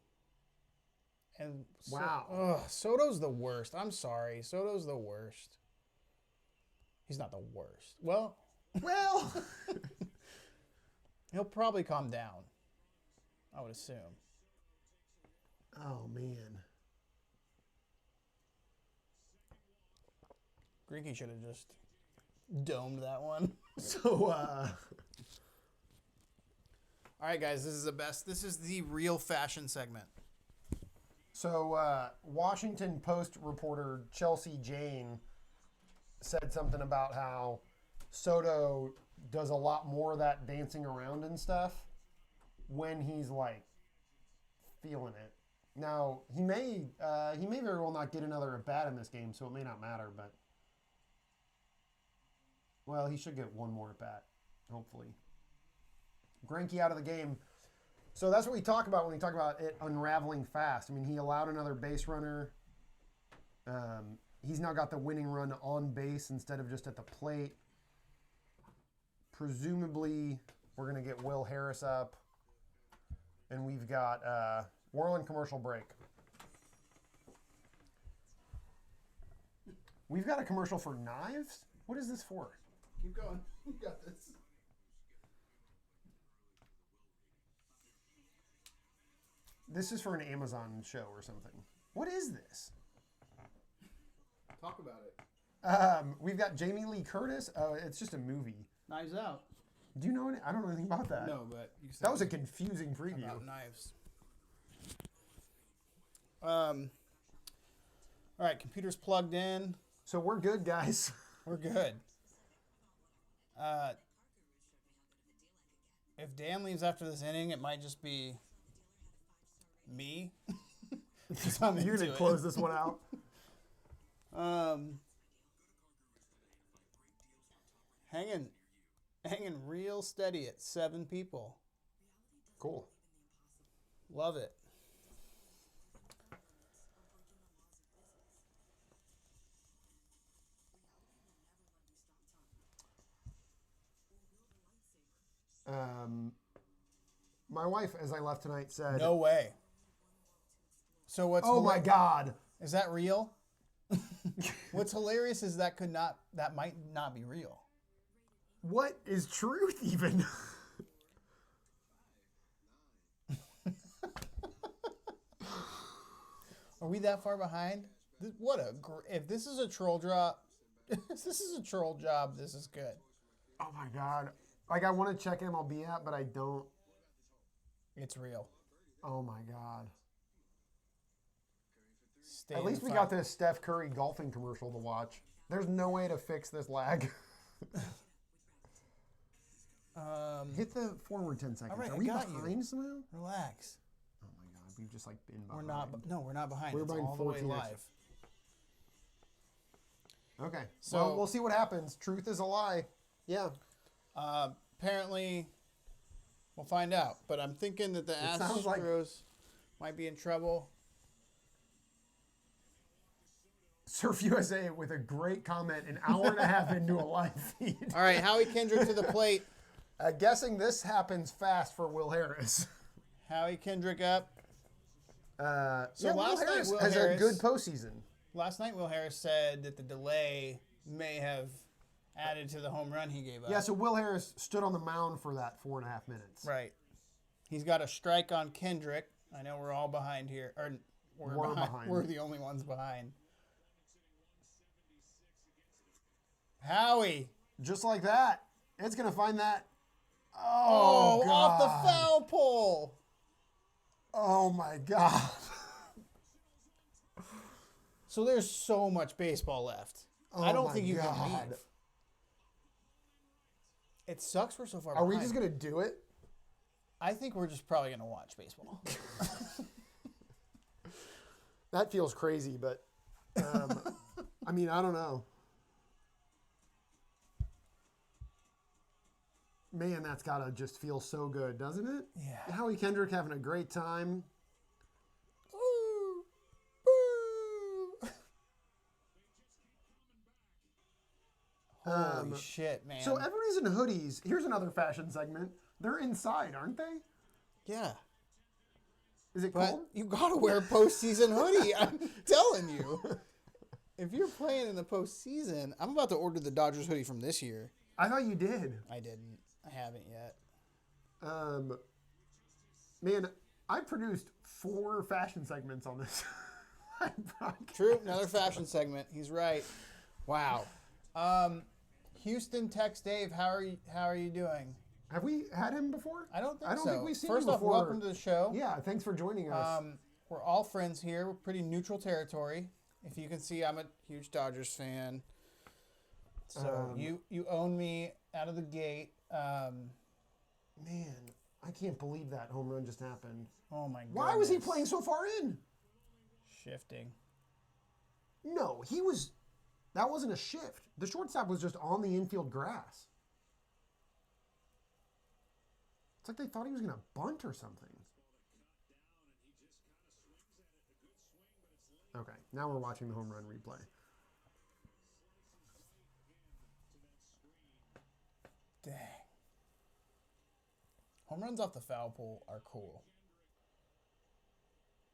And Wow. Soto's the worst. I'm sorry. Soto's the worst. He's not the worst. Well, he'll probably calm down, I would assume. Oh man. Greinke should have just domed that one. So All right, guys, this is the real fashion segment. So Washington Post reporter Chelsea Jane said something about how Soto does a lot more of that dancing around and stuff when he's like feeling it. Now he may very well not get another at bat in this game, so it may not matter. But well, he should get one more at bat, hopefully. Greinke out of the game. So that's what we talk about when we talk about it unraveling fast. I mean, he allowed another base runner. He's now got the winning run on base instead of just at the plate. Presumably, we're going to get Will Harris up. And we've got, we're on commercial break. We've got a commercial for knives? What is this for? Keep going. You got this. This is for an Amazon show or something. What is this? Talk about it. We've got Jamie Lee Curtis. It's just a movie. Knives Out. Do you know any? I don't know anything about that. No, but you said That was a confusing preview. about knives. All right, computer's plugged in. So we're good, guys. We're good. If Dan leaves after this inning, it might just be me. I'm You're into gonna it. close this one out. Hanging real steady at 7 people. Cool. Love it. My wife, as I left tonight, said, No way. So what's "Oh my God, Is that real? What's hilarious is that might not be real. what is truth even?" Are we that far behind? If this is a troll drop, if this is a troll job, this is good. Oh my God. Like, I want to check MLB app, but I don't. It's real. Oh my God. Stay At least we got this Steph Curry golfing commercial to watch. There's no way to fix this lag. Hit the forward 10 seconds. all right, Are I we got behind you. somehow? Relax. Oh my God, we've just like been behind. We're not behind. We're It's behind all the way 14 live. extra. Okay. So- Well, we'll see what happens. Truth is a lie. Yeah. Apparently, We'll find out. But I'm thinking that the sounds like- Astros might be in trouble. Surf USA with a great comment an hour and a half into a live feed. All right, Howie Kendrick to the plate. Guessing this happens fast for Will Harris. Howie Kendrick up. So last Will night, Harris Will has Harris- a good postseason. Last night, Will Harris said that the delay may have added to the home run he gave up. Yeah, so Will Harris stood on the mound for that 4.5 minutes. Right. He's got a strike on Kendrick. I know we're all behind here. Or we're behind. We're the only ones behind. Howie. Just like that. It's going to find that. Oh, God. off the foul pole. Oh, my God. So there's so much baseball left. I don't think you can leave. It sucks we're so far Are behind. we just going to do it? I think we're just probably going to watch baseball. That feels crazy, but I mean, I don't know. Man, that's got to just feel so good, doesn't it? Yeah. Howie Kendrick having a great time. Ooh. Boo. Holy shit, man. So everybody's in hoodies. Here's another fashion segment. They're inside, aren't they? Yeah. Is it But cold? you got to wear a postseason hoodie. I'm telling you. If you're playing in the postseason, I'm about to order the Dodgers hoodie from this year. I thought you did. I didn't. I haven't yet. Man, I produced 4 fashion segments on this podcast. True. Another fashion segment. He's right. Wow. Houston text Dave. How are you doing? Have we had him before? I don't think I don't so. think we've seen First him off, before. welcome to the show. Yeah, thanks for joining us. We're all friends here. We're pretty neutral territory. If you can see, I'm a huge Dodgers fan. So you own me out of the gate. Man, I can't believe that home run just happened. Oh my god. Why was he playing so far in? Shifting. No, that wasn't a shift. The shortstop was just on the infield grass. It's like they thought he was going to bunt or something. Okay, now we're watching the home run replay. Dang. Home runs off the foul pole are cool.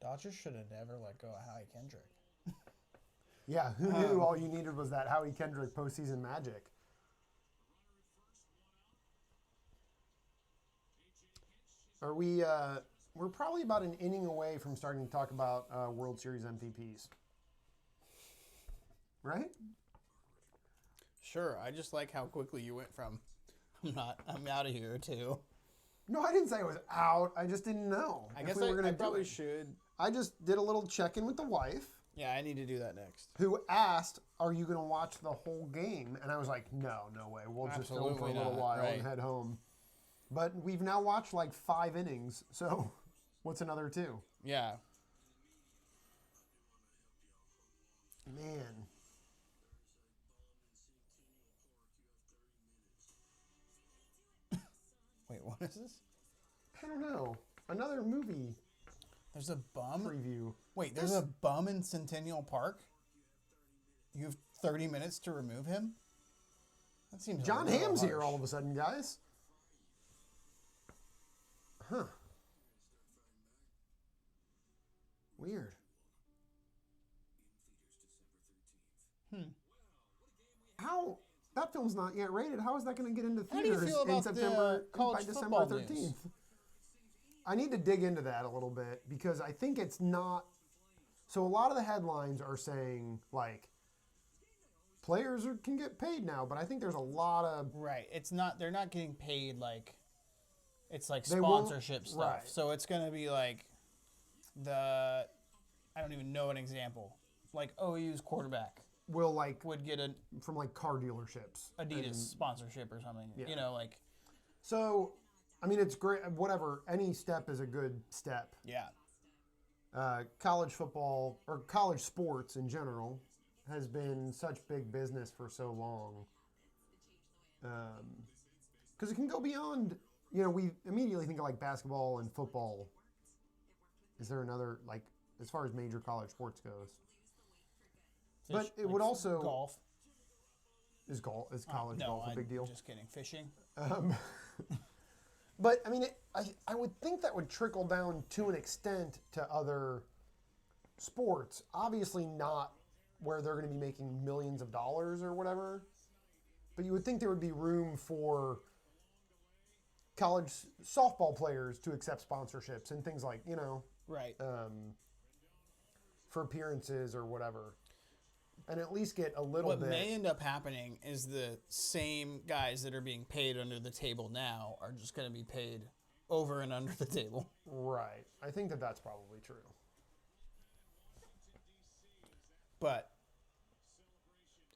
Dodgers should have never let go of Howie Kendrick. Yeah, who knew all you needed was that Howie Kendrick postseason magic? Are we, we're probably about an inning away from starting to talk about World Series MVPs. Right? Sure, I just like how quickly you went from I'm out of here too. No, I didn't say I was out. I just didn't know. I if guess we were gonna I do probably it. should. I just did a little check-in with the wife, Yeah, I need to do that next. who asked, "Are you going to watch the whole game?" And I was like, "No, no way. We'll just film for a Absolutely little not, while right. and head home." But we've now watched like 5 innings, so what's another 2? Yeah. Man, Wait, what is this? I don't know. Another movie There's a bum? preview. Wait, there's a bum in Centennial Park? You have 30 minutes to remove him? That seems John a little Hamm's here harsh. all of a sudden, guys. Huh. Weird. How? That film's not yet rated. How is that going to get into How do you theaters feel in about September the college by December football 13th? news? I need to dig into that a little bit because I think it's not. So a lot of the headlines are saying like players can get paid now, but I think there's a lot of Right. It's not, they're not getting paid like, it's like They won't- sponsorship stuff. right. So it's going to be like I don't even know an example. Like OU's quarterback will like would get an from like car dealerships. Adidas And- sponsorship or something. Yeah. You know, like, So, I mean, it's great. Whatever, any step is a good step. yeah. College football or college sports in general has been such big business for so long. Because it can go beyond, we immediately think of like basketball and football. Is there another, like, as far as major college sports goes? But it would also golf. Is college golf a big deal? Just kidding. Fishing. But I mean, I would think that would trickle down to an extent to other sports. Obviously, not where they're going to be making millions of dollars or whatever. But you would think there would be room for college softball players to accept sponsorships and things like, Right. For appearances or whatever. And at least get a little What bit. may end up happening is the same guys that are being paid under the table now are just going to be paid over and under the table. Right. I think that that's probably true. But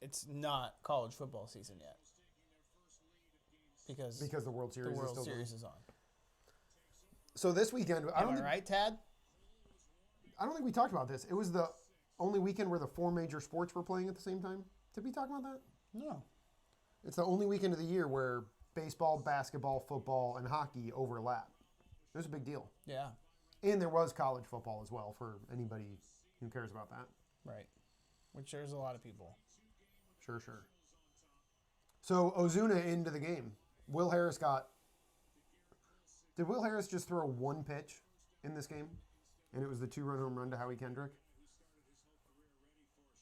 it's not college football season yet. Because the World Series is on. So this weekend, Am I right, Tad? I don't think we talked about this. It was the only weekend where the 4 major sports were playing at the same time. Did we talk about that? No. It's the only weekend of the year where baseball, basketball, football, and hockey overlap. It was a big deal. Yeah. And there was college football as well for anybody who cares about that. Right. Which there's a lot of people. Sure. So Ozuna into the game. Will Harris Did Will Harris just throw 1 pitch in this game? And it was the 2-run home run to Howie Kendrick?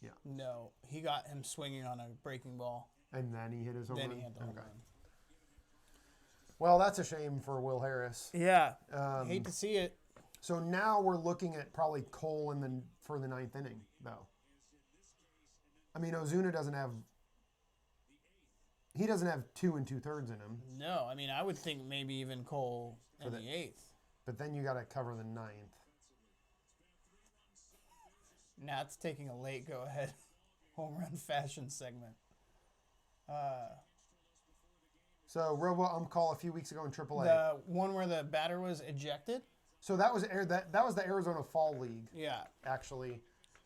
Yeah. No. He got him swinging on a breaking ball. And then he hit his home run? Then he hit the home run. Well, that's a shame for Will Harris. Yeah. Hate to see it. So now we're looking at probably Cole for the 9th inning, though. I mean, Ozuna doesn't have 2 2/3 in him. No, I mean, I would think maybe even Cole in the 8th. But then you got to cover the 9th. Nat's taking a late go-ahead home run fashion segment. So Robo call a few weeks ago in AAA. The one where the batter was ejected? So that was the Arizona Fall League. Yeah. Actually,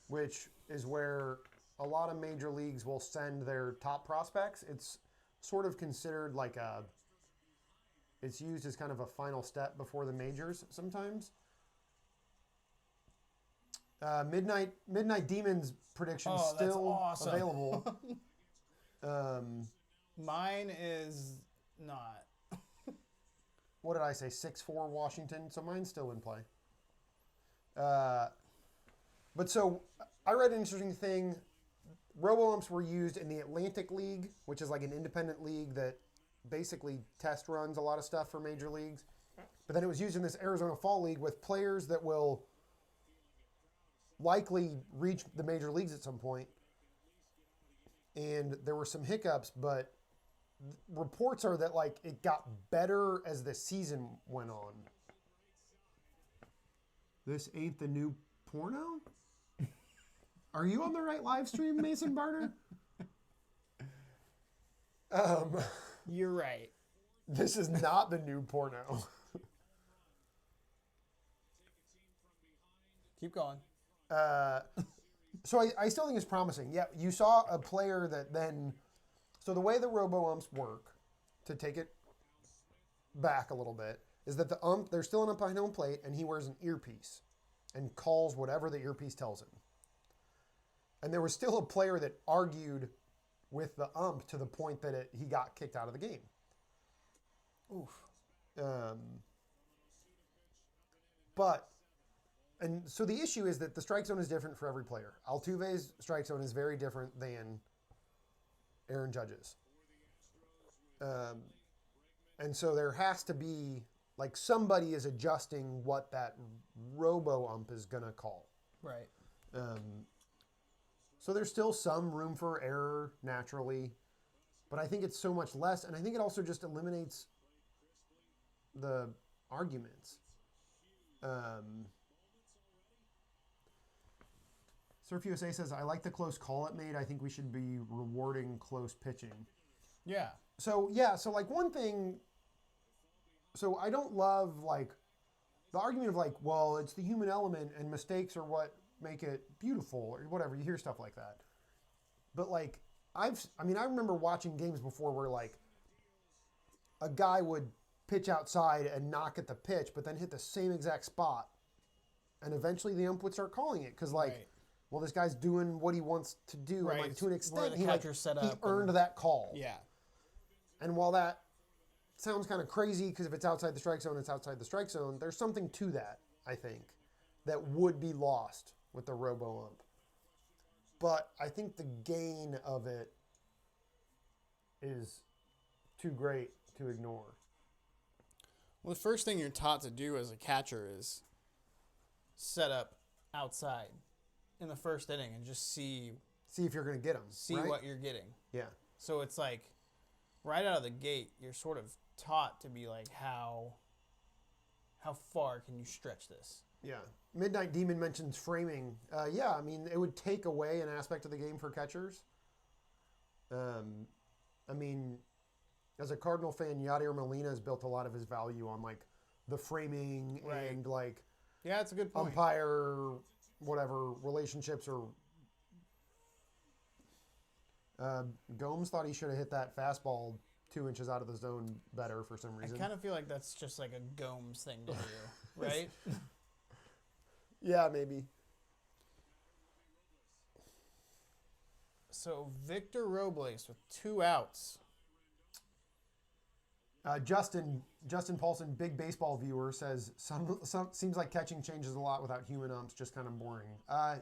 which is where a lot of major leagues will send their top prospects. It's sort of considered like it's used as kind of a final step before the majors sometimes. Midnight Demons prediction still awesome. available. Mine is not. What did I say? 6-4 Washington. So mine's still in play. But so I read an interesting thing. Robo-umps were used in the Atlantic League, which is like an independent league that basically test runs a lot of stuff for major leagues. But then it was used in this Arizona Fall League with players that will likely reach the major leagues at some point. And there were some hiccups, but reports are that like it got better as the season went on. This ain't the new porno? Are you on the right live stream, Mason Barner? You're right. This is not the new porno. Keep going. So I still think it's promising. Yeah, you saw a player that then... So the way the robo-umps work, to take it back a little bit, is that there's still an ump behind home plate, and he wears an earpiece and calls whatever the earpiece tells him. And there was still a player that argued with the ump to the point that he got kicked out of the game. Oof. And so the issue is that the strike zone is different for every player. Altuve's strike zone is very different than Aaron Judge's. And so there has to be, like, somebody is adjusting what that robo-ump is going to call. Right. So there's still some room for error, naturally. But I think it's so much less. And I think it also just eliminates the arguments. Surf USA says, I like the close call it made. I think we should be rewarding close pitching. Yeah. So like one thing, so I don't love like the argument of like, well, it's the human element and mistakes are what make it beautiful or whatever. You hear stuff like that. But like, I remember watching games before where like a guy would pitch outside and knock at the pitch, but then hit the same exact spot. And eventually the ump would start calling it because, like, Right. well, this guy's doing what he wants to do. Right. And, like, to an Where extent, the he catcher's set up earned and- that call. Yeah. And while that sounds kind of crazy because if it's outside the strike zone, it's outside the strike zone, there's something to that, I think, that would be lost with the robo-ump. But I think the gain of it is too great to ignore. Well, the first thing you're taught to do as a catcher is set up outside in the first inning and just see if you're going to get them. right? what you're getting. Yeah. So it's like right out of the gate, you're sort of taught to be like, how far can you stretch this? Yeah. Midnight Demon mentions framing. Yeah, I mean, it would take away an aspect of the game for catchers. I mean, as a Cardinal fan, Yadier Molina has built a lot of his value on, like, the framing Right. and, like, Yeah, that's a good point. umpire, whatever, relationships or... Gomes thought he should have hit that fastball 2 inches out of the zone better for some I reason. kind of feel like that's just like a Gomes thing to do, right? Yeah, maybe. So Victor Robles with 2 outs. Justin Paulson, big baseball viewer, says some seems like catching changes a lot without human umps, just kind of boring.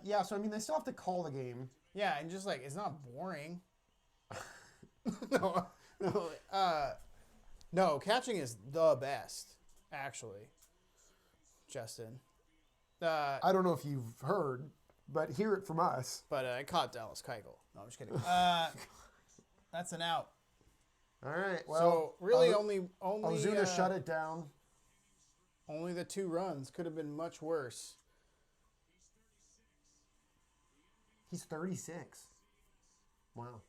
Yeah, so I mean they still have to call the game. Yeah, and just like it's not boring. No, catching is the best, actually. Justin. I don't know if you've heard, but hear it from us. But I caught Dallas Keuchel. No, I'm just kidding. That's an out. All right. Well, So really, only Ozuna shut it down. Only the 2 runs could have been much worse. He's 36. Wow.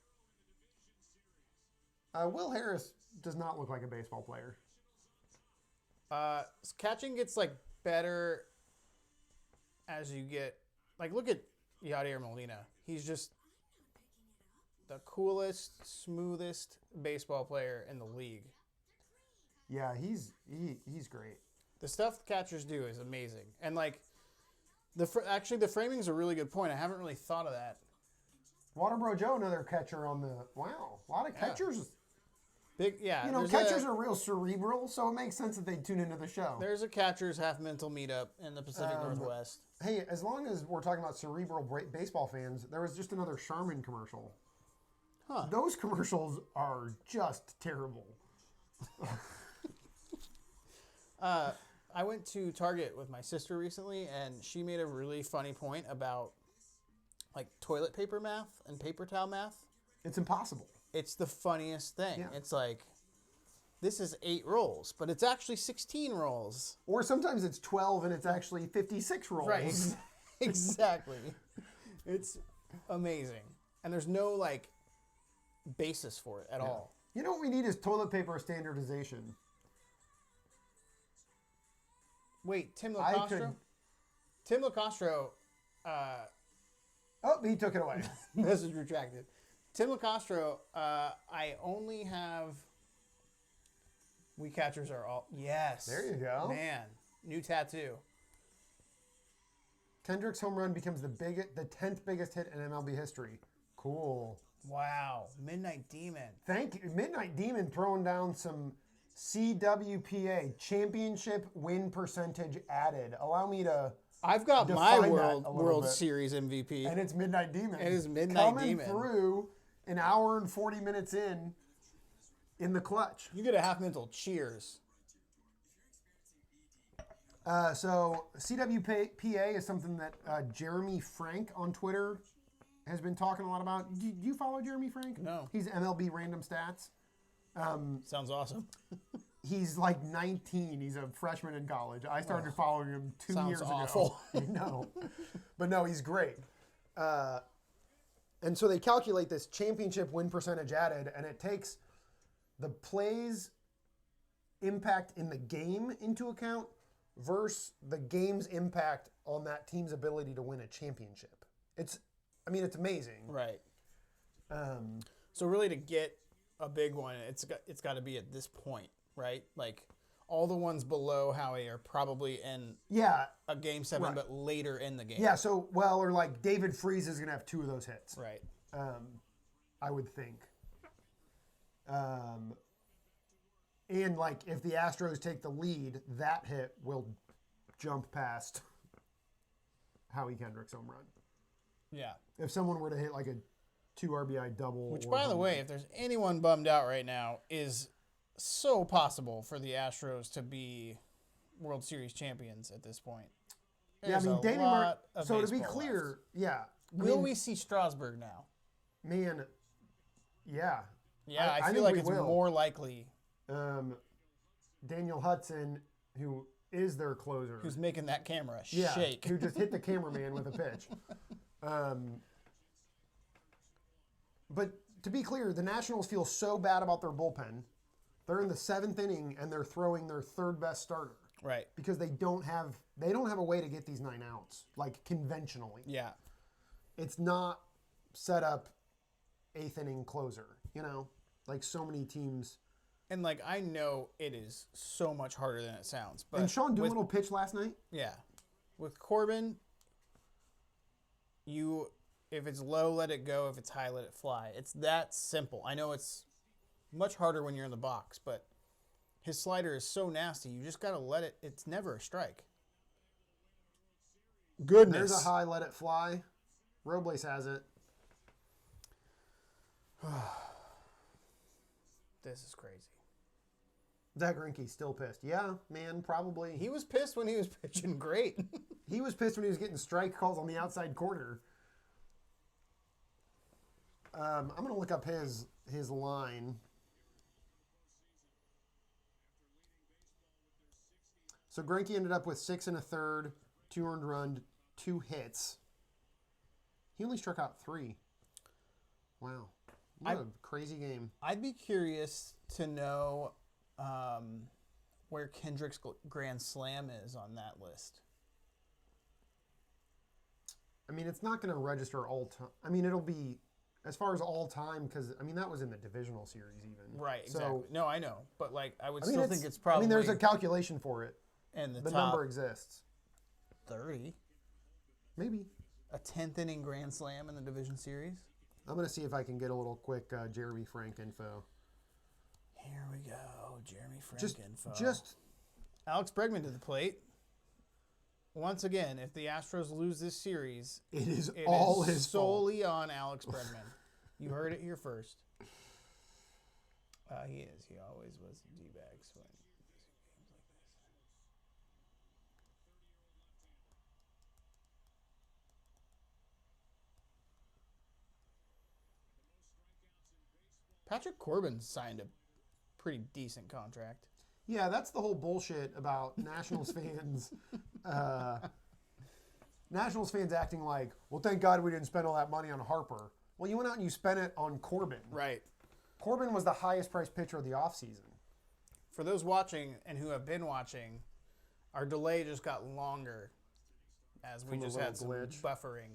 Will Harris does not look like a baseball player. Catching gets like better as you get like look at Yadier Molina. He's just the coolest, smoothest baseball player in the league. Yeah, he's great. The stuff catchers do is amazing, and like actually the framing's a really good point. I haven't really thought of that. Waterbro Joe, another catcher on the a lot of catchers. Big, yeah. You know, catchers are real cerebral, so it makes sense that they tune into the show. There's a catchers half mental meetup in the Pacific Northwest. Hey, as long as we're talking about cerebral baseball fans, there was just another Charmin commercial. Huh. Those commercials are just terrible. I went to Target with my sister recently, and she made a really funny point about like toilet paper math and paper towel math. It's impossible. It's the funniest thing. Yeah. It's like, this is 8 rolls, but it's actually 16 rolls. Or sometimes it's 12 and it's actually 56 rolls. Right. Exactly. It's amazing. And there's no like basis for it at all. You know what we need is toilet paper standardization. Wait, Tim I LaCastro? could- Tim LaCastro, Oh, he took it away. message retracted. Tim LaCastro, I only have. We catchers are all. Yes. There you go. Man, new tattoo. Kendrick's home run becomes the 10th biggest hit in MLB history. Cool. Wow. Midnight Demon. Thank you. Midnight Demon throwing down some CWPA, championship win percentage added. Allow me to... I've got Define my that World a little World bit. Series MVP. And it's Midnight Demon. It is Midnight Coming Demon. through an hour and 40 minutes in the clutch. You get a half mental cheers. So CWPA is something that Jeremy Frank on Twitter has been talking a lot about. Do you follow Jeremy Frank? No. He's MLB Random Stats. Sounds awesome. He's like 19. He's a freshman in college. I started following him 2 Sounds years awful. ago. No. But no, he's great. And so they calculate this championship win percentage added, and it takes the plays impact in the game into account versus the game's impact on that team's ability to win a championship. It's amazing. Right. So really, to get a big one, it's got to be at this point, right? Like all the ones below Howie are probably in Yeah, a Game 7, Right. but later in the game. yeah. So, or like David Freese is going to have 2 of those hits. Right. I would think. And like if the Astros take the lead, that hit will jump past Howie Kendrick's home run. Yeah. If someone were to hit like a 2 RBI double. Which, or by the home way, run. if there's anyone bummed out right now, is so possible for the Astros to be World Series champions at this point. Yeah, I There's mean, a Danny lot of So to be baseball clear, left. yeah. Will we see Strasburg now? Man, yeah. Yeah, I think feel like we it's will. more likely. Daniel Hudson, who is their closer, Who's making that camera yeah, shake? who just hit the cameraman with a pitch. But to be clear, the Nationals feel so bad about their bullpen. They're in the 7th inning and they're throwing their 3rd best starter Right. because they don't have a way to get these 9 outs like conventionally. Yeah. It's not set up 8th inning closer, like so many teams. And like I know it is so much harder than it sounds, but And Sean with, Doolittle pitched last night. yeah, with Corbin, if it's low, let it go. If it's high, let it fly. It's that simple. I know it's much harder when you're in the box, but his slider is so nasty. You just got to let it. It's never a strike. Goodness. There's a high, let it fly. Robles has it. This is crazy. Zach Greinke's still pissed. Yeah, man, probably. He was pissed when he was pitching great. He was pissed when he was getting strike calls on the outside corner. I'm going to look up his line. So Greinke ended up with 6 1/3, 2 earned run, 2 hits. He only struck out 3. Wow. What a crazy game. I'd be curious to know where Kendrick's grand slam is on that list. I mean, it's not going to register all time. I mean, it'll be as far as all time because, I mean, that was in the divisional series even. Right, So, exactly. No, I know. But, like, I would I mean, still think it's probably I mean, there's a calculation for it. in the The top number exists. 30. Maybe. A 10th inning grand slam in the division series. I'm going to see if I can get a little quick Jeremy Frank info. Here we go. Jeremy Frank info. Just Alex Bregman to the plate. Once again, if the Astros lose this series, it is it all is his solely on Alex Bregman. You heard it here first. He is. He always was D-bags when games like this. Patrick Corbin signed a pretty decent contract. Yeah, that's the whole bullshit about Nationals fans. Nationals fans acting like, well, thank God we didn't spend all that money on Harper. Well, you went out and you spent it on Corbin. Right. Corbin was the highest priced pitcher of the offseason. For those watching and who have been watching, our delay just got longer as we From a just little had some glitch. buffering.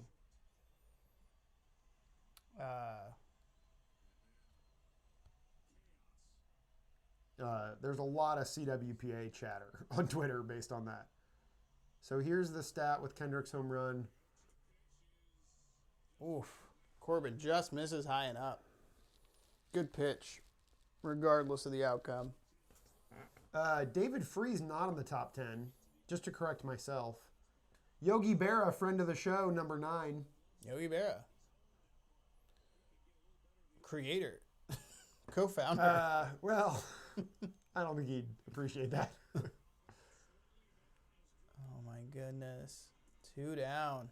There's a lot of CWPA chatter on Twitter based on that. So here's the stat with Kendrick's home run. Oof. Corbin just misses high and up. Good pitch, regardless of the outcome. David Freese not in the top 10, just to correct myself. Yogi Berra, friend of the show, number 9. Yogi Berra. Creator. Co-founder. Well, I don't think he'd appreciate that. Oh my goodness. 2 down.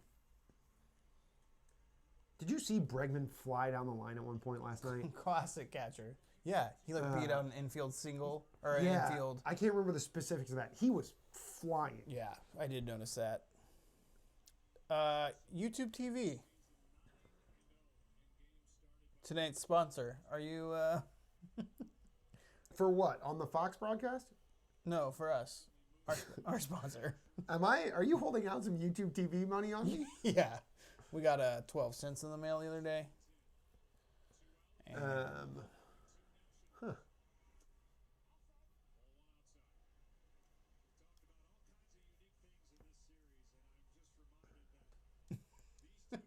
Did you see Bregman fly down the line at one point last night? Classic catcher. Yeah, he beat out an infield single or an Yeah, infield. I can't remember the specifics of that. He was flying. Yeah, I did notice that. YouTube TV. Tonight's sponsor. Are you For what? On the Fox broadcast? No, for us. Our sponsor. Are you holding out some YouTube TV money on me? Yeah. We got 12 cents in the mail the other day. And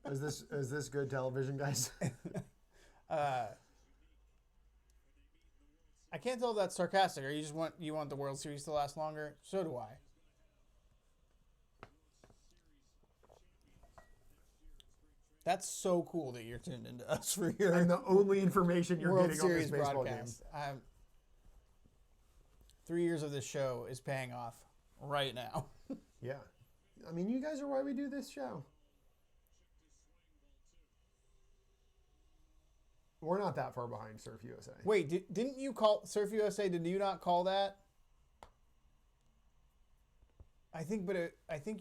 Is this good television, guys? I can't tell if that's sarcastic or you want the World Series to last longer. So do I. That's so cool that you're tuned into us for your And the only information you're World getting on this Series baseball broadcast. 3 years of this show is paying off right now. game. Yeah. I mean, you guys are why we do this show. We're not that far behind Surf USA. Wait, didn't you call Surf USA? Did you not call that? I think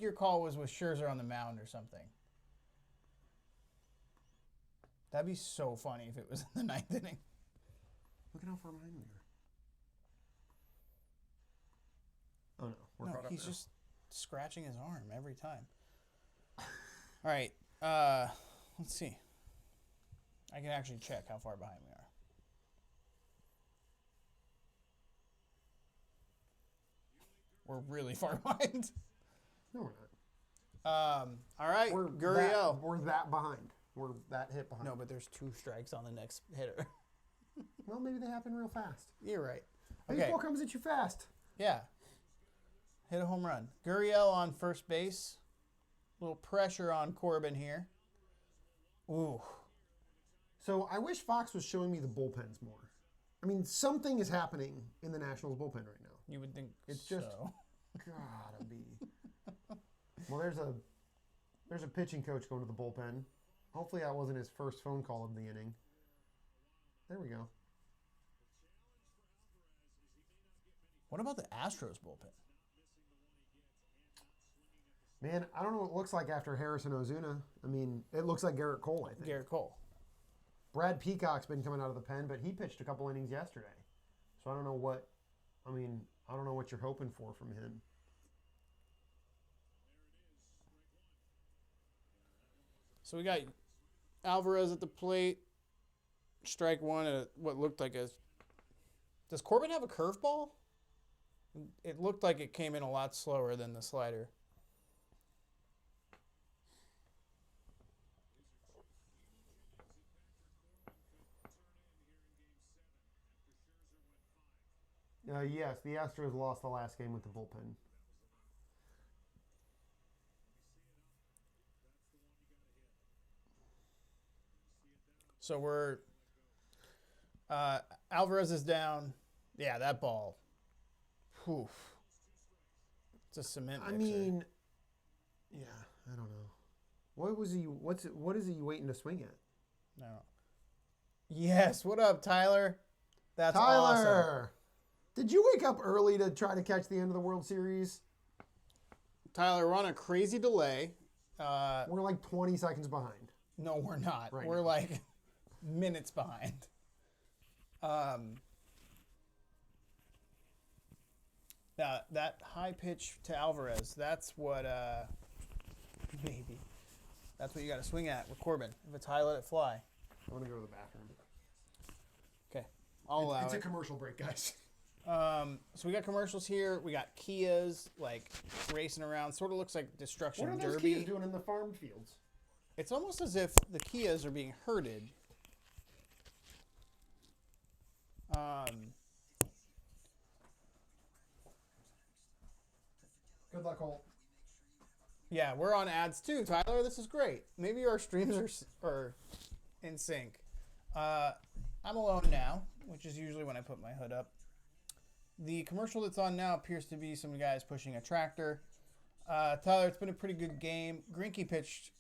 your call was with Scherzer on the mound or something. That'd be so funny if it was in the 9th inning. Look at how far behind we are. Oh no, we're caught up he's now. just scratching his arm every time. All right, let's see. I can actually check how far behind we are. We're really far behind. No, we're not. All right, Gurriel. We're that behind. We're that hit behind. No, but there's 2 strikes on the next hitter. Well, maybe they happen real fast. You're right. Okay. Baseball comes at you fast. Yeah. Hit a home run. Gurriel on first base. A little pressure on Corbin here. Ooh. So I wish Fox was showing me the bullpens more. I mean, something is happening in the Nationals bullpen right now. You would think It's so. just gotta be. Well, there's a pitching coach going to the bullpen. Hopefully that wasn't his first phone call of the inning. There we go. What about the Astros bullpen? Man, I don't know what it looks like after Harrison Ozuna. I mean, it looks like Garrett Cole, I think. Garrett Cole. Brad Peacock's been coming out of the pen, but he pitched a couple innings yesterday. So I don't know what you're hoping for from him. So we got Alvarez at the plate. Strike one at what looked like a... Does Corbin have a curveball? It looked like it came in a lot slower than the slider. Yes, the Astros lost the last game with the bullpen. So we're... Alvarez is down. Yeah, that ball. Whew. It's a cement mixer. I mean, yeah, I don't know. What is he waiting to swing at? No. Yes, what up, Tyler? That's awesome. Tyler! Did you wake up early to try to catch the end of the World Series? Tyler, we're on a crazy delay. We're like 20 seconds behind. No, we're not. Right We're now. like minutes behind. Now, that high pitch to Alvarez, that's what maybe. That's what you got to swing at with Corbin. If it's high, let it fly. I want to go to the bathroom. Okay, I'll allow It's a it. commercial break, guys. So we got commercials here. We got Kias like racing around. Sort of looks like Destruction What are those Derby. Kias doing in the farm fields? It's almost as if the Kias are being herded. Good luck, Holt. Yeah, we're on ads too, Tyler. This is great. Maybe our streams are in sync. I'm alone now, which is usually when I put my hood up. The commercial that's on now appears to be some guys pushing a tractor. Tyler, it's been a pretty good game. Greinke pitched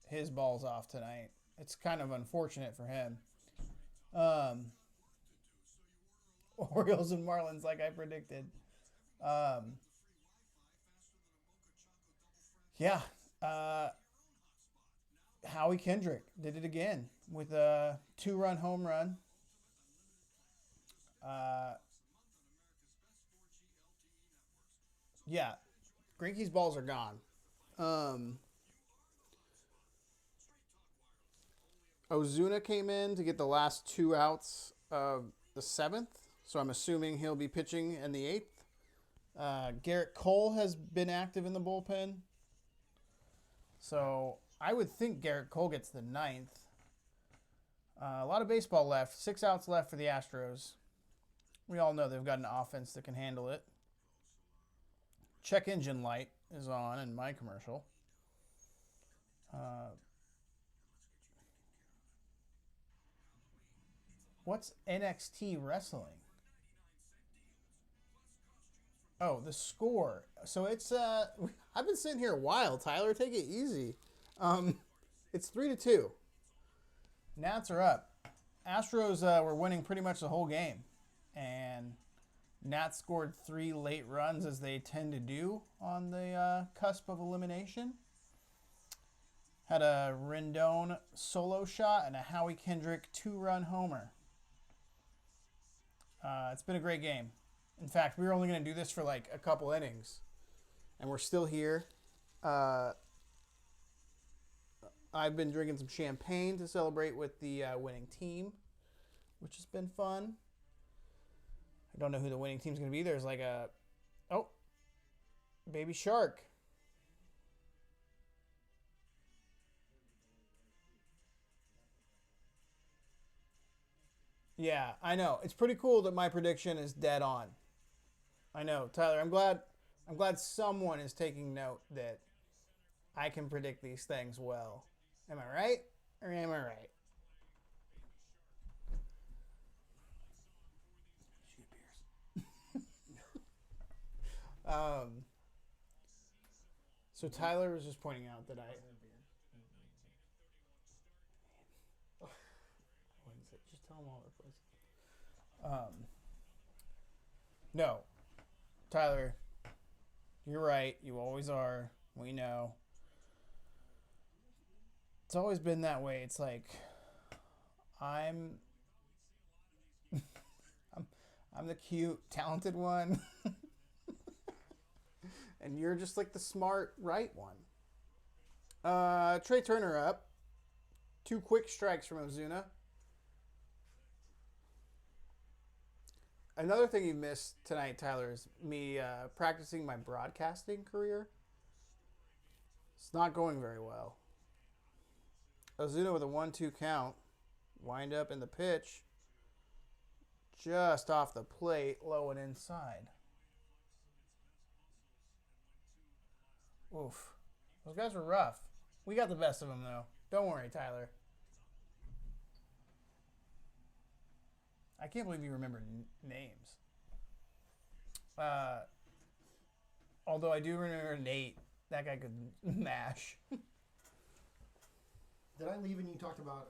his balls off tonight. It's kind of unfortunate for him. Orioles and Marlins, like I predicted. Howie Kendrick did it again with a 2-run home run. Greinke's balls are gone. Ozuna came in to get the last 2 outs of the 7th, so I'm assuming he'll be pitching in the 8th. Garrett Cole has been active in the bullpen. So I would think Garrett Cole gets the 9th. A lot of baseball left. 6 outs left for the Astros. We all know they've got an offense that can handle it. Check engine light is on in my commercial. What's NXT wrestling? Oh, the score. So it's I've been sitting here a while. Tyler, take it easy. It's 3-2. Nats are up. Astros were winning pretty much the whole game, and Nats scored 3 late runs, as they tend to do on the cusp of elimination. Had a Rendon solo shot and a Howie Kendrick 2-run homer. It's been a great game. In fact, we were only going to do this for like a couple innings, and we're still here. I've been drinking some champagne to celebrate with the winning team, which has been fun. I don't know who the winning team's going to be. There's like a... Oh, baby shark. Yeah, I know. It's pretty cool that my prediction is dead on. I know, Tyler. I'm glad someone is taking note that I can predict these things well. Am I right? Or am I right? So Tyler was just pointing out that just tell him all the places. No, Tyler, you're right. You always are. We know. It's always been that way. It's like I'm the cute, talented one. And you're just like the smart, right one. Trey Turner up. 2 quick strikes from Ozuna. Another thing you missed tonight, Tyler, is me practicing my broadcasting career. It's not going very well. Ozuna with a 1-2 count. Wind up in the pitch. Just off the plate, low and inside. Oof. Those guys were rough. We got the best of them, though. Don't worry, Tyler. I can't believe you remember names. Although I do remember Nate. That guy could mash. Did I leave and you talked about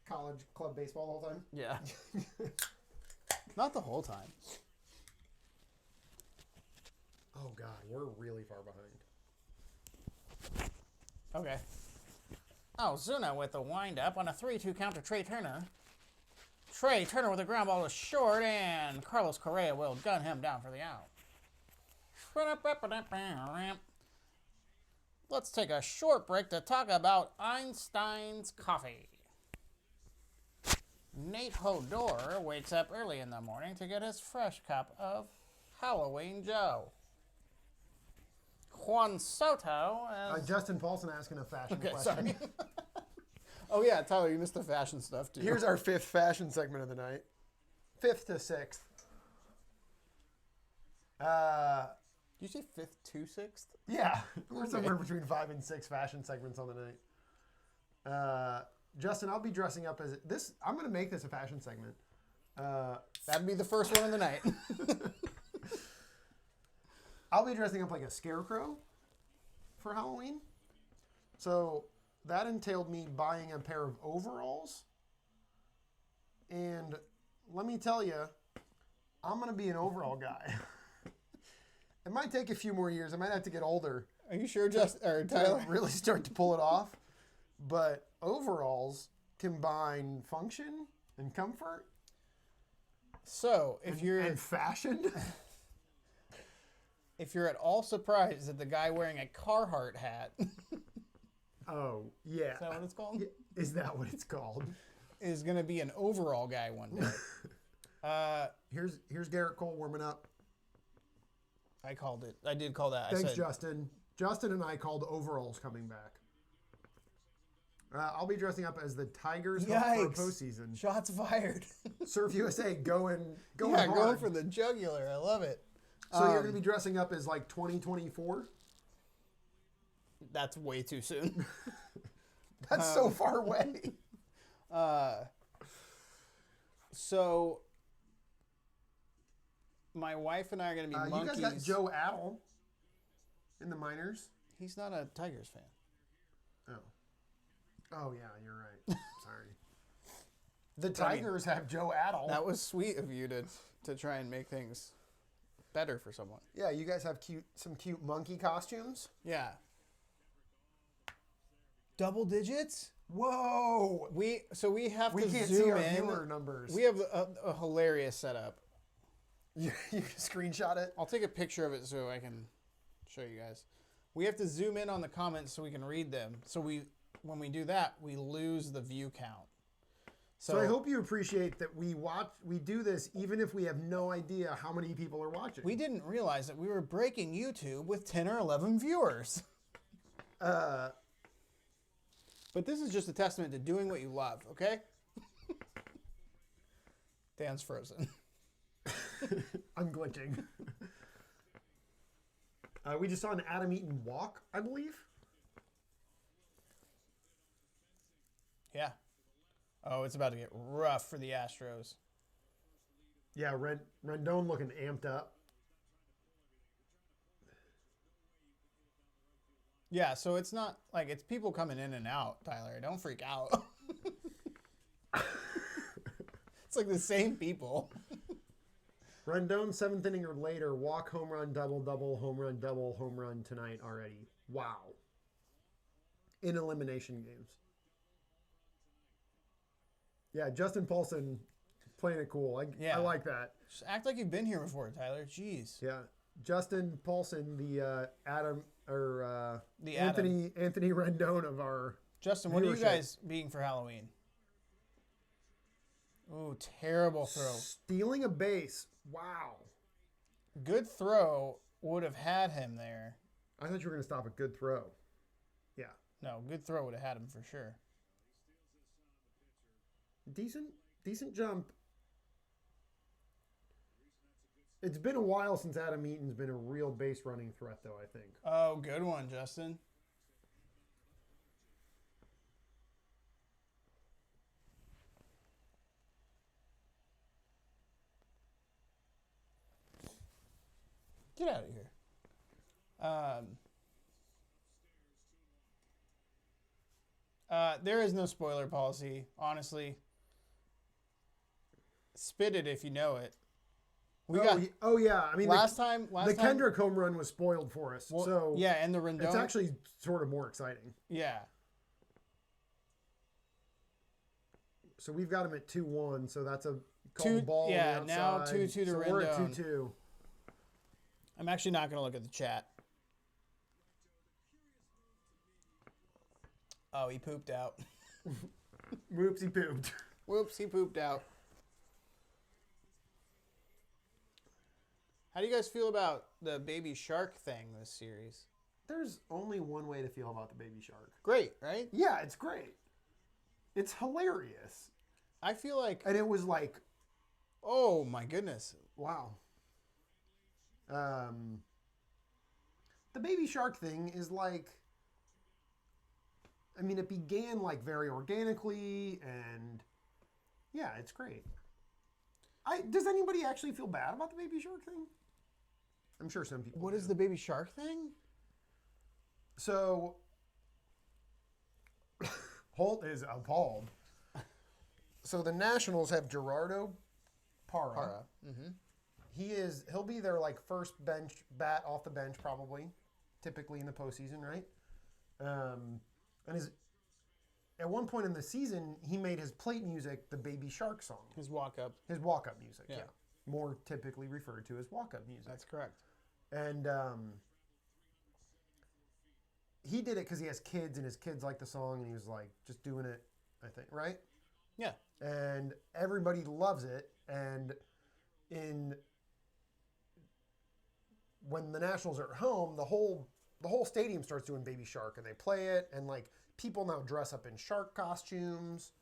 college club baseball the whole time? Yeah. Not the whole time. Oh, God. We're really far behind. Okay. Ozuna with the windup on a 3-2 count to Trey Turner. Trey Turner with a ground ball to short, and Carlos Correa will gun him down for the out. Let's take a short break to talk about Einstein's coffee. Nate Hodor wakes up early in the morning to get his fresh cup of Halloween Joe. Juan Soto as... Justin Paulson asking a fashion question. Sorry. Oh, yeah, Tyler, you missed the fashion stuff, too. Here's our 5th fashion segment of the night. 5th to 6th. Did you say 5th to 6th? Yeah. We're somewhere between 5 and 6 fashion segments on the night. Justin, I'll be dressing up as... this. I'm going to make this a fashion segment. That'd be the first one of the night. I'll be dressing up like a scarecrow for Halloween. So that entailed me buying a pair of overalls. And let me tell you, I'm going to be an overall guy. It might take a few more years. I might have to get older. Are you sure, Tyler? To really start to pull it off. But overalls combine function and comfort. So if you're... and fashion. If you're at all surprised at the guy wearing a Carhartt hat. Oh, yeah. Is that what it's called? Is that what it's called? Is going to be an overall guy one day. Here's Garrett Cole warming up. I called it. I did call that. Thanks, I said, Justin. Justin and I called overalls coming back. I'll be dressing up as the Tigers hope for a postseason. Shots fired. Surf USA going yeah, hard. going for the jugular. I love it. So you're going to be dressing up as like 2024? That's way too soon. That's so far away. So my wife and I are going to be monkeys. You guys got Joe Adell in the minors. He's not a Tigers fan. Oh, yeah, you're right. Sorry. The Tigers have Joe Adell. That was sweet of you to try and make things better for someone. Yeah, you guys have some cute monkey costumes. Yeah. Double digits? Whoa! We have to can't zoom see our in. viewer numbers. We have a hilarious setup. You can screenshot it? I'll take a picture of it so I can show you guys. We have to zoom in on the comments so we can read them. So when we do that, we lose the view count. So I hope you appreciate that we do this even if we have no idea how many people are watching. We didn't realize that we were breaking YouTube with 10 or 11 viewers. But this is just a testament to doing what you love, okay? Dan's frozen. I'm glitching. We just saw an Adam Eaton walk, I believe. Yeah. Oh, it's about to get rough for the Astros. Yeah, Rendon looking amped up. Yeah, so it's not like it's people coming in and out, Tyler. Don't freak out. It's like the same people. Rendon, 7th inning or later, walk, home run, double, home run tonight already. Wow. In elimination games. Yeah, Justin Paulson playing it cool. I like that. Just act like you've been here before, Tyler. Jeez. Yeah. Justin Paulson, the The Anthony Rendon of our Justin, what are you viewership. guys being for Halloween? Ooh, terrible throw. Stealing a base. Wow. Good throw would have had him there. I thought you were going to stop a good throw. Yeah. No, good throw would have had him for sure. Decent jump. It's been a while since Adam Eaton's been a real base running threat, though, I think. Oh, good one, Justin. Get out of here. There is no spoiler policy, honestly. Spit it if you know it. Oh yeah, I mean last time Kendrick home run was spoiled for us. Well, so yeah, and the Rendon. it's actually sort of more exciting. Yeah. So we've got him at 2-1. So that's a called ball. Yeah, on the now outside. 2-2 to so we're at Rendon. 2-2. I'm actually not going to look at the chat. Oh, he pooped out. Whoops, he pooped. Whoops, he pooped out. How do you guys feel about the baby shark thing this series? There's only one way to feel about the baby shark. Great, right? Yeah, it's great. It's hilarious. I feel like... And it was like... Oh, my goodness. Wow. The baby shark thing is like... I mean, it began like very organically and... Yeah, it's great. Does anybody actually feel bad about the baby shark thing? I'm sure some people What do. is the baby shark thing? So, Holt is appalled. So the Nationals have Gerardo Parra. Mm-hmm. He'll be their like first bat off the bench probably, typically in the postseason, right? And at one point in the season, he made his plate music the Baby Shark song. His walk-up. His walk-up music, Yeah. yeah. More typically referred to as walk-up music. That's correct. And he did it because he has kids, and his kids like the song, and he was like just doing it, I think, right? Yeah. And everybody loves it. And when the Nationals are at home, the whole the whole stadium starts doing Baby Shark, and they play it, and like people now dress up in shark costumes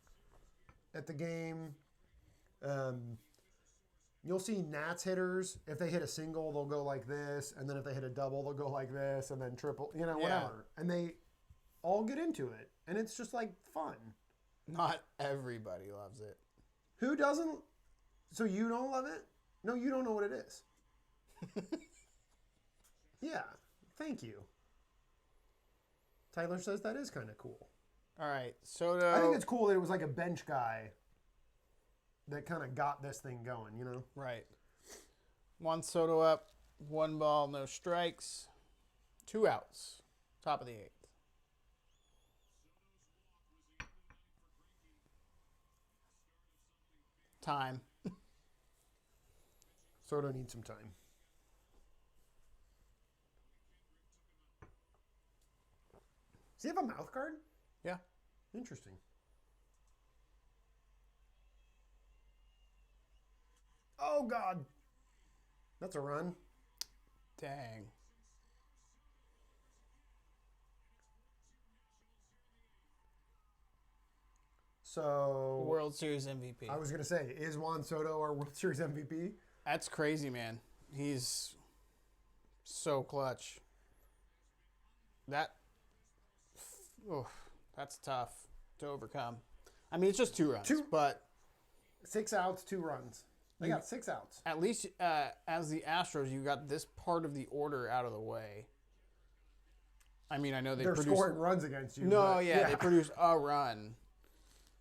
at the game. You'll see Nats hitters. If they hit a single, they'll go like this, and then if they hit a double, they'll go like this, and then triple, whatever. And they all get into it, and it's just like fun. Not everybody loves it. Who doesn't? So you don't love it? No, you don't know what it is. Yeah, thank you. Tyler says that is kind of cool. All right, Soto. I think it's cool that it was like a bench guy that kind of got this thing going, Right. Juan Soto up, 1 ball, no strikes, 2 outs, top of the 8th. Time. Soto needs some time. Does he have a mouth guard? Yeah. Interesting. Oh, God. That's a run. Dang. So, World Series MVP. I was going to say, is Juan Soto our World Series MVP? That's crazy, man. He's so clutch. That's tough to overcome. I mean, it's just 2 runs, but 6 outs, 2 runs. They got 6 outs. at least as the Astros, you got this part of the order out of the way. I mean, I know they're scoring runs against you. No, but, they produce a run.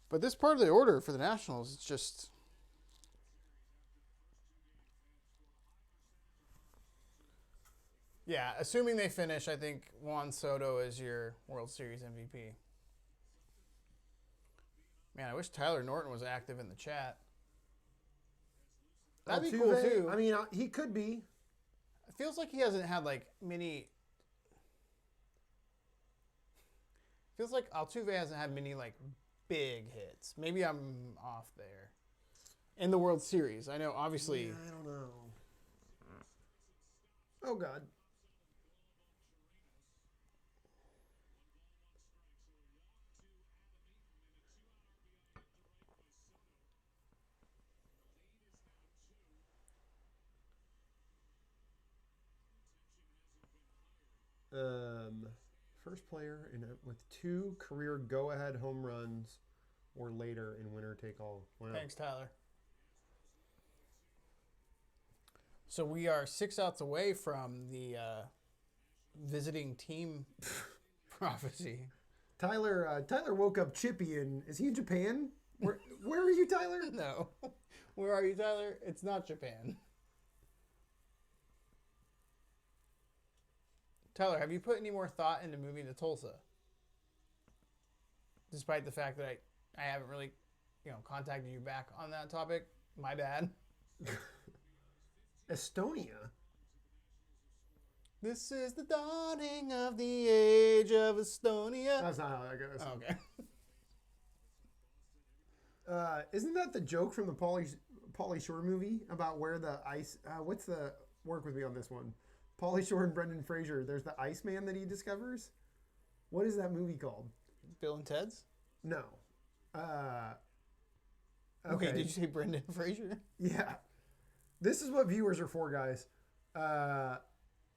But this part of the order for the Nationals, it's just... Yeah, assuming they finish, I think Juan Soto is your World Series MVP. Man, I wish Tyler Norton was active in the chat. That'd be cool, too. I mean, he could be. It feels like he hasn't had, many... Feels like Altuve hasn't had many, big hits. Maybe I'm off there. In the World Series. I know, obviously... Yeah, I don't know. Oh, God. First player with 2 career go-ahead home runs or later in winner-take-all. Wow. Thanks, Tyler. So we are 6 outs away from the visiting team prophecy. Tyler woke up chippy, and is he in Japan? Where are you, Tyler? No. Where are you, Tyler? It's not Japan. Tyler, have you put any more thought into moving to Tulsa? Despite the fact that I haven't really, contacted you back on that topic. My bad. Estonia. This is the dawning of the age of Estonia. That's not how that goes. Oh, okay. Isn't that the joke from the Pauly Shore movie about where the ice... what's the... Work with me on this one. Pauly Shore and Brendan Fraser. There's the Iceman that he discovers. What is that movie called? Bill and Ted's? No. Okay. Did you say Brendan Fraser? Yeah. This is what viewers are for, guys.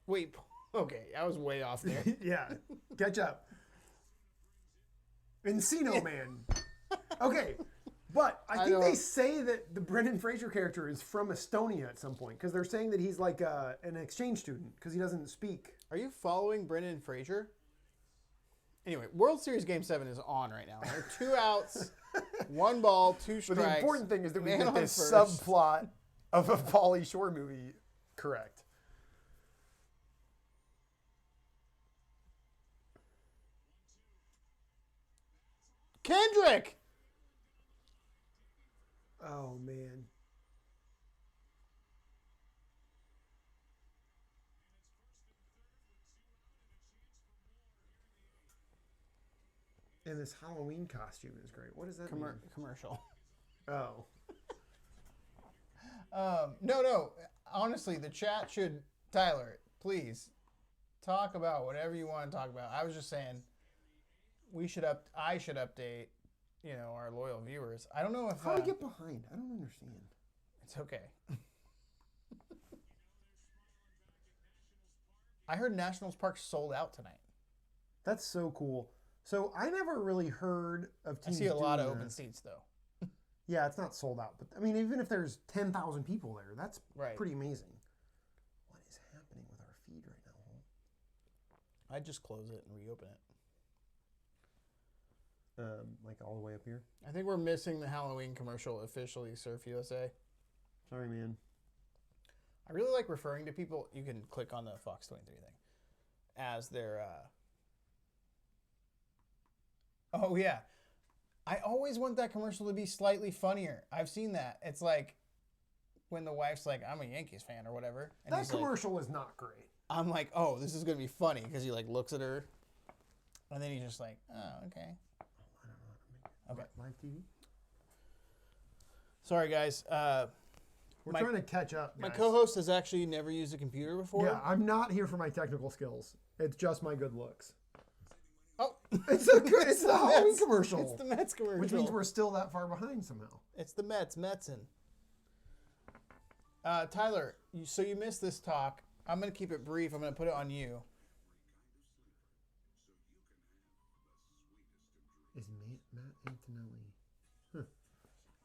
Wait. Okay. I was way off there. Yeah. Catch up. Encino Man. Okay. But I think they say that the Brendan Fraser character is from Estonia at some point because they're saying that he's like an exchange student because he doesn't speak. Are you following Brendan Fraser? Anyway, World Series Game 7 is on right now. There are 2 outs, 1 ball, 2 strikes. But the important thing is that we Man get on this first. subplot of a Pauly Shore movie correct. Kendrick! Oh, man. And this Halloween costume is great. What does that mean? Commercial. Oh. No. Honestly, the chat should... Tyler, please. Talk about whatever you want to talk about. I was just saying I should update, our loyal viewers. I don't know if How do I get behind? I don't understand. it's okay. I heard Nationals Park sold out tonight. That's so cool. So I never really heard of I teams see a lot of doing open that. seats though. Yeah, it's not sold out, but I mean, even if there's 10,000 people there, that's Right. pretty amazing. What is happening with our feed right now? I'd just close it and reopen it. Like all the way up here. I think we're missing the Halloween commercial officially, Surf USA. Sorry, man. I really like referring to people. You can click on the Fox 23 thing as their. Oh yeah, I always want that commercial to be slightly funnier. I've seen that. It's like when the wife's like, "I'm a Yankees fan" or whatever. And That he's like, commercial was not great. I'm like, "Oh, this is gonna be funny," because he like looks at her, and then he's just like, "Oh, okay." Okay. Live TV. Sorry, guys. We're trying to catch up, My guys. co-host has actually never used a computer before. Yeah, I'm not here for my technical skills. It's just my good looks. Oh, It's the Halloween Mets. commercial. It's the Mets commercial. Which means we're still that far behind somehow. It's the Metsin. Tyler, so you missed this talk. I'm going to keep it brief. I'm going to put it on you. Is Matt Antonelli? Huh.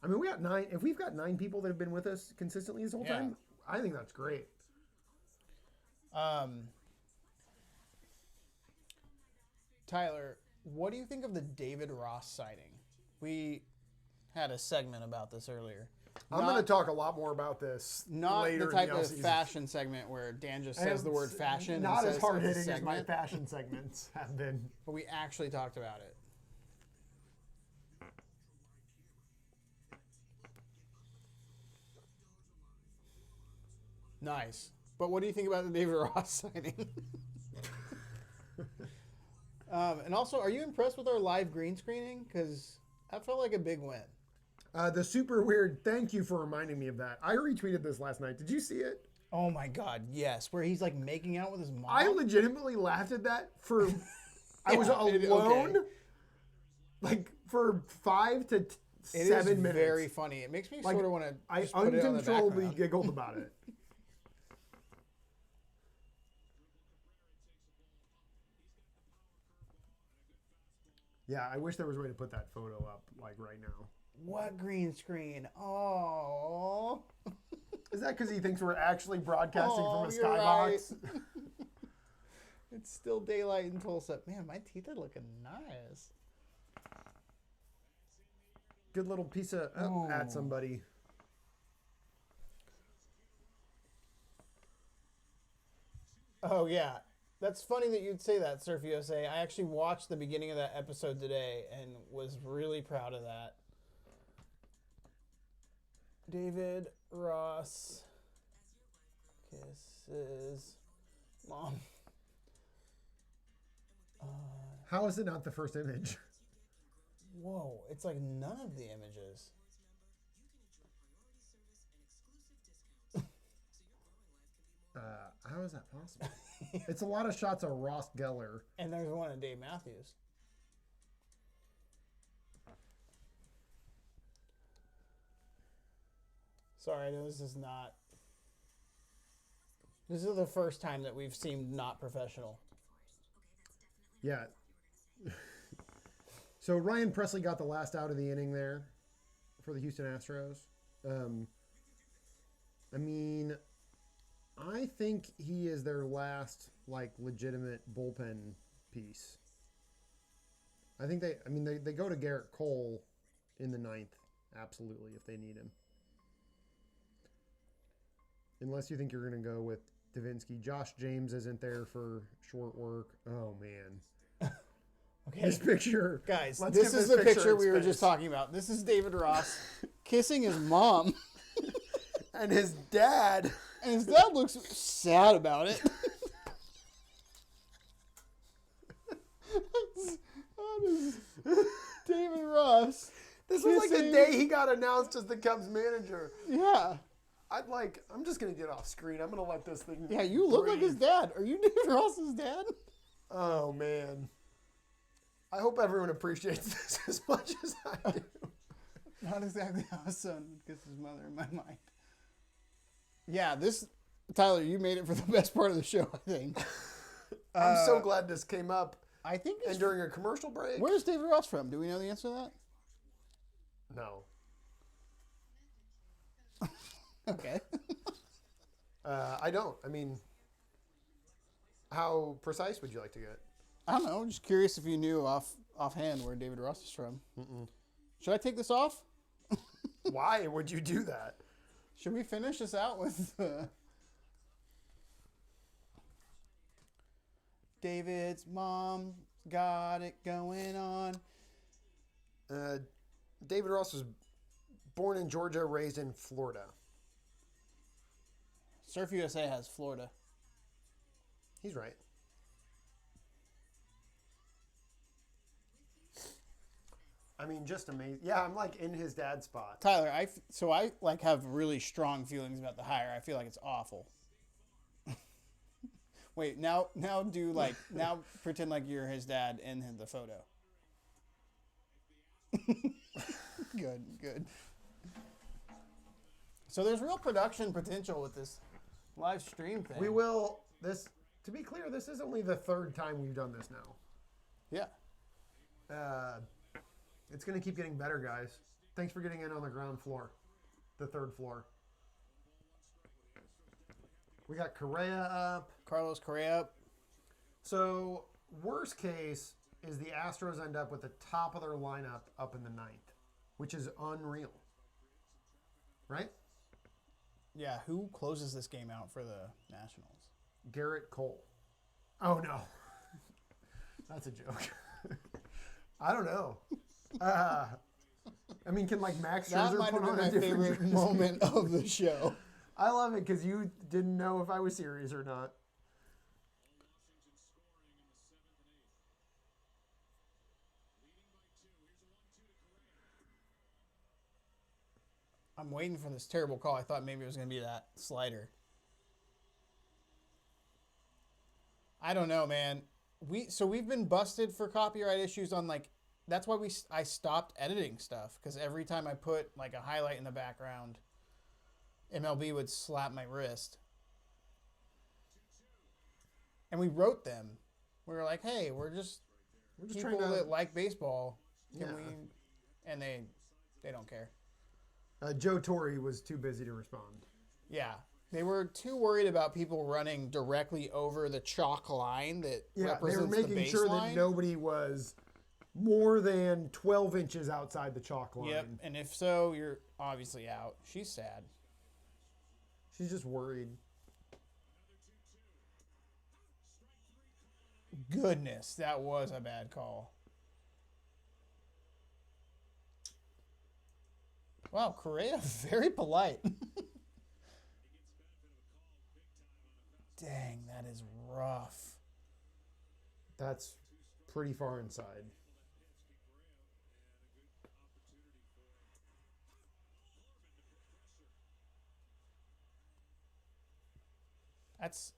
I mean, we got 9. If we've got 9 people that have been with us consistently this whole Yeah. time, I think that's great. Tyler, what do you think of the David Ross sighting? We had a segment about this earlier. I'm going to talk a lot more about this Not later the type in the of offseason. fashion segment where Dan just says the word fashion. Not and as says hard it's a hitting as my segment, fashion segments have been. but we actually talked about it. Nice. But what do you think about the David Ross signing? And also, are you impressed with our live green screening? Because that felt like a big win. The super weird, thank you for reminding me of that. I retweeted this last night. Did you see it? Oh my God, yes. Where he's like making out with his mom. I legitimately laughed at that for, I was Yeah, alone, okay. like for 5 to 7 is minutes. very funny. It makes me Like, sort of want to I just put it on the uncontrollably background. giggled about it. Yeah, I wish there was a way to put that photo up like right now. What green screen? Oh. Is that because he thinks we're actually broadcasting from a you're skybox? right. It's still daylight in Tulsa. Man, my teeth are looking nice. Good little piece of at somebody. Oh, yeah. That's funny that you'd say that, Surf USA. I actually watched the beginning of that episode today and was really proud of that. David Ross kisses mom. How is it not the first image? Whoa, it's like none of the images. How is that possible? It's a lot of shots of Ross Geller. And there's one of Dave Matthews. Sorry, I know this is not. This is the first time that we've seemed not professional. Yeah. So Ryan Presley got the last out of the inning there for the Houston Astros. I mean, I think he is their last like legitimate bullpen piece. I think they go to Garrett Cole in the 9th, absolutely, if they need him. Unless you think you're going to go with Davinsky. Josh James isn't there for short work. Oh, man. Okay. This picture. Guys, let's this give is the picture its we were space. just talking about. This is David Ross kissing his mom. And his dad. And his dad looks sad about it. How does David Ross This was like the kissing- day he got announced as the Cubs manager. Yeah. I'm just going to get off screen. I'm going to let this thing. Yeah, you look like breathe. his dad. Are you David Ross's dad? Oh, man. I hope everyone appreciates this as much as I do. Not exactly how a son would kiss his mother in my mind. Yeah, Tyler, you made it for the best part of the show, I think. I'm so glad this came up. I think And during a commercial break. Where's David Ross from? Do we know the answer to that? No. Okay. I don't. I mean, how precise would you like to get? I don't know. Just curious if you knew offhand where David Ross is from. Mm-mm. Should I take this off? Why would you do that? Should we finish this out with David's mom got it going on? David Ross was born in Georgia, raised in Florida. Surf USA has Florida. He's right. I mean, just amazing. Yeah, I'm like in his dad's spot. Tyler, I have really strong feelings about the hire. I feel like it's awful. Wait, now pretend like you're his dad in the photo. Good. So there's real production potential with this live stream thing. We will to be clear, this is only the third time we've done this now. Yeah. It's going to keep getting better, guys. Thanks for getting in on the ground floor, the third floor. We got Correa up. Carlos Correa up. So, worst case is the Astros end up with the top of their lineup up in the ninth, which is unreal. Right? Yeah, who closes this game out for the Nationals? Garrett Cole. Oh, no. That's a joke. I don't know. I mean, can like Max Scherzer put on a different favorite moment of the show? I love it because you didn't know if I was serious or not. I'm waiting for this terrible call. I thought maybe it was going to be that slider. I don't know, man. We've been busted for copyright issues on like. That's why I stopped editing stuff, because every time I put like a highlight in the background, MLB would slap my wrist. And we wrote them. We were like, "Hey, we're just people trying to that like baseball. Can Yeah. we?" And they don't care. Joe Torre was too busy to respond. Yeah, they were too worried about people running directly over the chalk line that Yeah, they represents were the making sure that baseline. nobody was more than 12 inches outside the chalk line. Yep, and if so, you're obviously out. She's sad. She's just worried. Goodness, that was a bad call. Wow, Correa, very polite. Dang, that is rough. That's pretty far inside. That's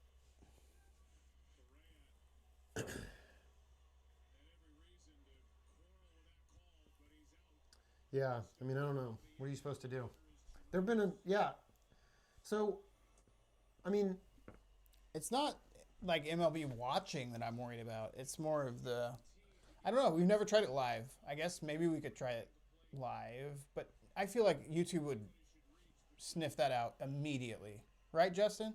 Yeah, I mean, I don't know. What are you supposed to do? There've been So, I mean, it's not like MLB watching that I'm worried about. It's more of I don't know. We've never tried it live. I guess maybe we could try it live, but I feel like YouTube would sniff that out immediately. Right, Justin?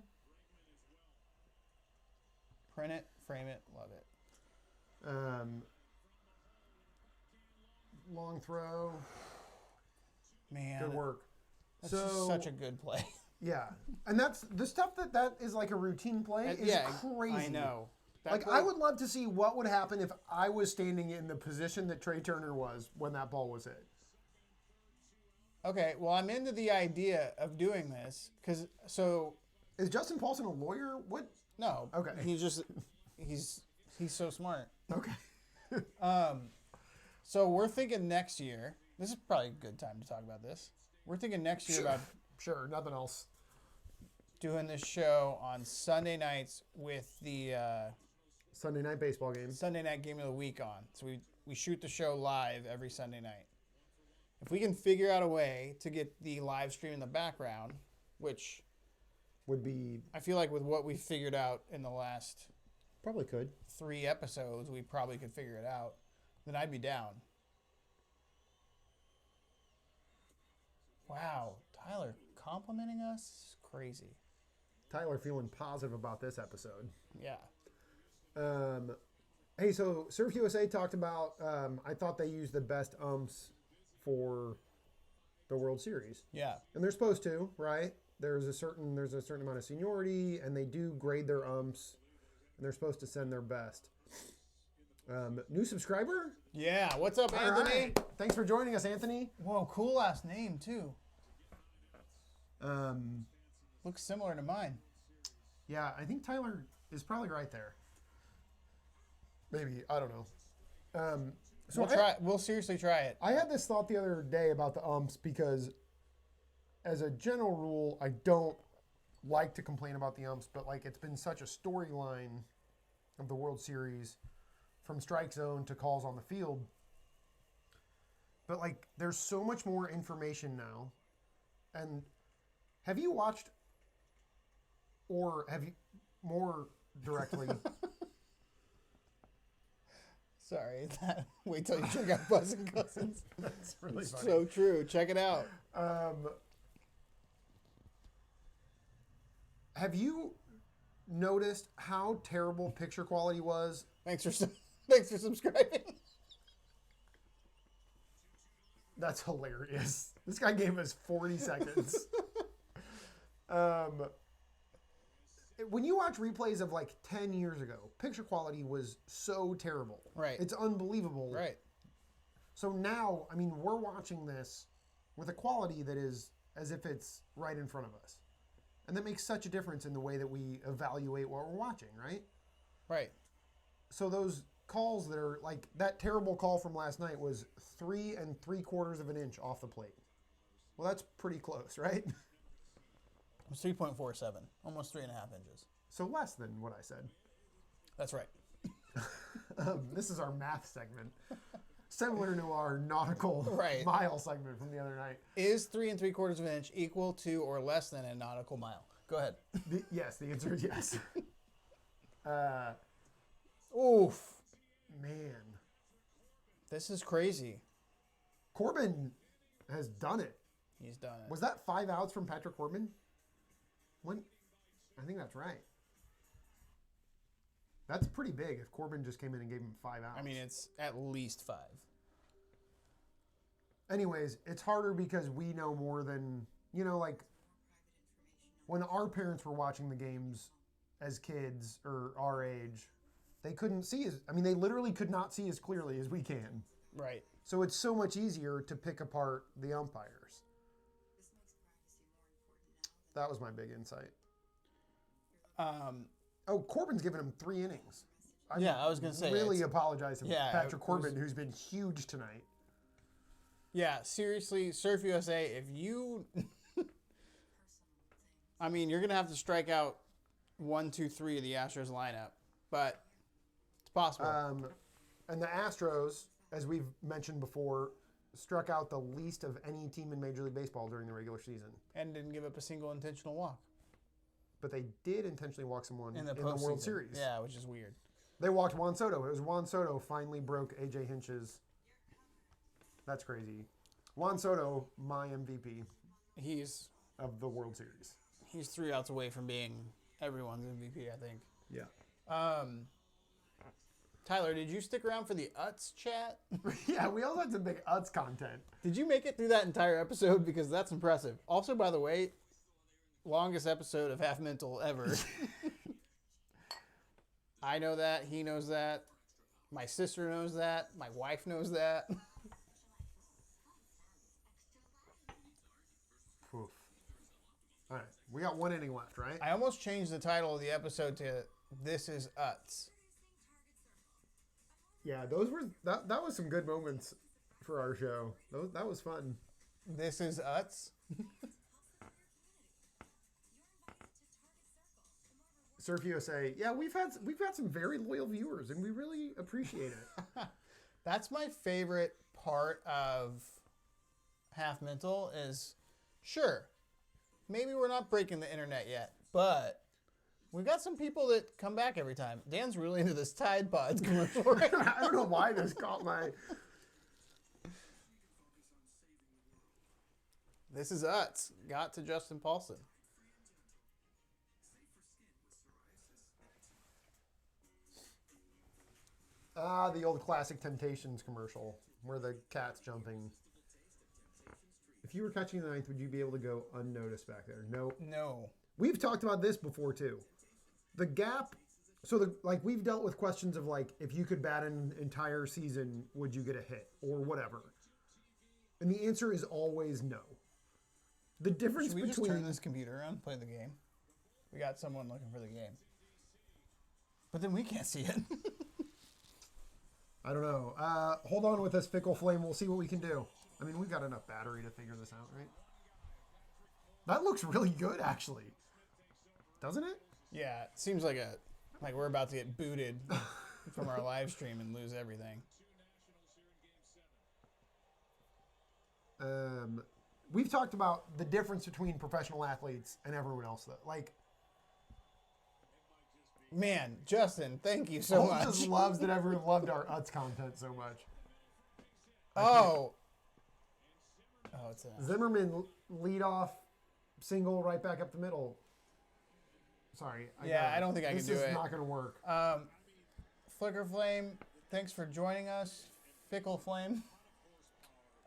Print it, frame it, love it. Long throw. Man, Good work. that's just such a good play. Yeah, and that's the stuff that is like a routine play is crazy. I know. Like, I would love to see what would happen if I was standing in the position that Trey Turner was when that ball was hit. Okay, well, I'm into the idea of doing this because Is Justin Paulson a lawyer? What? no, Okay. he's so smart. Okay. So we're thinking next year. This is probably a good time to talk about this. We're thinking next year about Sure, nothing else. doing this show on Sunday nights with the Sunday night baseball games. Sunday night game of the week on. So we shoot the show live every Sunday night. If we can figure out a way to get the live stream in the background, which Would be I feel like with what we figured out in the last probably could. 3 episodes, we probably could figure it out, then I'd be down. Wow, Tyler complimenting us is crazy. Tyler feeling positive about this episode. Yeah. Hey, so Surf USA talked about. I thought they used the best umps for the World Series, Yeah. and they're supposed to, right? There's a certain amount of seniority, and they do grade their umps, and they're supposed to send their best. New subscriber. Yeah. What's up, All Anthony? right. Thanks for joining us, Anthony. Whoa, cool last name too. Um, Looks similar to mine. yeah, I think Tyler is probably right there. Maybe, I don't know. So We'll try. We'll seriously try it. I had this thought the other day about the umps because, as a general rule, I don't like to complain about the umps, but like it's been such a storyline of the World Series, from strike zone to calls on the field. But like, there's so much more information now, and have you watched, or have you more directly? Sorry. Wait till you check out Buzz and Cousins. That's really It's funny. so true. Check it out. Have you noticed how terrible picture quality was? Thanks for subscribing. That's hilarious. This guy gave us 40 seconds. When you watch replays of like 10 years ago, picture quality was so terrible. Right. It's unbelievable. Right. So now, I mean, we're watching this with a quality that is as if it's right in front of us. And that makes such a difference in the way that we evaluate what we're watching, right? Right. So those calls that are like that terrible call from last night was 3 3/4 of an inch off the plate. Well, that's pretty close, right? It was 3.47, almost 3.5 inches. So less than what I said. That's right. This is our math segment, similar to our nautical Right. mile segment from the other night. Is 3 3/4 of an inch equal to or less than a nautical mile? Go ahead. Yes, the answer is yes. Oof. Man, This is crazy. Corbin has done it. He's done it. Was that 5 outs from Patrick Corbin? When? I think that's right. That's pretty big if Corbin just came in and gave him 5 outs. I mean, it's at least 5. Anyways, it's harder because we know more than, like when our parents were watching the games as kids or our age, they couldn't see they literally could not see as clearly as we can. Right. So it's so much easier to pick apart the umpires. That was my big insight. Oh, Corbin's given him 3 innings. I was going to say. really apologize to Yeah, Patrick it Corbin, who's been huge tonight. Yeah, seriously, Surf USA, if you... I mean, you're going to have to strike out 1, 2, 3 of the Astros lineup, but it's possible. And the Astros, as we've mentioned before, struck out the least of any team in Major League Baseball during the regular season. And didn't give up a single intentional walk. But they did intentionally walk someone in the World postseason. Series. Yeah, which is weird. They walked Juan Soto. It was Juan Soto finally broke A.J. Hinch's. That's crazy. Juan Soto, my MVP He's of the World Series. 3 outs away from being everyone's MVP, I think. Yeah. Tyler, did you stick around for the Utz chat? Yeah, we also had some big Utz content. Did you make it through that entire episode? Because that's impressive. Also, by the way, longest episode of Half Mental ever. I know that. He knows that. My sister knows that. My wife knows that. Oof. All right, we got 1 inning left, right? I almost changed the title of the episode to This is Utz. Yeah, those were that was some good moments for our show. That was fun. This is Utz? Surfio say, yeah, we've had some very loyal viewers, and we really appreciate it. That's my favorite part of Half Mental is, sure, maybe we're not breaking the internet yet, but we've got some people that come back every time. Dan's really into this Tide Pods commercial right now. I don't know why this caught my... This is Utz. Got to Justin Paulson. The old classic Temptations commercial where the cat's jumping. If you were catching the ninth, would you be able to go unnoticed back there? No. No. We've talked about this before too. The gap. So we've dealt with questions of like, if you could bat an entire season, would you get a hit or whatever? And the answer is always no. The difference Should we between... just turn this computer around and play the game? We got someone looking for the game. But then we can't see it. I don't know. Hold on with this Fickle Flame. We'll see what we can do. I mean, we've got enough battery to figure this out, right? That looks really good, actually. Doesn't it? Yeah, it seems like we're about to get booted from our live stream and lose everything. We've talked about the difference between professional athletes and everyone else, though. Like, man, Justin, thank you so Holt much. just loves that everyone loved our Utz content so much. Oh, it's a Zimmerman lead off single right back up the middle. Sorry. I don't think I can do it. This is not going to work. Flicker Flame, thanks for joining us. Fickle Flame.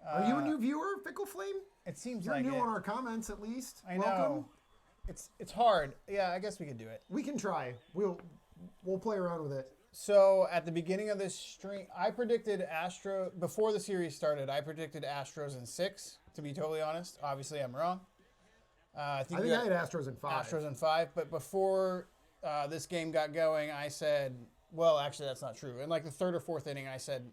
Are you a new viewer, Fickle Flame? It seems You're like new it. on our comments, at least. I know. Welcome. It's hard. Yeah, I guess we could do it. We can try. We'll play around with it. So at the beginning of this stream, I predicted before the series started. I predicted Astros in 6. To be totally honest, obviously I'm wrong. I think I had Astros in 5. Astros in 5, but before this game got going, I said, well, actually that's not true. In like the 3rd or 4th inning, I said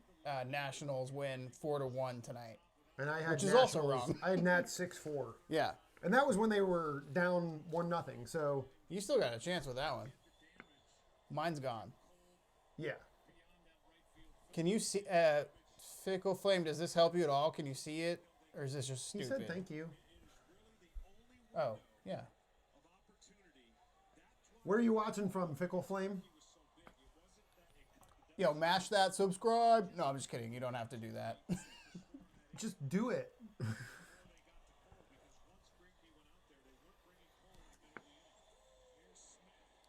Nationals win 4-1 tonight. And I had Which is Nationals, also wrong. I had Nats 6-4. Yeah. And that was when they were down 1-0. So You still got a chance with that one. Mine's gone. yeah. Can you see Fickle Flame? Does this help you at all? Can you see it, or is this just He stupid? said thank you. Oh, yeah. Where are you watching from, Fickle Flame? Yo, mash that subscribe. No, I'm just kidding. You don't have to do that. Just do it. Is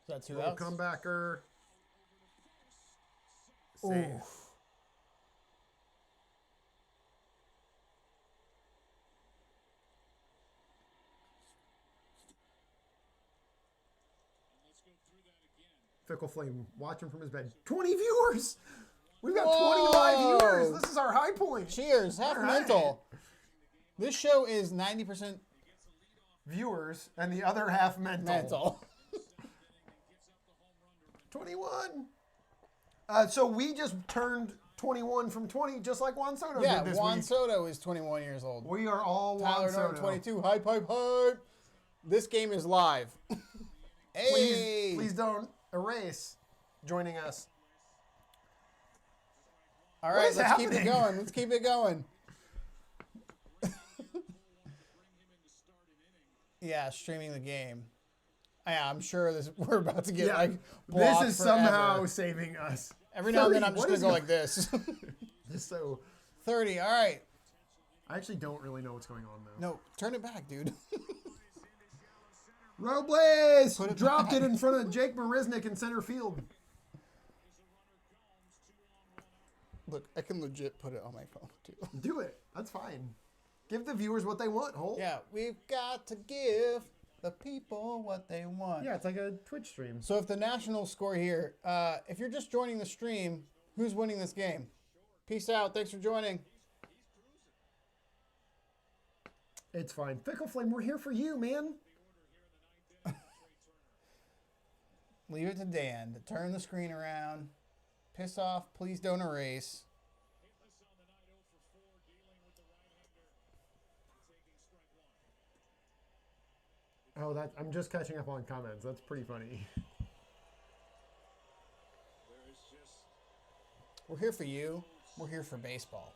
that 2 outs? Comebacker. Save. Ooh. Fickle Flame watching from his bed. 20 viewers! We've got Whoa! 20 live viewers! This is our high point. Cheers. Half All right. mental. This show is 90% Viewers, and the other half mental. mental. 21. So we just turned 21 from 20, just like Juan Soto Yeah, did this Juan week. Soto is 21 years old. We are all Juan Tyler Soto. Norton, 22. Hype, hype, hype. This game is live. Hey. Please don't erase joining us. All What right, is let's keep it happening? going. Let's keep it going. Yeah, streaming the game. Yeah, I'm sure we're about to get like blocked this is forever. somehow saving us. Every now and then 30, I'm just what gonna is go it? like this. Just so 30. All right. I actually don't really know what's going on though. No, turn it back, dude. Robles Put it dropped back. it in front of Jake Marisnik in center field. Look, I can legit put it on my phone too. Do it. That's fine. Give the viewers what they want, Holt. Yeah, we've got to give the people what they want. Yeah, it's like a Twitch stream. So if the Nationals score here, if you're just joining the stream, who's winning this game? Peace out. Thanks for joining. It's fine. Fickle Flame, we're here for you, man. Leave it to Dan to turn the screen around. Piss off. Please don't erase. Oh, I'm just catching up on comments. That's pretty funny. We're here for you. We're here for baseball.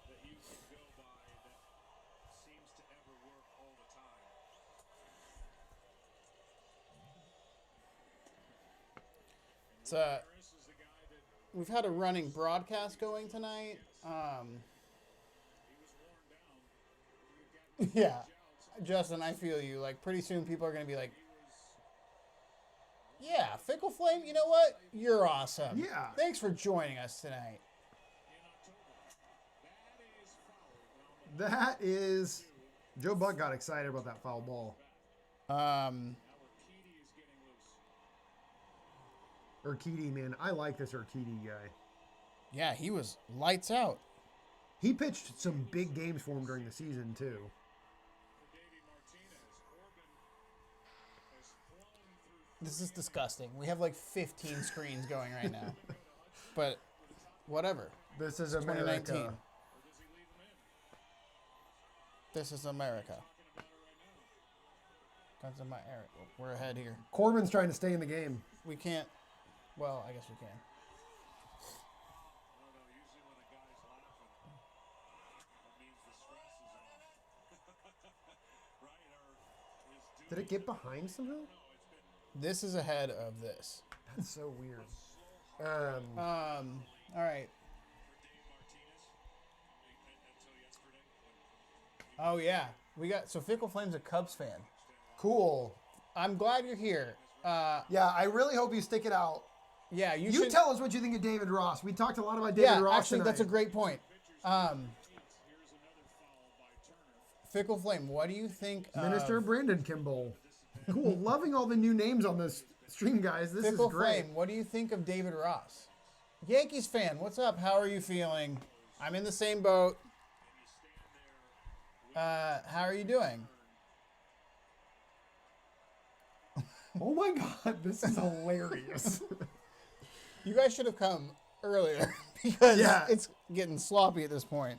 It's we've had a running broadcast going tonight. Yeah, Justin, I feel you. Like, pretty soon people are going to be like, yeah, Fickle Flame, you know what? You're awesome. Yeah. Thanks for joining us tonight. That is... Joe Buck got excited about that foul ball. Urquidy, man. I like this Urquidy guy. Yeah, he was lights out. He pitched some big games for him during the season, too. This is disgusting. We have like 15 screens going right now. But whatever. This is It's America. 2019. This is America. That's my Eric. We're ahead here. Corbin's trying to stay in the game. We can't. Well, I guess we can. Did it get behind somehow? This is ahead of this. That's so weird. All right. Oh yeah, we got so Fickle Flame's a Cubs fan. Cool. I'm glad you're here. Yeah, I really hope you stick it out. Yeah, you You should tell us what you think of David Ross. We talked a lot about David Yeah, Ross actually, tonight. that's a great point. Fickle Flame, what do you think? Minister Brandon Kimball. Cool. Loving all the new names on this stream, guys. This Fickle is great. Flame, what do you think of David Ross? Yankees fan, what's up? How are you feeling? I'm in the same boat. How are you doing? Oh my God, this is hilarious. You guys should have come earlier because Yeah. it's getting sloppy at this point.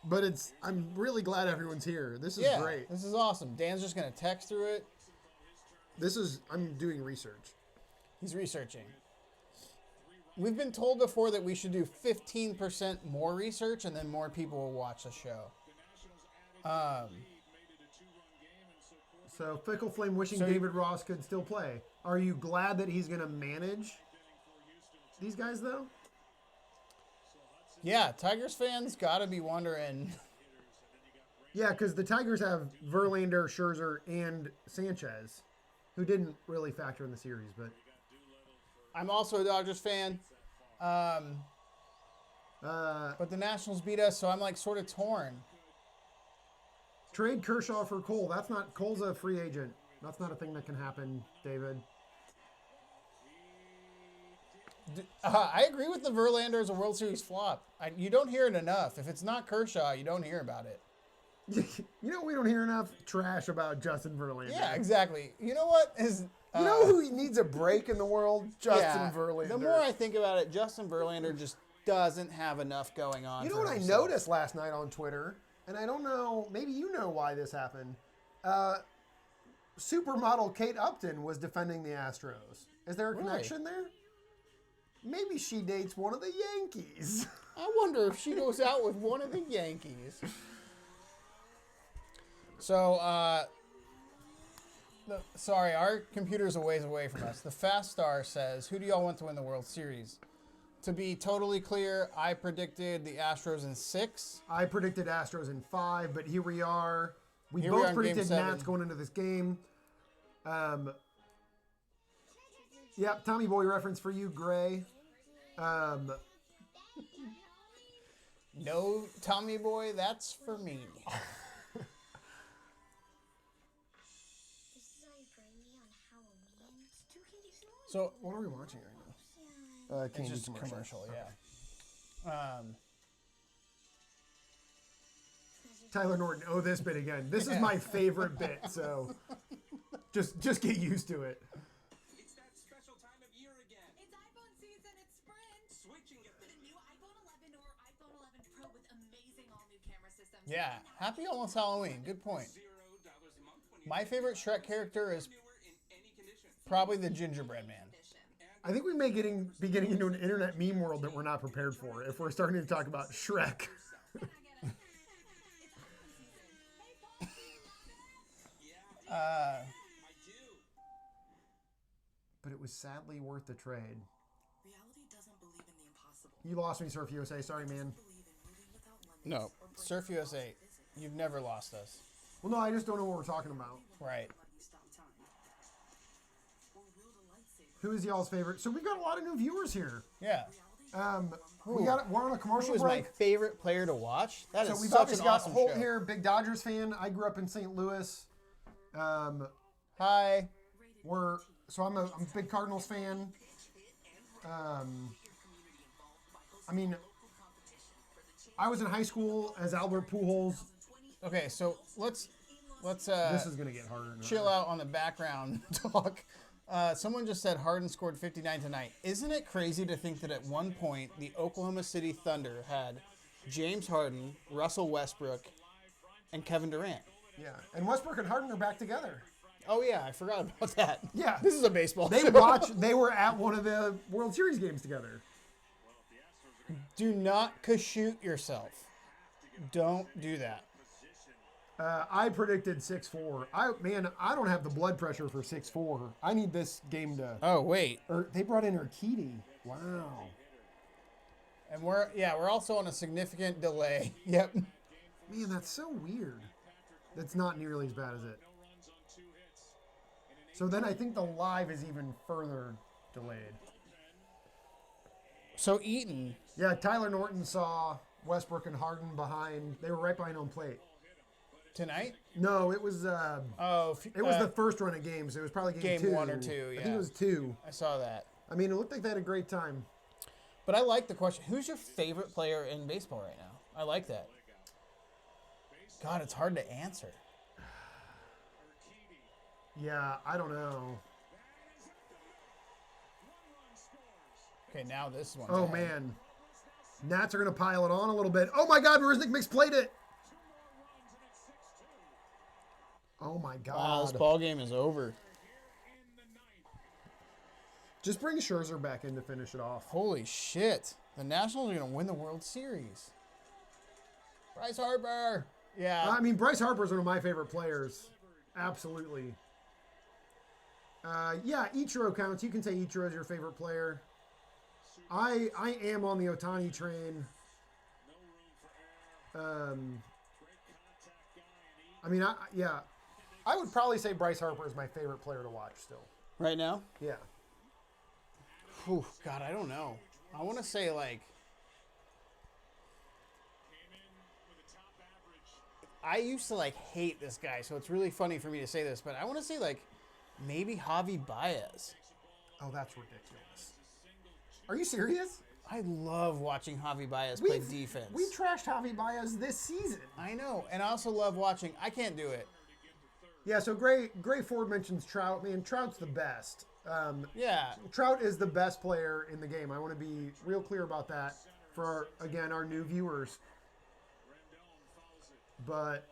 But I'm really glad everyone's here. This is Yeah, great. this is awesome. Dan's just going to text through it. I'm doing research. He's researching. We've been told before that we should do 15% more research and then more people will watch the show. So Fickle Flame wishing So- David Ross could still play. Are you glad that he's going to manage these guys, though? Yeah, Tigers fans got to be wondering. Yeah, because the Tigers have Verlander, Scherzer, and Sanchez, who didn't really factor in the series. But I'm also a Dodgers fan. But the Nationals beat us, so I'm like sort of torn. trade Kershaw for Cole. Cole's a free agent. That's not a thing that can happen, David. I agree with the Verlander as a World Series flop. You don't hear it enough. If it's not Kershaw, you don't hear about it. You know, we don't hear enough trash about Justin Verlander. Yeah, exactly. You know what is? You know who needs a break in the world? Justin Verlander. The more I think about it, Justin Verlander just doesn't have enough going on. You know for what himself. I noticed last night on Twitter, and I don't know, maybe you know why this happened. Supermodel Kate Upton was defending the Astros. Is there a Really? connection there? Maybe she dates one of the Yankees. I wonder if she goes out with one of the Yankees. So, sorry, our computer's a ways away from us. The Fast Star says, who do y'all want to win the World Series? To be totally clear, I predicted the Astros in 6. I predicted Astros in 5, but here we are. We Here we are both in Game predicted 7. Nats going into this game. Yep, Tommy Boy reference for you, Gray. No, Tommy Boy, that's for me. So, What are we watching right now? it's Candy just commercial, yeah. Tyler Norton. Oh, this bit again. This is my favorite bit, so just get used to it. It's that special time of year again. It's iPhone season, it's sprint. Switching it. The new iPhone 11 or iPhone 11 Pro with amazing all-new camera systems. Yeah, happy almost Halloween. Good point. $0 a month when you My favorite Shrek character is newer in any condition. probably the gingerbread man. And I think we may be getting into an internet meme world that we're not prepared for if we're starting to talk about Shrek. I do. But it was sadly worth the trade. Reality doesn't believe in the impossible. You lost me, Surf USA. Sorry, man. Believe in moving without limits. No, Surf USA, you've never lost us. Well, no, I just don't know what we're talking about. Right. Let you stop time. Or wield a lightsaber. Who is y'all's favorite? So we've got a lot of new viewers here. Yeah. We're on a commercial Who is my break. favorite player to watch? That is So we've such obviously an got awesome Holt show. here, big Dodgers fan. I grew up in St. Louis. Hi. I'm a big Cardinals fan. I mean, I was in high school as Albert Pujols. Okay, so let's This is gonna get harder. and chill harder. out on the background talk. Someone just said Harden scored 59 tonight. Isn't it crazy to think that at one point the Oklahoma City Thunder had James Harden, Russell Westbrook, and Kevin Durant? Yeah, and Westbrook and Harden are back together. Oh yeah, I forgot about that. Yeah. This is a baseball They show. They were at one of the World Series games together. Do not shoot yourself. Don't do that. I predicted 6-4. I don't have the blood pressure for 6-4. I need this game to. Oh wait, They brought in Urquidy. Wow. and we're also on a significant delay. Yep. Man, that's so weird. That's not nearly as bad as it. So then I think the live is even further delayed. So Eaton, Yeah, Tyler Norton saw Westbrook and Harden behind. They were right behind home plate. tonight. No, it was. Oh, It was the first run of games. It was probably game game two. 1 or 2, I yeah. think it was 2. I saw that. I mean, it looked like they had a great time. But I like the question. Who's your favorite player in baseball right now? I like that. God, it's hard to answer. Yeah, I don't know. Okay, now this one. Oh man, Nats are gonna pile it on a little bit. Oh my God, Marisnik misplayed it. Oh my Wow, this God. ball game is over. Just bring Scherzer back in to finish it off. Holy shit! The Nationals are gonna win the World Series. Bryce Harper. Yeah. I mean, Bryce Harper is one of my favorite players. Absolutely. Yeah, Ichiro counts. You can say Ichiro is your favorite player. I am on the Ohtani train. I mean, I would probably say Bryce Harper is my favorite player to watch still. Right now. Yeah. Whew, God, I don't know. I want to say like. I used to like hate this guy, so it's really funny for me to say this, but I want to say like maybe Javi Baez. Oh, that's ridiculous. Are you serious? I love watching Javi Baez play defense. We trashed Javi Baez this season. I know, and I also love watching. I can't do it. Yeah, so Gray Ford mentions Trout. Man, Trout's the best. Yeah, Trout is the best player in the game. I want to be real clear about that for, again, our new viewers. But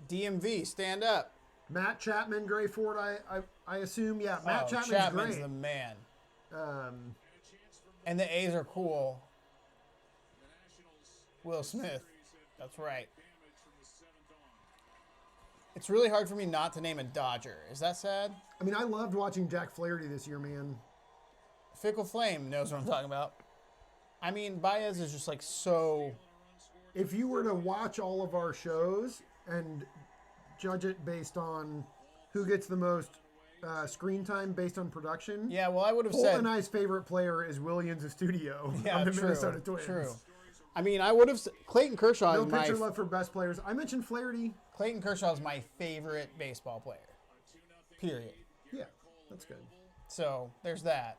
DMV, stand up. Matt Chapman, Gray Ford, I assume, yeah, Matt Chapman's Chapman's great. the man. And the A's are cool. Will Smith. That's right. It's really hard for me not to name a Dodger. Is that sad? I mean, I loved watching Jack Flaherty this year, man. Fickle Flame knows what I'm talking about. I mean, Baez is just like so. If you were to watch all of our shows and judge it based on who gets the most screen time based on production, Yeah, well, I would have Holt said. and I's favorite player is Williams Studio Yeah, on the true, Minnesota Twins. true. I mean, I would have. Clayton Kershaw No is my. picture left for best players. I mentioned Flaherty. Clayton Kershaw is my favorite baseball player. Period. Yeah, that's good. So there's that.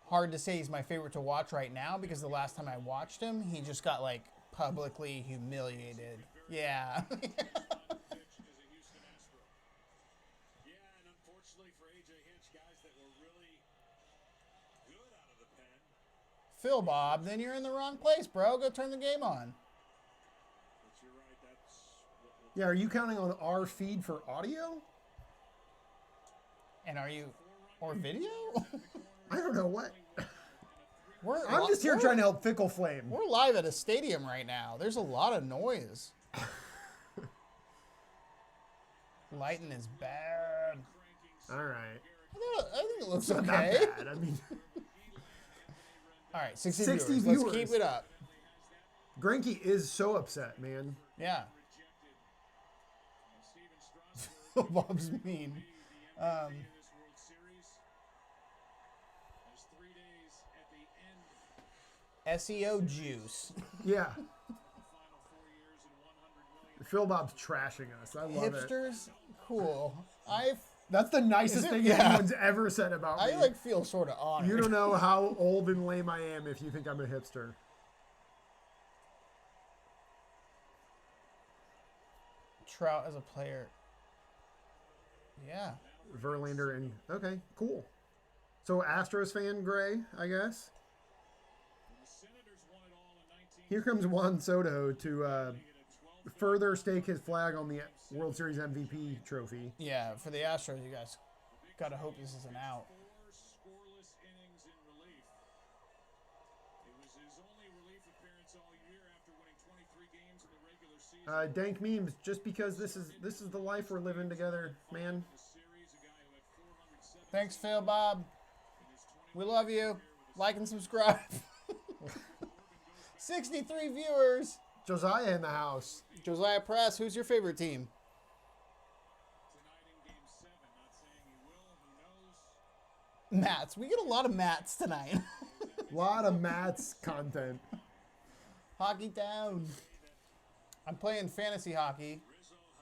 Hard to say he's my favorite to watch right now because the last time I watched him, he just got like publicly humiliated. Yeah. Yeah, and unfortunately for AJ Hinch, guys that were really good out of the pen. Phil Bob, then you're in the wrong place, bro. Go turn the game on. But you're right, that's what we'll Yeah, are you counting on our feed for audio? And are you or video? I don't know what. We're I'm just here trying to help Fickle Flame. We're live at a stadium right now. There's a lot of noise. Lighting is bad. All right. I think it looks It's not okay. that bad. I mean, All right, 60, 60 viewers. Let's viewers. keep it up. Granky is so upset, man. Yeah. Bob's mean. SEO juice. Yeah. Phil Bob's trashing us. I love it. Hipsters, cool. That's the nicest thing Yeah. anyone's ever said about me. I feel sort of honored. You don't know how old and lame I am if you think I'm a hipster. Trout as a player. Yeah. Verlander and okay, cool. So Astros fan, Gray, I guess. Here comes Juan Soto to further stake his flag on the World Series MVP trophy. Yeah, for the Astros, you guys gotta hope this isn't out. Scoreless innings in relief. It was his only relief appearance all year after winning 23 games in the regular season. Dank memes, just because this is the life we're living together, man. Thanks, Phil Bob. We love you. Like and subscribe. 63 viewers. Josiah in the house. Josiah Press, who's your favorite team? Tonight in game 7, not saying he will, who knows? Mats. We get a lot of Mats tonight. A lot of Matt's content. Hockey down. I'm playing fantasy hockey,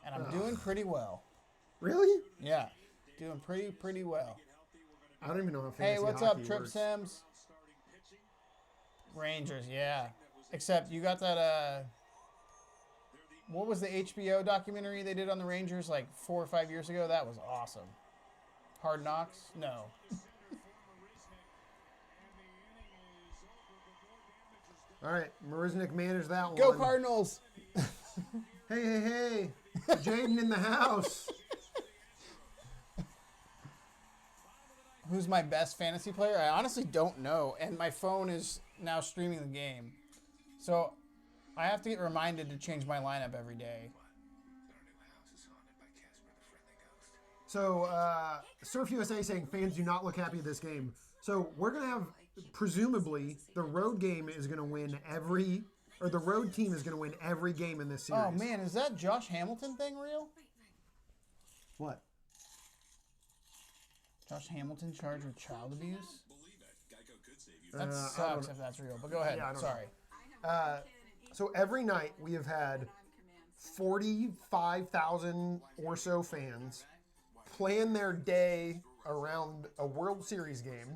and I'm doing pretty well. Really? Yeah, doing pretty well. I don't even know how fantasy Hey, what's hockey up, Trip works. Sims? Rangers, yeah. Except you got that, what was the HBO documentary they did on the Rangers like 4 or 5 years ago? That was awesome. Hard Knocks? No. All right, Mariznik managed that Go one. Cardinals! Hey. Jaden in the house. Who's my best fantasy player? I honestly don't know, and my phone is now streaming the game. So I have to get reminded to change my lineup every day. So, Surf USA saying fans do not look happy at this game. So we're going to have, presumably, the road game is going to win the road team is going to win every game in this series. Oh man, is that Josh Hamilton thing real? What? Josh Hamilton charged with child abuse? That I don't sucks know. if that's real, but go ahead. Yeah, I don't Sorry. So every night we have had 45,000 or so fans plan their day around a World Series game,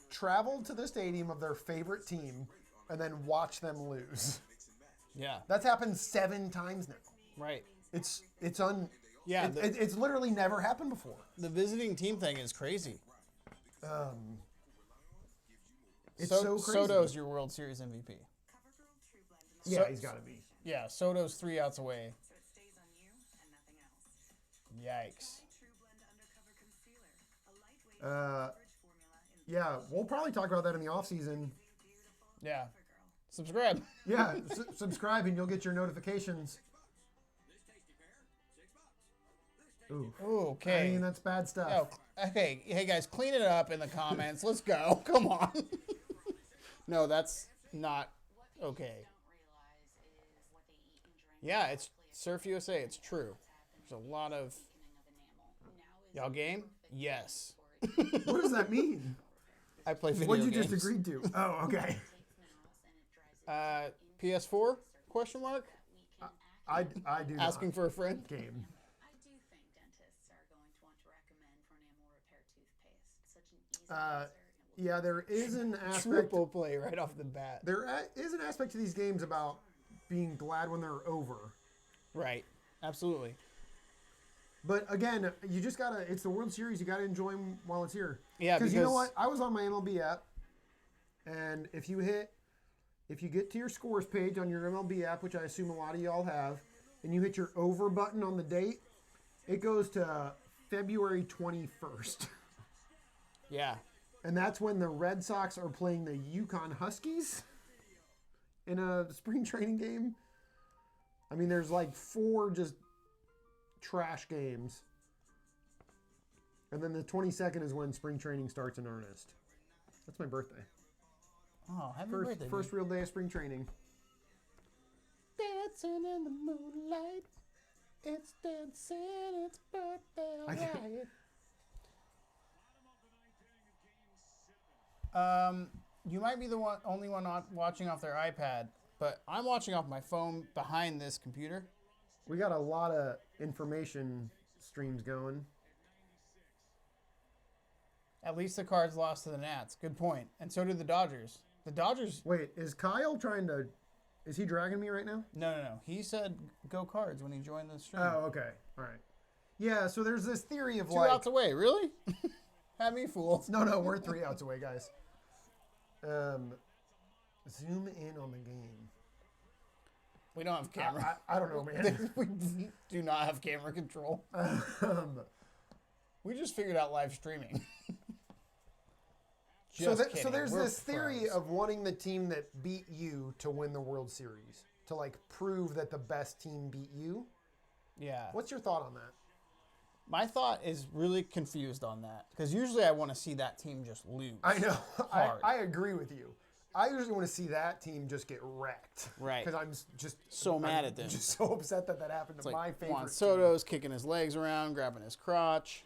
travel to the stadium of their favorite team, and then watch them lose. Yeah, That's happened 7 times now. right. It's Yeah, it's literally never happened before. the visiting team thing is crazy. It's so crazy. Soto's your World Series MVP. Yeah, he's got to be. Yeah, Soto's 3 outs away. So it stays on you and nothing else. Yikes. True Blend Undercover Concealer, a lightweight coverage formula in Yeah, we'll probably talk about that in the off season. Yeah. Subscribe. Yeah, subscribe and you'll get your notifications. Ooh. Ooh, I okay. mean, that's bad stuff. Oh, okay. Hey, guys, clean it up in the comments. Let's go. Come on. No, that's not okay. Yeah, it's Surf USA. It's true. There's a lot of... Y'all game? Yes. What does that mean? I play video What did you games. just agree to? Oh, okay. PS4? Question mark? I do Asking not. for a friend? Game. I do think dentists are going to want to recommend for an enamel repair toothpaste. Such an easy Yeah, there is an aspect. Triple play right off the bat. There is an aspect to these games about being glad when they're over. Right. Absolutely. But again, you just gotta. It's the World Series. You gotta enjoy them while it's here. Yeah, Because you know because- what? I was on my MLB app, and if you get to your scores page on your MLB app, which I assume a lot of y'all have, and you hit your over button on the date, it goes to February 21st. Yeah. And that's when the Red Sox are playing the Yukon Huskies in a spring training game. I mean, there's like 4 just trash games. And then the 22nd is when spring training starts in earnest. That's my birthday. Oh, happy birthday. First real day of spring training. Dancing in the moonlight. It's dancing, it's birthday. I can't- You might be the only one not watching off their iPad, but I'm watching off my phone behind this computer. We got a lot of information streams going. At least the Cards lost to the Nats. Good point. And so did the Dodgers. The Dodgers. Wait, is Kyle trying to... Is he dragging me right now? No. He said go Cards when he joined the stream. Oh, okay. All right. Yeah, so there's this theory of 2 like... outs away. Really? Had me fooled. No, we're 3 outs away, guys. Zoom in on the game. We don't have camera. I don't know, man. We do not have camera control. We just figured out live streaming. So Kidding. there's We're this theory pros. of wanting the team that beat you to win the World Series. To like prove that the best team beat you. Yeah. What's your thought on that? My thought is really confused on that because usually I want to see that team just lose. I know. Hard. I agree with you. I usually want to see that team just get wrecked. Right. Because I'm just So mad at them. Just so upset that happened to It's my like favorite Juan team. Soto's kicking his legs around, grabbing his crotch.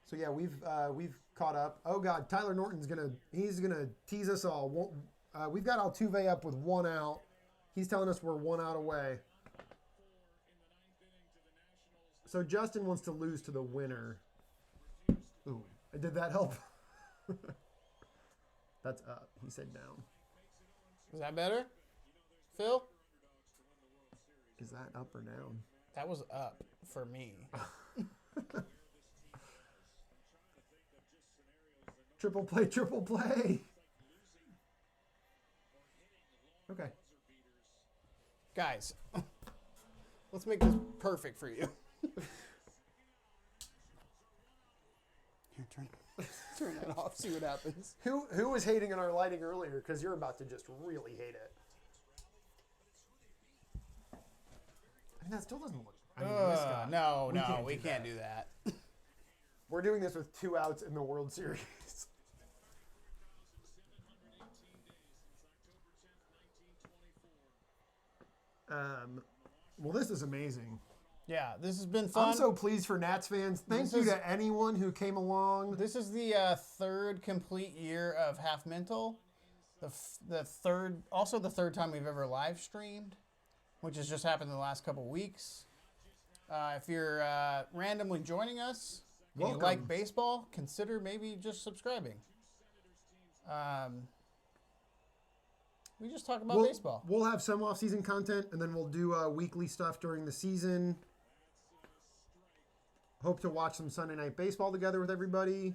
So yeah, we've caught up. Oh God, Tyler Norton's gonna tease us all. We've got Altuve up with 1 out. He's telling us we're 1 out away. So Justin wants to lose to the winner. Ooh, did that help? That's up. He said down. Is that better? Phil? Is that up or down? That was up for me. Triple play. Okay. Guys, let's make this perfect for you. Here, turn that off, see what happens. Who was hating on our lighting earlier? Because you're about to just really hate it. I mean, that still doesn't look... I mean, this guy, No, can't we do can't that. do that. We're doing this with 2 outs in the World Series. Well, this is amazing. Yeah, this has been fun. I'm so pleased for Nats fans. Thank you to anyone who came along. This is the 3rd complete year of Half Mental. The third time we've ever live streamed, which has just happened in the last couple weeks. If you're randomly joining us and you Welcome. like baseball, consider maybe just subscribing. We just talk about baseball. We'll have some off-season content, and then we'll do weekly stuff during the season. Hope to watch some Sunday Night Baseball together with everybody.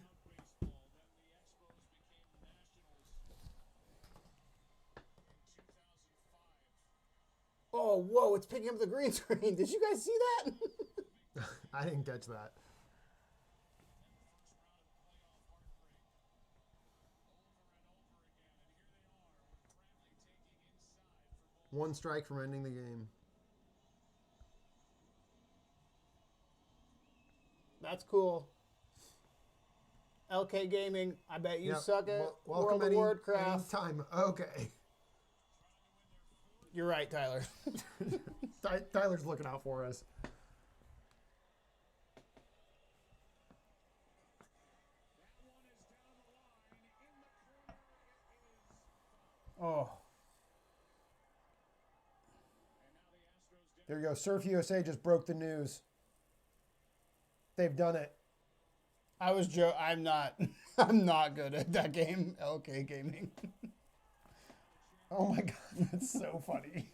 Oh, whoa, it's picking up the green screen. Did you guys see that? I didn't catch that. One strike from ending the game. That's cool. LK Gaming, I bet you Yep. suck at Welcome World of Warcraft. Anytime. Okay. You're right, Tyler. Tyler's looking out for us. Oh. There you go. Surf USA just broke the news. They've done it. I'm not I'm not good at that game, LK Gaming. Oh my God, that's so funny.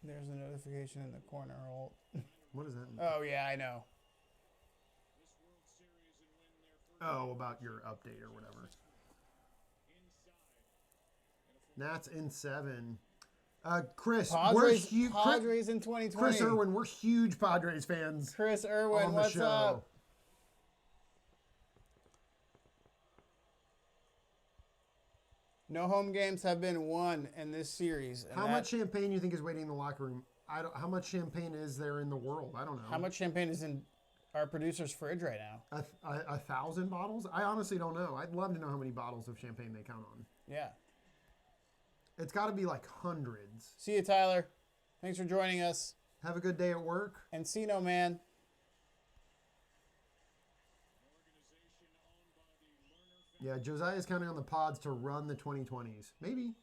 There's a notification in the corner. What is that? Oh yeah, I know. Oh, about your update or whatever. Nats in 7. Chris, we're huge. Padres in 2020. Chris Irwin, we're huge Padres fans. Chris Irwin, on the what's show. up? No home games have been won in this series. and How that- much champagne you think is waiting in the locker room? How much champagne is there in the world? I don't know. How much champagne is in our producer's fridge right now? 1,000 bottles? I honestly don't know. I'd love to know how many bottles of champagne they count on. Yeah. It's got to be like hundreds. See you, Tyler. Thanks for joining us. Have a good day at work. And Encino, man. Yeah, Josiah's counting on the pods to run the 2020s. Maybe.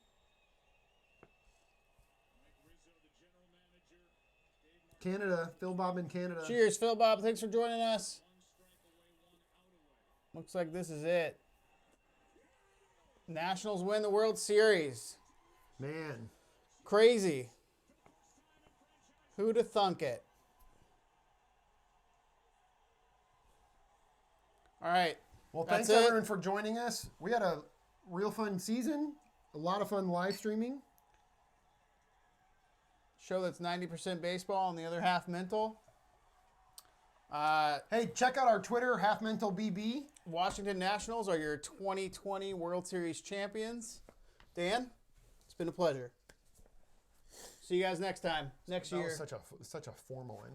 Canada. Phil Bob in Canada. Cheers, Phil Bob. Thanks for joining us. Looks like this is it. Nationals win the World Series. Man. Crazy. Who'da thunk it? All right. Well, That's thanks it. everyone for joining us. We had a real fun season. A lot of fun live streaming. Show that's 90% baseball and the other half mental. Hey, check out our Twitter, HalfMentalBB. Washington Nationals are your 2020 World Series champions. Dan, it's been a pleasure. See you guys next time, next That year. was such a formal end.